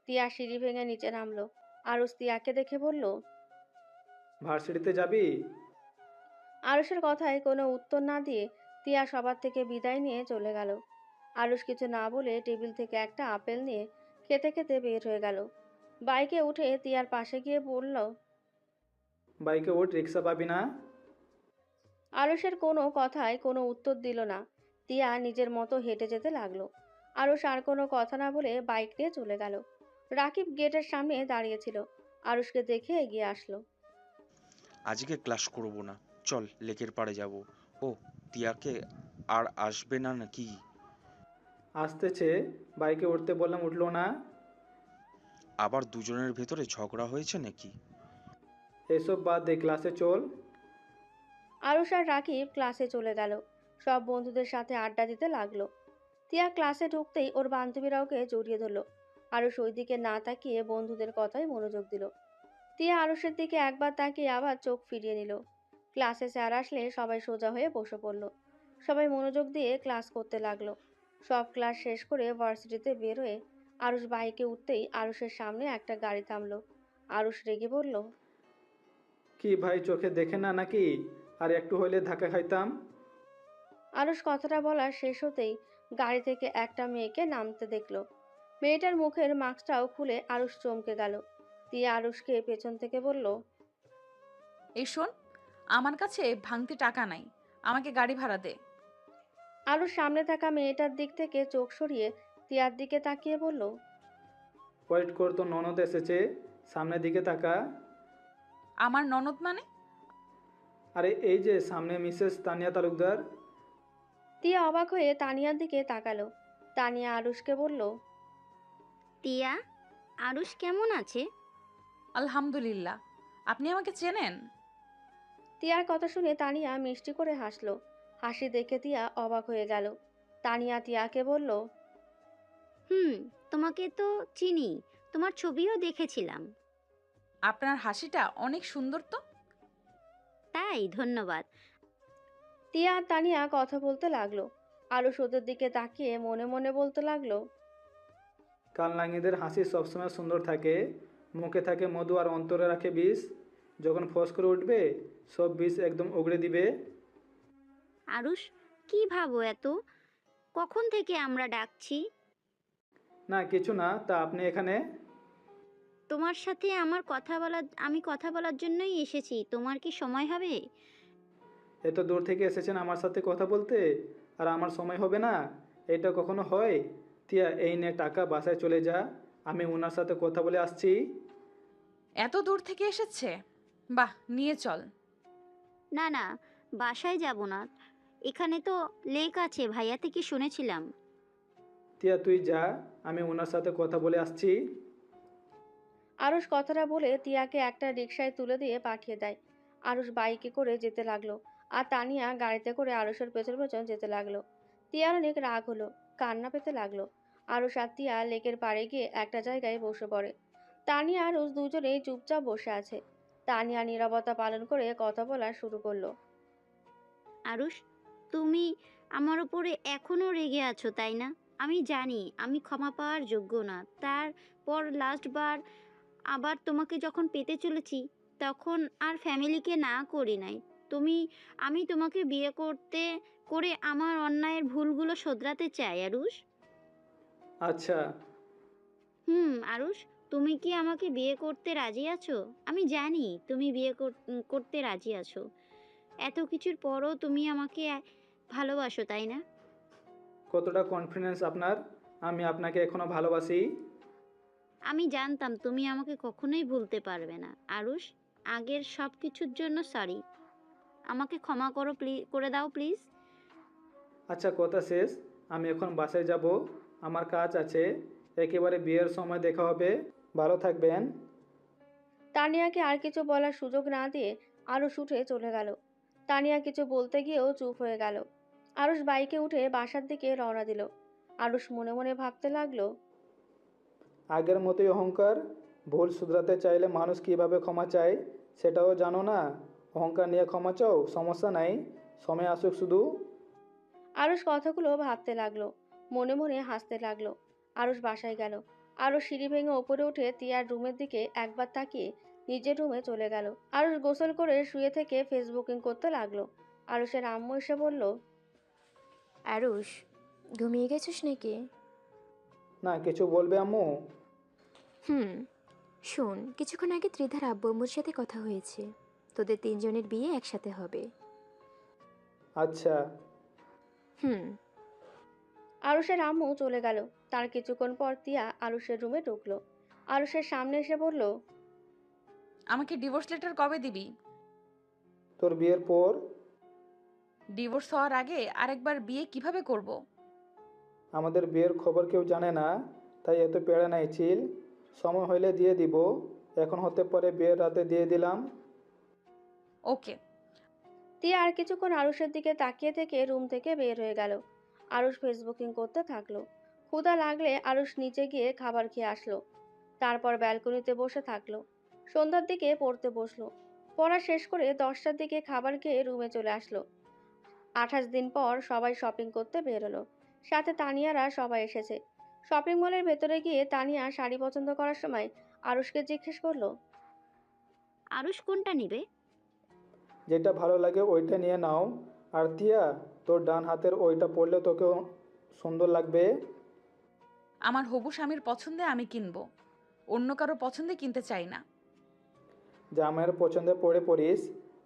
তিয়া সিঁড়ি ভেঙে নিচে নামলো। আরুষ তিয়াকে দেখে বলল, ভার্সিটিতে যাবি? আরুষের কথায় কোনো উত্তর না দিয়ে তিয়া সবার থেকে বিদায় নিয়ে চলে গেল। আরুষ কিছু না বলে টেবিল থেকে একটা আপেল নিয়ে খেতে খেতে বের হয়ে গেল। বাইকে উঠে তিয়ার পাশে গিয়ে বলল, বাইকে ওঠ, রিক্সা পাবি না। আরুষের কোনো কথায় কোনো উত্তর দিল না। তিয়া নিজের মতো হেঁটে যেতে লাগলো। আরুষ আর কোনো কথা না বলে বাইক নিয়ে চলে গেল। রাকিব গেটের সামনে দাঁড়িয়েছিল। আরুষকে দেখে এগিয়ে আসলো। আজকে ক্লাস করব না, চল লেকের পাড়ে যাব। ও, টিয়াকে আর আসবে না নাকি? আসতেছে, বাইকে উঠতে বললাম উঠলো না। আবার দুজনের ভেতরে ঝগড়া হয়েছে নাকি? এসব বাদ দে, ক্লাসে চল। আরুষ আর রাকিব ক্লাসে চলে গেল। সব বন্ধুদের সাথে আড্ডা দিতে লাগলো। তিয়া ক্লাসে ঢুকতেই ওর বান্ধবীরা ওকে জড়িয়ে ধরলো। আরুষ ওই দিকে না তাকিয়ে বন্ধুদের কথায় মনোযোগ দিল। তিয়া আরুষের দিকে একবার তাকিয়ে আবার চোখ ফিরিয়ে নিল। ক্লাসে স্যার আসলে সবাই সোজা হয়ে বসে পড়ল। সবাই মনোযোগ দিয়ে ক্লাস করতে লাগলো। সব ক্লাস শেষ করে ভার্সিটিতে বের হয়ে আরুষ বাইকে উঠতেই আরুষের সামনে একটা গাড়ি থামলো। আরুষ রেগে বলল, কি ভাই, চোখে দেখে না নাকি? আর একটু হইলে ধাক্কা খাইতাম। আরুষ কথাটা বলার শেষ হতেই গাড়ি থেকে একটা মেয়েকে নামতে দেখলো। মেয়েটার মুখের মাস্কটাও খুলে আরুষ চমকে গেল। তিয়া আরুষকে পেছন থেকে বলল, এই শোন, আমার কাছে ভাঙতি টাকা নাই, আমাকে গাড়ি ভাড়া দে। আরুষ সামনে থাকা মেয়েটার দিক থেকে চোখ সরিয়ে তিয়ার দিকে তাকিয়ে বলল, ওয়েট কর, তো ননদ এসেছে, সামনের দিকে তাকা। আমার ননদ মানে? আরে এই যে সামনে মিসেস তানিয়া তালুকদার। তিয়া অবাক হয়ে তানিয়ার দিকে তাকালো। তানিয়া আরুষকে বলল, টিয়া, আরুষ কেমন আছে? আলহামদুলিল্লাহ। আপনি আমাকে চেনেন? তিয়ার কথা শুনে তানিয়া মিষ্টি করে হাসলো। হাসি দেখে তিয়া অবাক হয়ে গেল। তানিয়া তিয়াকে বলল, হুম, তোমাকে তো চিনি, তোমার ছবিও দেখেছিলাম। আপনার হাসিটা অনেক সুন্দর তো। তাই, ধন্যবাদ। তিয়া আর তানিয়া কথা বলতে লাগলো। আরুষ ওদের দিকে তাকিয়ে মনে মনে বলতে লাগলো, কালনাঙ্গিদের হাসি সবসময় সুন্দর থাকে, মুখে থাকে মধু আর অন্তরে রাখে বিষ। যখন ফস করে উঠবে সব বিষ একদম উগড়ে দিবে। আরুষ, কি ভাবো এত? কখন থেকে আমরা ডাকছি? না কিছু না, তা আপনি এখানে? তোমার সাথে আমি কথা বলার জন্যই এসেছি। তোমার কি সময় হবে? এত দূর থেকে এসেছেন আমার সাথে কথা বলতে, আর আমার সময় হবে না? এটা কখনো হয়? তিয়া, এই নে টাকা, বাসায় চলে যা, আমি ওনার সাথে কথা বলে আসছি। এত দূর থেকে এসেছে, বাহ, নিয়ে চল। না না, বাসায় যাব না। এখানে তো লেক আছে, ভাইয়া থেকে শুনেছিলাম। তিয়া তুই যা, আমি ওনার সাথে কথা বলে আসছি। আরুষ কথাটা বলে তিয়াকে একটা রিকশায় তুলে দিয়ে পাঠিয়ে দেয়। আরুষ বাইকে করে যেতে লাগলো আর তানিয়া গাড়িতে করে আরুষের পেছন পেছন যেতে লাগলো। তিয়ার অনেক রাগ হলো, কান্না পেতে লাগলো। আরুষ আর তিয়া লেকের পাড়ে গিয়ে একটা জায়গায় বসে পড়ে। তানিয়া আরুষ দুজনেই চুপচাপ বসে আছে। তানিয়া নীরবতা পালন করে কথা বলা শুরু করলো। আরুষ, তুমি আমার উপরে এখনো রেগে আছো, তাই না? আমি জানি আমি ক্ষমা পাওয়ার যোগ্য না। তারপর লাস্টবার আবার তোমাকে যখন পেতে চলেছি, তখন আর ফ্যামিলিকে না করি নাই। আমি তোমাকে বিয়ে করে আমার অন্যায়ের ভুলগুলো শোধরাতে চাই, আরুষ। আচ্ছা। আরুষ, তুমি কি আমাকে বিয়ে করতে রাজি আছো? আমি জানি তুমি বিয়ে করতে রাজি আছো। এত কিছুর পরও তুমি আমাকে ভালোবাসো, তাই না? কতটা কনফিডেন্স আপনার? আমি আপনাকে এখনো ভালোবাসি। আমি জানতাম তুমি আমাকে কখনোই ভুলতে পারবে না, আরুষ। আগের সব কিছুর জন্য সরি। আমাকে ক্ষমা করে দাও প্লিজ। আচ্ছা, কথা শেষ। আমি এখন বাসায় যাব, আমার কাজ আছে। একেবারে বিয়ের সময় দেখা হবে। ভালো থাকবেন। তানিয়াকে আর কিছু বলার সুযোগ না দিয়ে আরুষ উঠে চলে গেল। তানিয়া কিছু বলতে গিয়েও চুপ হয়ে গেল। আরুষ বাইকে উঠে বাসার দিকে রওনা দিল। আরুষ মনে মনে ভাবতে লাগলো, আগের মতোই অহংকার। ভুল শুধরাতে চাইলে মানুষ কিভাবে ক্ষমা চায় সেটাও জানো না। অহংকার নিয়ে ক্ষমা চাও, সমস্যা নাই, সময় আসুক শুধু। আরুষ কথাগুলো ভাবতে লাগলো, মনে মনে হাসতে লাগলো। আরুষ বাসায় গেল। আরুষ সিঁড়ি ভেঙে ওপরে উঠে তিয়ার রুমের দিকে একবার তাকিয়ে নিজের রুমে চলে গেল। আরুষ গোসল করে শুয়ে থেকে ফেসবুকিং করতে লাগলো। আরুষের আম্মু এসে বলল, আরুষ, ঘুমিয়ে গেছিস নাকি? না, কিছু বলবে আম্মু? হুম, শোন, কিছুক্ষণ আগে ত্রিধার আব্বু আম্মুর সাথে কথা হয়েছে। তোদের তিনজনের বিয়ে একসাথে হবে। আচ্ছা। হুম। আরুষের আম্মু চলে গেল। তার কিছুক্ষণ পর তিয়া আরুষের রুমে ঢুকলো। আরুষের সামনে এসে বলল, আমাকে ডিভোর্স লেটার কবে দিবি? তোর বিয়ের পর। ডিভোর্স হওয়ার আগে আরেকবার বিয়ে কিভাবে করব? আমাদের বিয়ের খবর কেউ জানে না, তাই এত পেড়ে নাই চিল। সময় হইলে দিয়ে দিব। এখন হতে পারে বিয়ের রাতে দিয়ে দিলাম। ওকে। তিয়া আর কিছুক্ষণ আরুষের দিকে তাকিয়ে থেকে রুম থেকে বের হয়ে গেল। আরুষ ফেসবুকিং করতে থাকলো। ক্ষুধা লাগলে আরুষ নিচে গিয়ে খাবার খেয়ে আসলো। তারপর ব্যালকনিতে বসে থাকলো। সন্ধ্যার দিকে পড়তে বসলো। পড়া শেষ করে 10টার দিকে খাবার খেয়ে রুমে চলে আসলো। 28 দিন পর সবাই শপিং করতে বেরোলো। সাথে তানিয়ারা সবাই এসেছে। শপিং মলের ভেতরে গিয়ে তানিয়া শাড়ি পছন্দ করার সময় আরুষকে জিজ্ঞেস করলো, আরুষ কোনটা নিবে? যেটা ভালো লাগে ওইটা নিয়ে নাও। আর তিয়া, তোর ডান হাতের ওইটা পরলে তোকেও সুন্দর লাগবে। আমার হবু স্বামীর পছন্দে আমি কিনবো, অন্য কারো পছন্দে কিনতে চাই না। জামাইয়ের পছন্দে পড়ে পড়িস।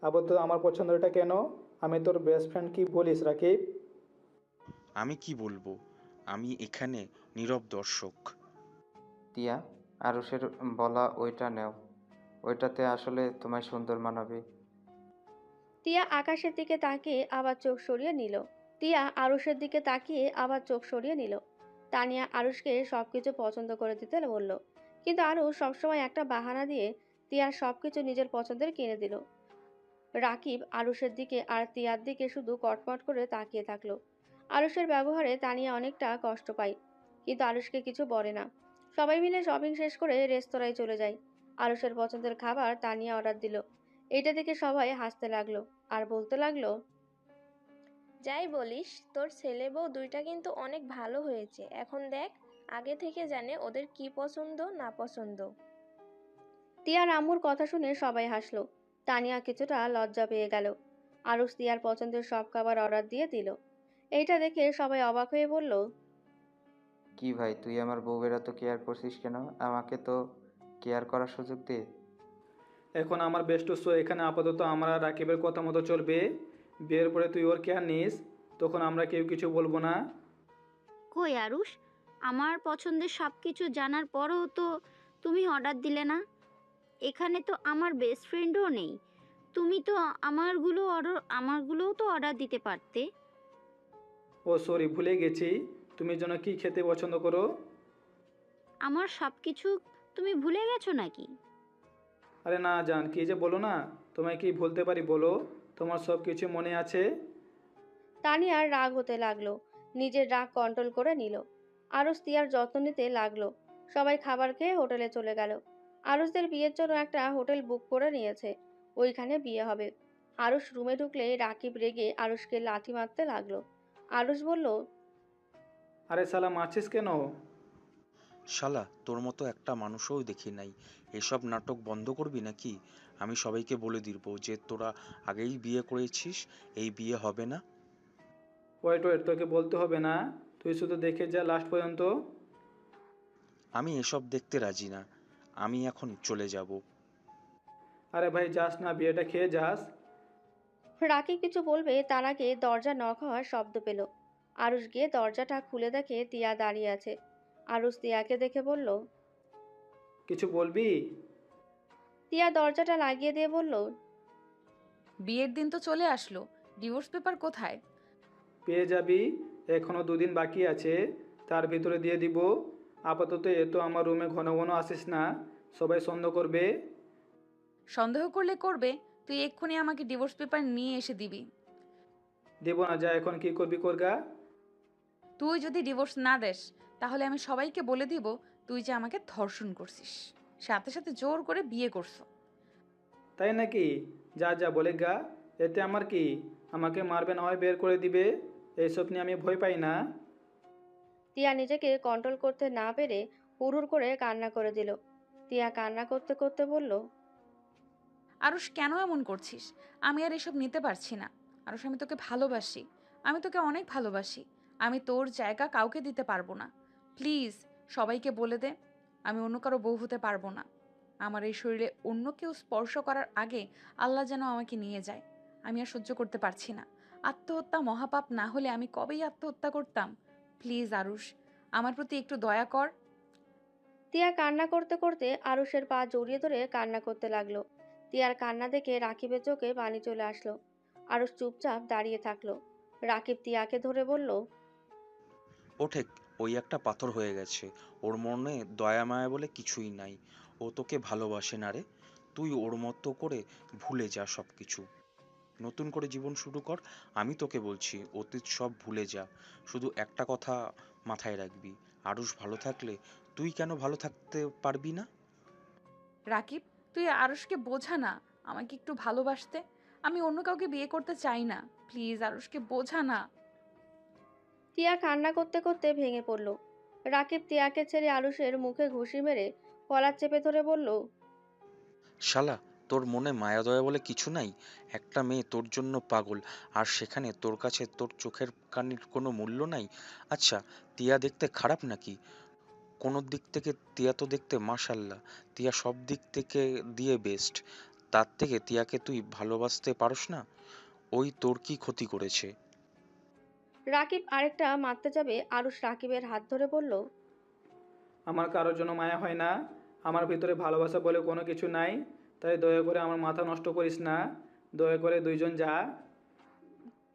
আবার তো আমার পছন্দটা কেন? আমি তোর বেস্ট ফ্রেন্ড, কি বলিস রাকিব? আমি কি বলবো? আমি এখানে নীরব দর্শক। টিয়া, আরুষের বলা ওইটা নেও। ওইটাতে আসলে তোমায় সুন্দর মানাবে। টিয়া আকাশের দিকে তাকিয়ে আবার চোখ সরিয়ে নিল। টিয়া আরুষের দিকে তাকিয়ে আবার চোখ সরিয়ে নিল। তানিয়া আরুষকে সবকিছু পছন্দ করে দিতে বলল, কিন্তু আরুষ সবসময় একটা বাহানা দিয়ে টিয়ার সবকিছু নিজের পছন্দের কিনে দিল। রাকিব আরুষের দিকে আর টিয়ার দিকে শুধু কটমট করে তাকিয়ে থাকলো। আরুষের ব্যবহারে তানিয়া অনেকটা কষ্ট পায়, কিন্তু আরুষকে কিছু বলে না। সবাই মিলে শপিং শেষ করে রেস্তোরাঁয় চলে যায়। আরুষের পছন্দের খাবার তানিয়া অর্ডার দিল। এটা দেখে সবাই হাসতে লাগলো আর বলতে লাগলো, যাই বলিস, তোর ছেলে বউ দুইটা কিন্তু অনেক ভালো হয়েছে। এখন দেখ, আগে থেকে জানে ওদের কি পছন্দ না পছন্দ। টিয়ার আম্মুর কথা শুনে সবাই হাসলো। তানিয়া কিছুটা লজ্জা পেয়ে গেল। আরুষ টিয়ার পছন্দের সব খাবার অর্ডার দিয়ে দিল। এইটা দেখে সবাই অবাক হয়ে বলল, কি ভাই, তুই আমার বউয়ের এত কেয়ার করছিস কেন? আমাকে তো কেয়ার করার সুযোগ দে। এখন আমার বেস্ট শো এখানে আপাতত আমরা রাকিবের কথা মতো চলবে। বিয়ের পরে তুই ওর কেয়ার নিস, তখন আমরা কেউ কিছু বলবো না। কই আরুষ, আমার পছন্দের সব কিছু জানার পরও তো তুমি অর্ডার দিলে না। এখানে তো আমার বেস্ট ফ্রেন্ডও নেই। তুমি তো আমারগুলোও তো অর্ডার দিতে পারতে। ও সরি, ভুলে গেছি। তুমি যেন কি খেতে পছন্দ করো? আমার সব কিছু তুমি ভুলে গেছো নাকি? আরে না জান, কি যে বলো না। তোমায় কি ভুলতে পারি বলো? তোমার সব কিছু মনে আছে। তানিয়ার রাগ হতে লাগলো। নিজের রাগ কন্ট্রোল করে নিল। আরুষ টিয়ার যত্ন নিতে লাগলো। সবাই খাবার খেয়ে হোটেলে চলে গেল। আরুষদের বিয়ের জন্য একটা হোটেল বুক করে নিয়েছে, ওইখানে বিয়ে হবে। আরুষ রুমে ঢুকলে রাকিব রেগে আরুষকে লাথি মারতে লাগলো। আরুষ বলল, আরে শালা, মারছিস কেন? শালা, তোর মতো একটা মানুষও দেখি নাই। এসব নাটক বন্ধ করবি নাকি? আমি সবাইকে বলে দিব যে তোরা আগেই বিয়ে করেছিস, এই বিয়ে হবে না। ওয়েট ওয়েট, তোকে বলতে হবে না। তুই শুধু দেখে যা লাস্ট পর্যন্ত। আমি এসব দেখতে রাজি না। আমি এখন চলে যাব। আরে ভাই, যাস না, বিয়েটা খেয়ে যাস। রাকিব কিছু বলবে তার আগে দরজা নক হওয়ার শব্দ পেল। আরুষ গিয়ে দরজাটা খুলে দেখে টিয়া দাঁড়িয়ে আছে। আরুষ টিয়াকে দেখে বলল, কিছু বলবি? টিয়া দরজাটা লাগিয়ে দিয়ে বলল, বিয়ের দিন তো চলে আসলো, ডিভোর্স পেপার কোথায়? পেয়ে যাবি, এখনও 2 দিন বাকি আছে, তার ভিতরে দিয়ে দিব। আপাতত এত আমার রুমে ঘন ঘন আসিস না, সবাই সন্দেহ করবে। সন্দেহ করলে করবে, তুই এক্ষুনি আমাকে ডিভোর্স পেপার নিয়ে এসে দিবি। দেব না, যা এখন কি করবি করগা। তুই যদি ডিভোর্স না দেস তাহলে আমি সবাইকে বলে দিব তুই যে আমাকে ধর্ষণ করছিস, সাথে সাথে জোর করে বিয়ে করছো। তাই নাকি? যা যা বলে গা, এতে আমার কি? আমাকে মারবে না হয় বের করে দিবে, এইসব নিয়ে আমি ভয় পাই না। টিয়া নিজেকে কন্ট্রোল করতে না পেরে হুড়হুড় করে কান্না করে দিল। টিয়া কান্না করতে করতে বলল, আরুষ কেন এমন করছিস? আমি আর এসব নিতে পারছি না। আরুষ, আমি তোকে ভালোবাসি, আমি তোকে অনেক ভালোবাসি। আমি তোর জায়গা কাউকে দিতে পারবো না। প্লিজ সবাইকে বলে দে আমি অন্য কারো বউ হতে পারবো না। আমার এই শরীরে অন্য কেউ স্পর্শ করার আগে আল্লাহ যেন আমাকে নিয়ে যায়। আমি আর সহ্য করতে পারছি না। আত্মহত্যা মহাপাপ না হলে আমি কবেই আত্মহত্যা করতাম। প্লিজ আরুষ, আমার প্রতি একটু দয়া কর। টিয়া কান্না করতে করতে আরুষের পা জড়িয়ে ধরে কান্না করতে লাগলো। টিয়ার কান্না দেখে রাকিবের চোখে পানি চলে আসলো। আরুষ চুপচাপ দাঁড়িয়ে থাকলো। রাকিব টিয়াকে ধরে বলল, ও ঠিক ওই একটা পাথর হয়ে গেছে, ওর মনে দয়া মায়া বলে কিছুই নাই। ও তোকে ভালোবাসে না রে। তুই ওর মতো করে ভুলে যা সব কিছু, নতুন করে জীবন শুরু কর। আমি তোকে বলছি অতীত সব ভুলে যা। শুধু একটা কথা মাথায় রাখবি, আরুষ ভালো থাকলে তুই কেন ভালো থাকতে পারবি না? রাকিব, তুই আরুষকে বোঝা না আমাকে একটু ভালোবাসতে। আমি অন্য কাউকে বিয়ে করতে চাই না। প্লিজ আরুষকে বোঝা না। টিয়া কান্না করতে করতে ভেঙে পড়ল। রাকিব টিয়াকে ছেড়ে আরুষের মুখে ঘুষি মেরে কলার চেপে ধরে বলল, শালা, তোর মনে মায়া দয়া বলে কিছু নাই? একটা মেয়ে তোর জন্য পাগল, আর সেখানে তোর কাছে তোর চোখের কানির কোনো মূল্য নাই? আচ্ছা, টিয়া দেখতে খারাপ নাকি? কোনো দিক থেকে টিয়া তো দেখতে মাশাল্লাহ। টিয়া সব দিক থেকে দিয়ে বেস্ট। তার থেকে টিয়াকে তুই ভালোবাসতে পারস না? ওই তোর কি ক্ষতি করেছে? রাকিব আরেকটা মারতে যাবে, আরুষ রাকিবের হাত ধরে বলল, আমার কারোর জন্য মায়া হয় না, আমার ভিতরে ভালোবাসা বলে কোনো কিছু নাই, তাই দয়া করে আমার মাথা নষ্ট করিস না, দয়া করে 2জন যা।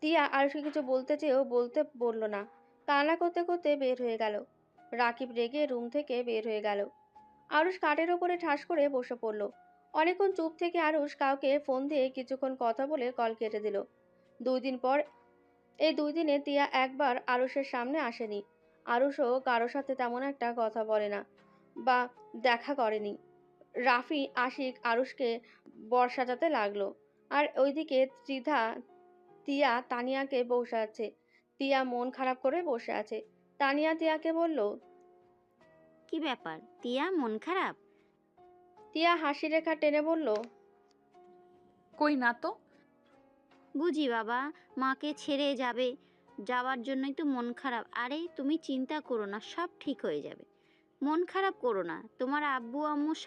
টিয়া আরুষকে কিছু বলতে চেয়েও বলতে বলল না। কান্না করতে করতে বের হয়ে গেল। রাকিব রেগে রুম থেকে বের হয়ে গেল। আরুষ খাটের ওপরে ঠাস করে বসে পড়ল। অনেকক্ষণ চুপ থেকে আরুষ কাউকে ফোন দিয়ে কিছুক্ষণ কথা বলে কল কেটে দিল। 2 দিন পর, এই 2 দিনে টিয়া একবার আরুষের সামনে আসেনি। আরুষও কারোর সাথে তেমন একটা কথা বলে না বা দেখা করেনি। রাফি আশিক আরুষকে বর সাজাতে লাগলো। আর ওইদিকে ত্রিধা টিয়া তানিয়াকে বসাচ্ছে। টিয়া মন খারাপ করে বসে আছে। তানিয়া টিয়াকে বলল, কি ব্যাপার টিয়া, মন খারাপ? টিয়া হাসি রেখা টেনে বলল, কই না তো। বুঝি বাবা, মাকে ছেড়ে যাবে, যাওয়ার জন্যই তো মন খারাপ। আরে তুমি চিন্তা করো না, সব ঠিক হয়ে যাবে। মন খারাপ করো না, তোমার আব্বু আম্মুর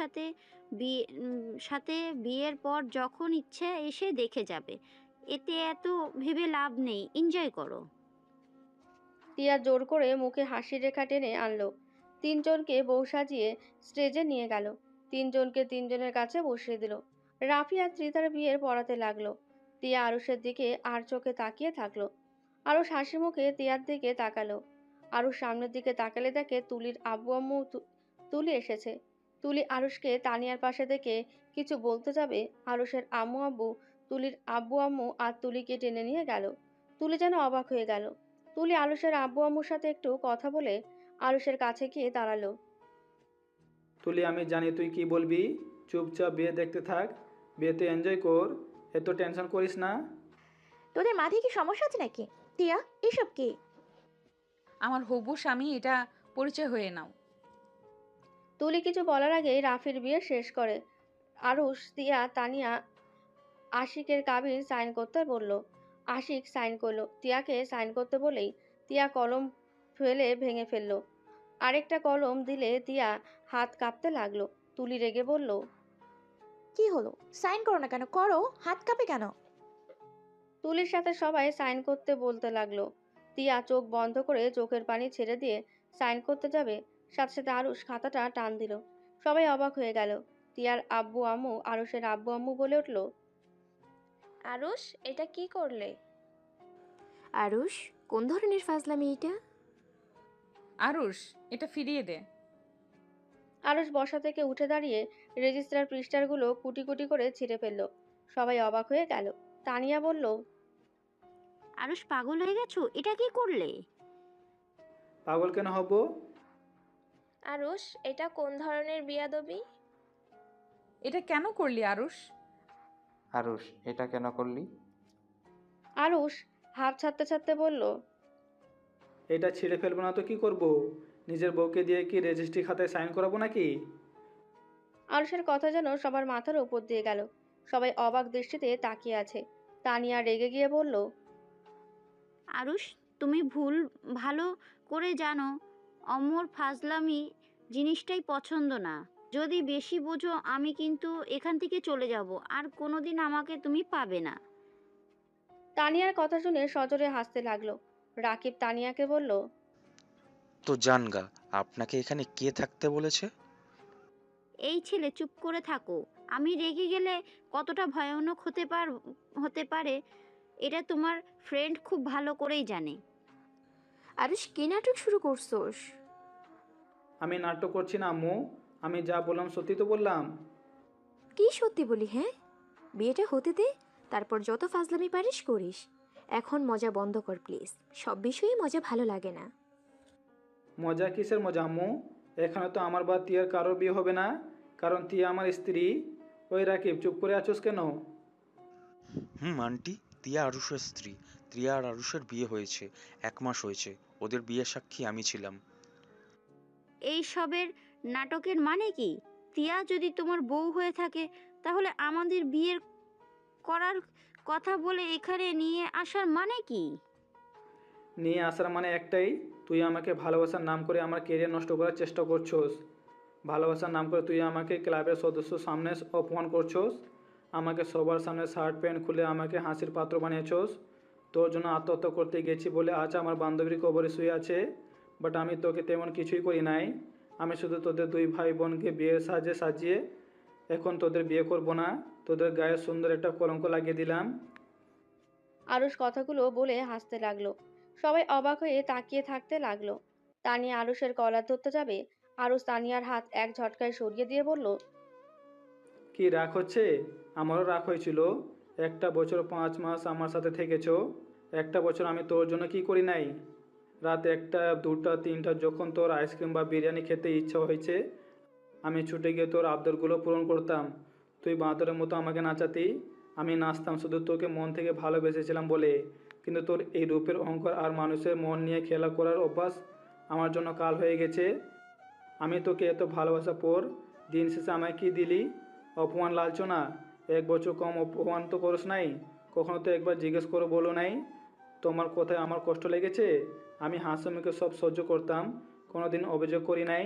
সাথে বিয়ের পর যখন ইচ্ছে এসে দেখে যাবে। এতে এত ভেবে লাভ নেই, এনজয় করো। টিয়া জোর করে মুখে হাসির রেখা টেনে আনলো। 3জনকে বউ সাজিয়ে স্টেজে নিয়ে গেল। 3জনকে 3জনের কাছে বসিয়ে দিল। রাফি আর ত্রিধার বিয়ের পড়াতে লাগলো। টিয়া আরুষের দিকে আর চোখে তাকিয়ে থাকলো। আরুষ হাসি মুখে টিয়ার দিকে তাকালো। আরুষ সামনের দিকে তাকালে দেখে তুলির আব্বু আম্মু তুলি এসেছে। তুলি আরুষকে তানিয়ার পাশে দেখে কিছু বলতে যাবে, আরুষের আম্মু আব্বু, তুলির আব্বু আম্মু আর তুলিকে টেনে নিয়ে গেল। তুলি যেন অবাক হয়ে গেল। তুলি আরুষের আব্বু আম্মুর সাথে একটু কথা বলে আরুষের কাছে গিয়ে দাঁড়ালো। তুলি, আমি জানি তুই কি বলবি, চুপচাপ বিয়ে দেখতে থাক, বিয়েতে এনজয় কর, এত টেনশন করিস না। তোদের মাথায় কি সমস্যা আছে নাকি? টিয়া, এসব কি? আমার হবু স্বামী, এটা পরিচয় হয়ে নাও। তুলি কিছু বলার আগেই রাফির বিয়ে শেষ করে আরুষ টিয়া তানিয়া আশিকের কাবিন সাইন করতে বলল। আশিক সাইন করলো। টিয়াকে সাইন করতে বলেই টিয়া কলম ফেলে ভেঙে ফেললো। আরেকটা কলম দিলে টিয়া হাত কাঁপতে লাগলো। তুলি রেগে বলল, কি হলো? সাইন করো না কেন? করো, হাত কাঁপে কেন? তুলির সাথে সবাই সাইন করতে বলতে লাগলো। টিয়া চোখ বন্ধ করে চোখের পানি ছেড়ে দিয়ে সাইন করতে যাবে, সাথে সাথে আরুষ খাতাটা টান দিল। সবাই অবাক হয়ে গেল। টিয়ার আব্বু আম্মু আরুষের আব্বু আম্মু বলে উঠলো, আরুষ, এটা কি করলে? আরুষ, কোন ধরনের ফাজলামি এটা? আরুষ, এটা ফিরিয়ে দে। আরুষ বসা থেকে উঠে দাঁড়িয়ে রেজিস্ট্রার পৃষ্ঠাগুলো কুটি কুটি করে ছিঁড়ে ফেলল। সবাই অবাক হয়ে গেল। তানিয়া বলল, আরুষ পাগল হয়ে গেছো, এটা কি করলে? পাগল কেন হব? আরুষ, এটা কোন ধরনের বিয়াদবি? এটা কেন করলি আরুষ? আরুষ, এটা কেন করলি? আরুষ হাঁপ ছাড়তে ছাড়তে বলল, এটা ছিঁড়ে ফেলবো না তো কি করব? নিজের বউকে দিয়ে কি রেজিস্ট্রি খাতায় সাইন করাবো নাকি? আরুষের কথা যেন সবার মাথার উপর দিয়ে গেল। সবাই অবাক দৃষ্টিতে তাকিয়ে আছে। তানিয়া রেগে গিয়ে বলল, আরুষ, তুমি ভুল ভালো করে জানো অমর ফাজলামি জিনিসটাই পছন্দ না। যদি বেশি বোঝো আমি কিন্তু এখান থেকে চলে যাব, আর কোনোদিন আমাকে তুমি পাবে না। তানিয়ার কথা শুনে সজোরে হাসতে লাগলো। রাকিব তানিয়াকে বলল, তো জানগা, আপনাকে এখানে কে থাকতে বলেছে? এই ছেলে, চুপ করে থাকো। আমি রেগে গেলে কতটা ভয়ানক হতে পারে এটা তোমার ফ্রেন্ড খুব ভালো করেই জানে। আরুষ, কি নাটক শুরু করছোস? আমি নাটক করছি না আম্মু। আমি যা বললাম সত্যি তো বললাম। কি সত্যি বলি? হ্যাঁ, বিয়েটা হতে দে, তারপর যত ফাজলামি পারিস করিস। এখন মজা বন্ধ কর প্লিজ। সব বিষয়ে মজা ভালো লাগে না। মজা কিসের মজা আম্মু? এখানে তো আমার বা তিয়ার কারোর বিয়ে হবে না, কারণ তিয়া আমার স্ত্রী। ওই রাকিব, চুপ করে আছোস কেন? আন্টি, তিয়া আরুষের স্ত্রী। তিয়া আর আরুষের বিয়ে হয়েছে, 1 মাস হয়েছে। ওদের বিয়ের সাক্ষী আমি ছিলাম। এই সবের নাটকের মানে কি? তিয়া যদি তোমার বউ হয়ে থাকে তাহলে আমাদের বিয়ের করার কথা বলে এখানে নিয়ে আসার মানে কি? নিয়ে আসার মানে একটাই, তুই আমাকে ভালোবাসার নাম করে আমার কেরিয়ার নষ্ট করার চেষ্টা করছোস। ভালোবাসার নাম করে তুই আমাকে ক্লাবের সদস্য সামনে অপমান করছোস। আমাকে সবার সামনে শার্ট প্যান্ট খুলে আমাকে হাসির পাত্র বানিয়েছোস। তোর জন্য আত্মহত্যা করতে গেছি বলে আজ আমার বান্ধবীর কবরে শুয়ে আছে। বাট আমি তোকে তেমন কিছুই করি নাই। আমি শুধু তোদের 2 ভাই বোনকে বিয়ের সাজে সাজিয়ে এখন তোদের বিয়ে করব না, তোদের গায়ে সুন্দর একটা কলঙ্ক লাগিয়ে দিলাম। আরুষ কথাগুলো বলে হাসতে লাগলো। সবাই অবাক হয়ে তাকিয়ে থাকতে লাগলো। তানিয়া আরুষের কলার ধরতে যাবে, আরুষ তানিয়ার হাত এক ঝটকায় সরিয়ে দিয়ে বলল, কি রাগ হচ্ছে? আমারও রাগ হয়েছিল। 1 বছর 5 মাস আমার সাথে থেকেছো। 1 বছর আমি তোর জন্য কি করি নাই? রাত 1টা 2টা 3টা যখন তোর আইসক্রিম বা বিরিয়ানি খেতে ইচ্ছা হয়েছে, আমি ছুটে গিয়ে তোর আবদারগুলো পূরণ করতাম। তুই বাঁদরের মতো আমাকে নাচাতি, আমি নাচতাম শুধু তোকে মন থেকে ভালোবেসেছিলাম বলে। কিন্তু তোর এই রূপের অহংকার আর মানুষের মন নিয়ে খেলা করার অভ্যাস আমার জন্য কাল হয়ে গেছে। আমি তোকে এত ভালোবাসা পর দিন শেষে আমায় কি দিলি? অপমান, লাঞ্ছনা। 1 বছর কম অপমান তো করস নাই। কখনো তো একবার জিজ্ঞেস করে বলো নাই তোমার কথায় আমার কষ্ট লেগেছে? আমি হাসি মুখে সব সহ্য করতাম, কোনোদিন অভিযোগ করি নাই।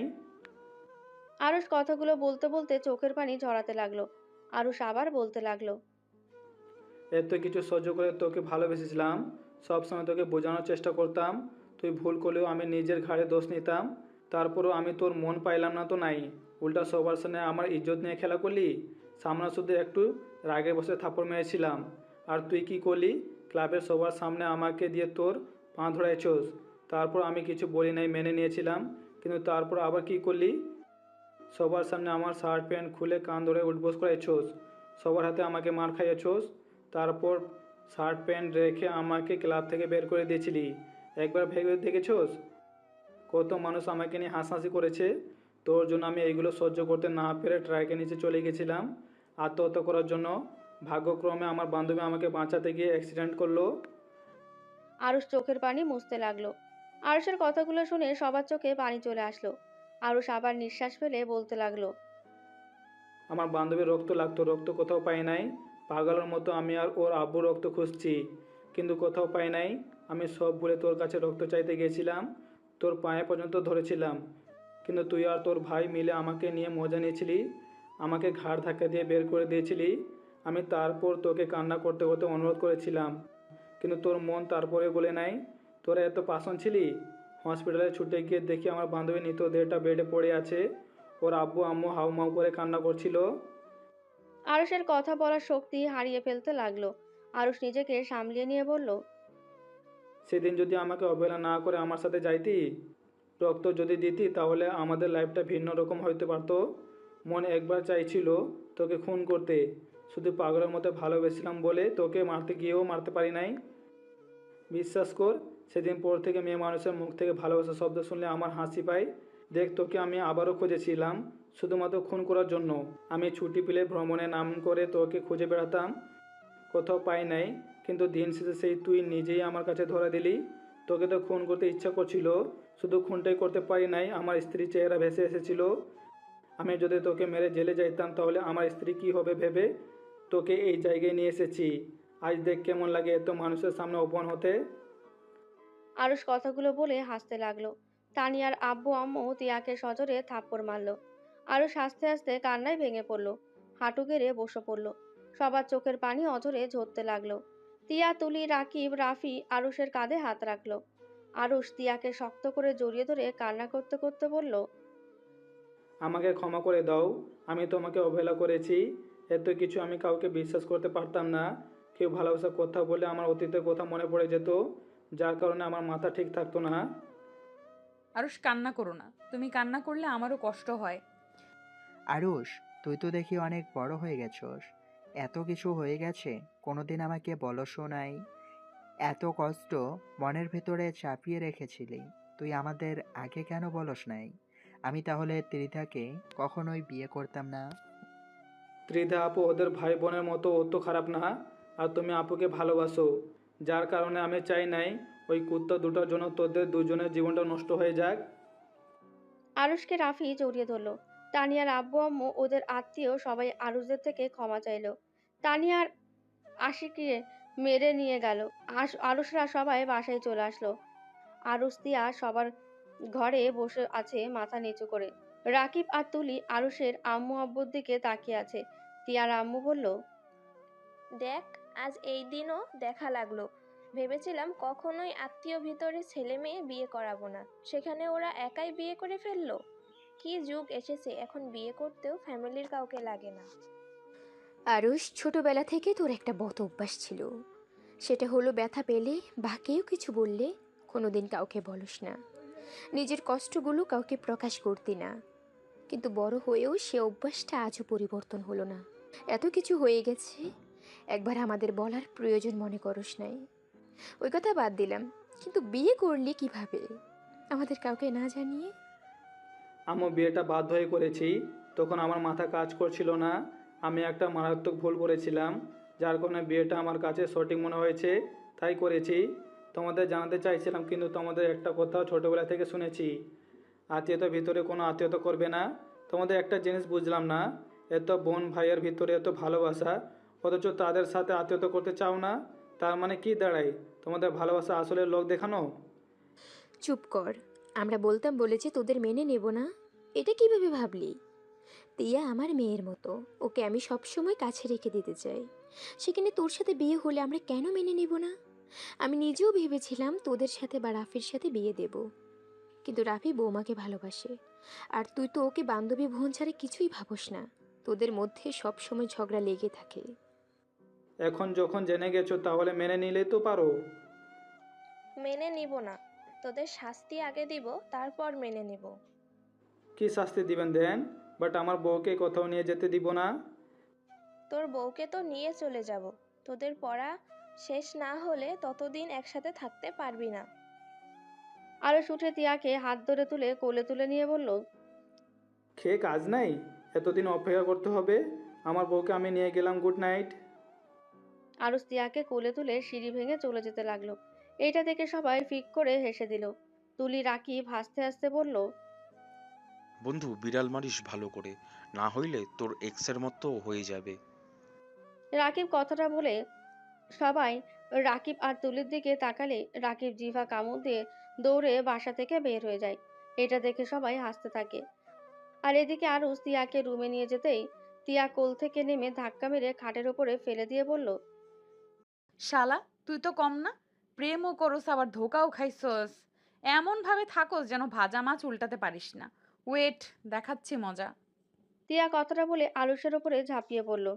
আরুষ কথাগুলো বলতে বলতে চোখের পানি ঝরাতে লাগলো। আরুষ আবার বলতে লাগলো, এত কিছু সহ্য করে তোকে ভালোবেসেছিলাম, সবসময় তোকে বোঝানোর চেষ্টা করতাম। তুই ভুল করলেও আমি নিজের ঘাড়ে দোষ নিতাম। তারপরও আমি তোর মন পাইলাম না তো নাই, উল্টা সবার সামনে আমার ইজ্জত নিয়ে খেলা করলি। সামনে শুধু একটু রাগে বসে থাপ্পড় মেরেছিলাম, আর তুই কি করলি? ক্লাবের সবার সামনে আমাকে দিয়ে তোর পা ধরাইছোস। তারপর আমি কিছু বলি নাই, মেনে নিয়েছিলাম। কিন্তু তারপর আবার কি করলি? সবার সামনে আমার শার্ট প্যান্ট খুলে কান ধরে উঠবোস করাইছোস। সবার হাতে আমাকে মার খাইয়েছোস। তারপর শার্ট প্যান্ট রেখে আমাকে ক্লাব থেকে বের করে দিয়েছিলি। একবার ভেবে দেখেছোস কত মানুষ আমাকে নিয়ে হাসাহাসি করেছে? তোর জন্য আমি এইগুলো সহ্য করতে না পেরে ট্রাকের নিচে চলে গেছিলাম আত্মহত্যা করার জন্য। ভাগ্যক্রমে আমার বান্ধবী আমাকে বাঁচাতে গিয়ে অ্যাক্সিডেন্ট করলো। আরুষ চোখের পানি মুছতে লাগলো। আরুষের কথাগুলো শুনে সবার চোখে পানি চলে আসলো। আরুষ আবার নিঃশ্বাস ফেলে বলতে লাগলো, আমার বান্ধবীর রক্ত লাগতো, রক্ত কোথাও পাই নাই। পাগলের মতো আমি আর ওর আব্বুর রক্ত খুঁজছি, কিন্তু কোথাও পাই নাই। আমি সব ভুলে তোর কাছে রক্ত চাইতে গেছিলাম, তোর পায়ে পর্যন্ত ধরেছিলাম। কিন্তু তুই আর তোর ভাই মিলে আমাকে নিয়ে মজা নিয়েছিলি, আমাকে ঘাড় ধাক্কা দিয়ে বের করে দিয়েছিলি। আমি তারপর তোকে কান্না করতে করতে অনুরোধ করেছিলাম, কিন্তু তোর মন তারপরে গলে নাই। তোরা এত পাষাণ ছিলি। হসপিটালে ছুটে গিয়ে দেখি আমার বান্ধবীর মৃতদেহটা বেডে পড়ে আছে। ওর আব্বু আম্মু হাউমাউ করে কান্না করছিল। আরুষের কথা বলার শক্তি হারিয়ে ফেলতে লাগলো। আরুষ নিজেকে সামলিয়ে নিয়ে বলল, সেদিন যদি আমাকে অবহেলা না করে আমার সাথে যাইতি, রক্ত যদি দিতি, তাহলে আমাদের লাইফটা ভিন্ন রকম হইতে পারতো। মনে একবার চাইছিল তোকে খুন করতে, শুধু পাগলের মতো ভালোবেসেছিলাম বলে তোকে মারতে গিয়েও মারতে পারি নাই। বিশ্বাস কর, সেদিন পর থেকে মেয়ে মানুষের মুখ থেকে ভালোবাসার শব্দ শুনলে আমার হাসি পায়। দেখ, তোকে আমি আবারও খুঁজেছিলাম শুধুমাত্র খুন করার জন্য। আমি ছুটি পেলে ভ্রমণের নাম করে তোকে খুঁজে বেড়াতাম, কোথাও পাই নাই, কিন্তু দিন শেষে সেই তুই নিজেই আমার কাছে ধরা দিলি। তোকে তো খুন করতে ইচ্ছা করছিল, শুধু খুনটাই করতে পারি নাই, আমার স্ত্রীর চেহারা ভেসে এসেছিল। আমি যদি তোকে মেরে জেলে যাইতাম তাহলে আমার স্ত্রী কী হবে ভেবে তোকে এই জায়গায় নিয়ে এসেছি। আজ দেখ কেমন লাগে এত মানুষের সামনে অপমান হতে। আরুষ কথাগুলো বলে হাসতে লাগলো। তানিয়ার আব্বু আম্মু তিয়াকে সজোরে থাপ্পড় মারলো। আরুষ হাসতে হাসতে কান্নায় ভেঙে পড়লো, হাঁটু গেড়ে বসে পড়লো। সবার চোখের পানি অঝরে ঝরতে লাগলো। তিয়া, তুলি, রাকিব, রাফি আরুষের কাঁধে হাত রাখলো। আরুষ তিয়াকে শক্ত করে জড়িয়ে ধরে কান্না করতে করতে বলল, আমাকে ক্ষমা করে দাও, আমি তোমাকে অবহেলা করেছি। এত কিছু আমি কাউকে বিশ্বাস করতে পারতাম না। কেউ ভালোবাসার কথা বলে আমার অতীতের কথা মনে পড়ে যেত, যার কারণে আমার মাথা ঠিক থাকতো না। আরুষ, কান্না করো না। তুমি কান্না করলে আমারও কষ্ট হয়। আরুষ, তুই তো দেখি অনেক বড় হয়ে গেছস। এত কিছু হয়ে গেছে, কোনোদিন আমাকে বলসও নাই। এত কষ্ট মনের ভেতরে চাপিয়ে রেখেছিলি, তুই আমাদের আগে কেন বলস নাই? আমি তাহলে ত্রিধাকে কখনোই বিয়ে করতাম না। ত্রিধা আপু ওদের ভাই বোনের মতো, ও তো খারাপ না। আর তুমি আপুকে ভালোবাসো, যার কারণে আমি চাই নাই ওই কুত্তা দুটোর জন্য তোদের দুজনের জীবনটা নষ্ট হয়ে যাক। আরুষকে রাফি জড়িয়ে ধরলো। তানিয়ার আব্বু আম্মু ওদের আত্মীয় সবাই আরুষদের থেকে ক্ষমা চাইলো। তানিয়ার আশিকে মেরে নিয়ে গেল। আরুষরা সবাই বাসায় চলে আসলো। আরুষ তিয়া সবার ঘরে বসে আছে মাথা নিচু করে। রাকিব আর তুলি আরুষের আম্মু আব্বুর দিকে তাকিয়ে আছে। তিয়ার আম্মু বলল, দেখ, আজ এই দিনও দেখা লাগলো। ভেবেছিলাম কখনোই আত্মীয় ভিতরে ছেলে মেয়ে বিয়ে করাবো না, সেখানে ওরা একাই বিয়ে করে ফেললো। কি যুগ এসেছে, এখন বিয়ে করতেও ফ্যামিলির কাউকে লাগে না। আরুষ, ছোটবেলা থেকে তোর একটা বদ অভ্যাস ছিল। সেটা হলো ব্যথা পেলে বা কেউ কিছু বললে কোনোদিন কাউকে বলস না, নিজের কষ্টগুলো কাউকে প্রকাশ করতি না। কিন্তু বড় হয়েও সে অভ্যাসটা আজও পরিবর্তন হলো না। এত কিছু হয়ে গেছে, একবার আমাদের বলার প্রয়োজন মনে করস নাই। ওই কথা বাদ দিলাম, কিন্তু বিয়ে করলি কিভাবে আমাদের কাউকে না জানিয়ে? আমি বিয়েটা বাধ্য হয়ে করেছি, তখন আমার মাথা কাজ করছিল না। আমি একটা মারাত্মক ভুল করেছিলাম, যার কারণে বিয়েটা আমার কাছে সঠিক মনে হয়েছে, তাই করেছি। তোমাদের জানাতে চাইছিলাম, কিন্তু তোমাদের একটা কথা ছোটোবেলা থেকে শুনেছি, আত্মীয়তার ভিতরে কোনো আত্মীয়তা করবে না। তোমাদের একটা জিনিস বুঝলাম না, এত বোন ভাইয়ের ভিতরে এত ভালোবাসা, অথচ তাদের সাথে আত্মীয়তা করতে চাও না। তার মানে কি দাঁড়ায়? তোমাদের ভালোবাসা আসলে লোক দেখানো? চুপ কর। আমরা বলতাম বলে যে তোদের মেনে নেব না, এটা কিভাবে ভাবলি? তিয়া আমার মেয়ের মতো, ওকে আমি সবসময় কাছে রেখে দিতে চাই। সেখানে তোর সাথে বিয়ে হলে আমরা কেন মেনে নেব না? আমি নিজেও ভেবেছিলাম তোদের সাথে বা রাফির সাথে বিয়ে দেব, কিন্তু রাফি বৌমাকে ভালোবাসে, আর তুই তো ওকে বান্ধবী বোন ছাড়া কিছুই ভাবস না। তোদের মধ্যে সব সময় ঝগড়া লেগে থাকে। এখন যখন জেনে গেছো, তাহলে মেনে নিলেই তো পারো। মেনে নিব না, তোদের শাস্তি আগে দিব, তারপর মেনে নিব। কি শাস্তি দিবেন দেন, বাট আমার বউকে কোথাও নিয়ে যেতে দিব না। তোর বউকে তো নিয়ে চলে যাব, তোদের পড়া শেষ না হলে ততদিন একসাথে থাকতে পারবি না। আরুষ উঠে তিয়াকে হাত ধরে তুলে কোলে তুলে নিয়ে বলল, খেয়ে কাজ নাই, এতদিন অপেক্ষা করতে হবে? আমার বউকে আমি নিয়ে গেলাম, গুড নাইট। আরুষ তিয়াকে কোলে তুলে সিঁড়ি ভেঙে চলে যেতে লাগলো। এইটা দেখে সবাই ফিক করে হেসে দিল। তুলি, রাকিব হাসতে হাসতে বলল, বন্ধু, বিড়াল মারিস ভালো করে, না হইলে তোর এক্সের মতো হয়ে যাবে। রাকিব কথাটা বলে সবাই রাকিব আর তুলির দিকে তাকালে রাকিব জিভা কামড় দিয়ে দৌড়ে বাসা থেকে বের হয়ে যায়। এটা দেখে সবাই হাসতে থাকে। আর এদিকে আরুষ তিয়াকে রুমে নিয়ে যেতেই তিয়া কোল থেকে নেমে ধাক্কা মেরে খাটের ওপরে ফেলে দিয়ে বলল, শালা, তুই তো কম না, প্রেমও করস আবার ধোকাও খাইছস। এমন ভাবে থাকস যেন ভাজা মাছ উল্টাতে পারিস না। ওয়েট, দেখাচ্ছি মজা। তিয়া কথাটা বলে আরুষের ওপরে ঝাঁপিয়ে পড়ল।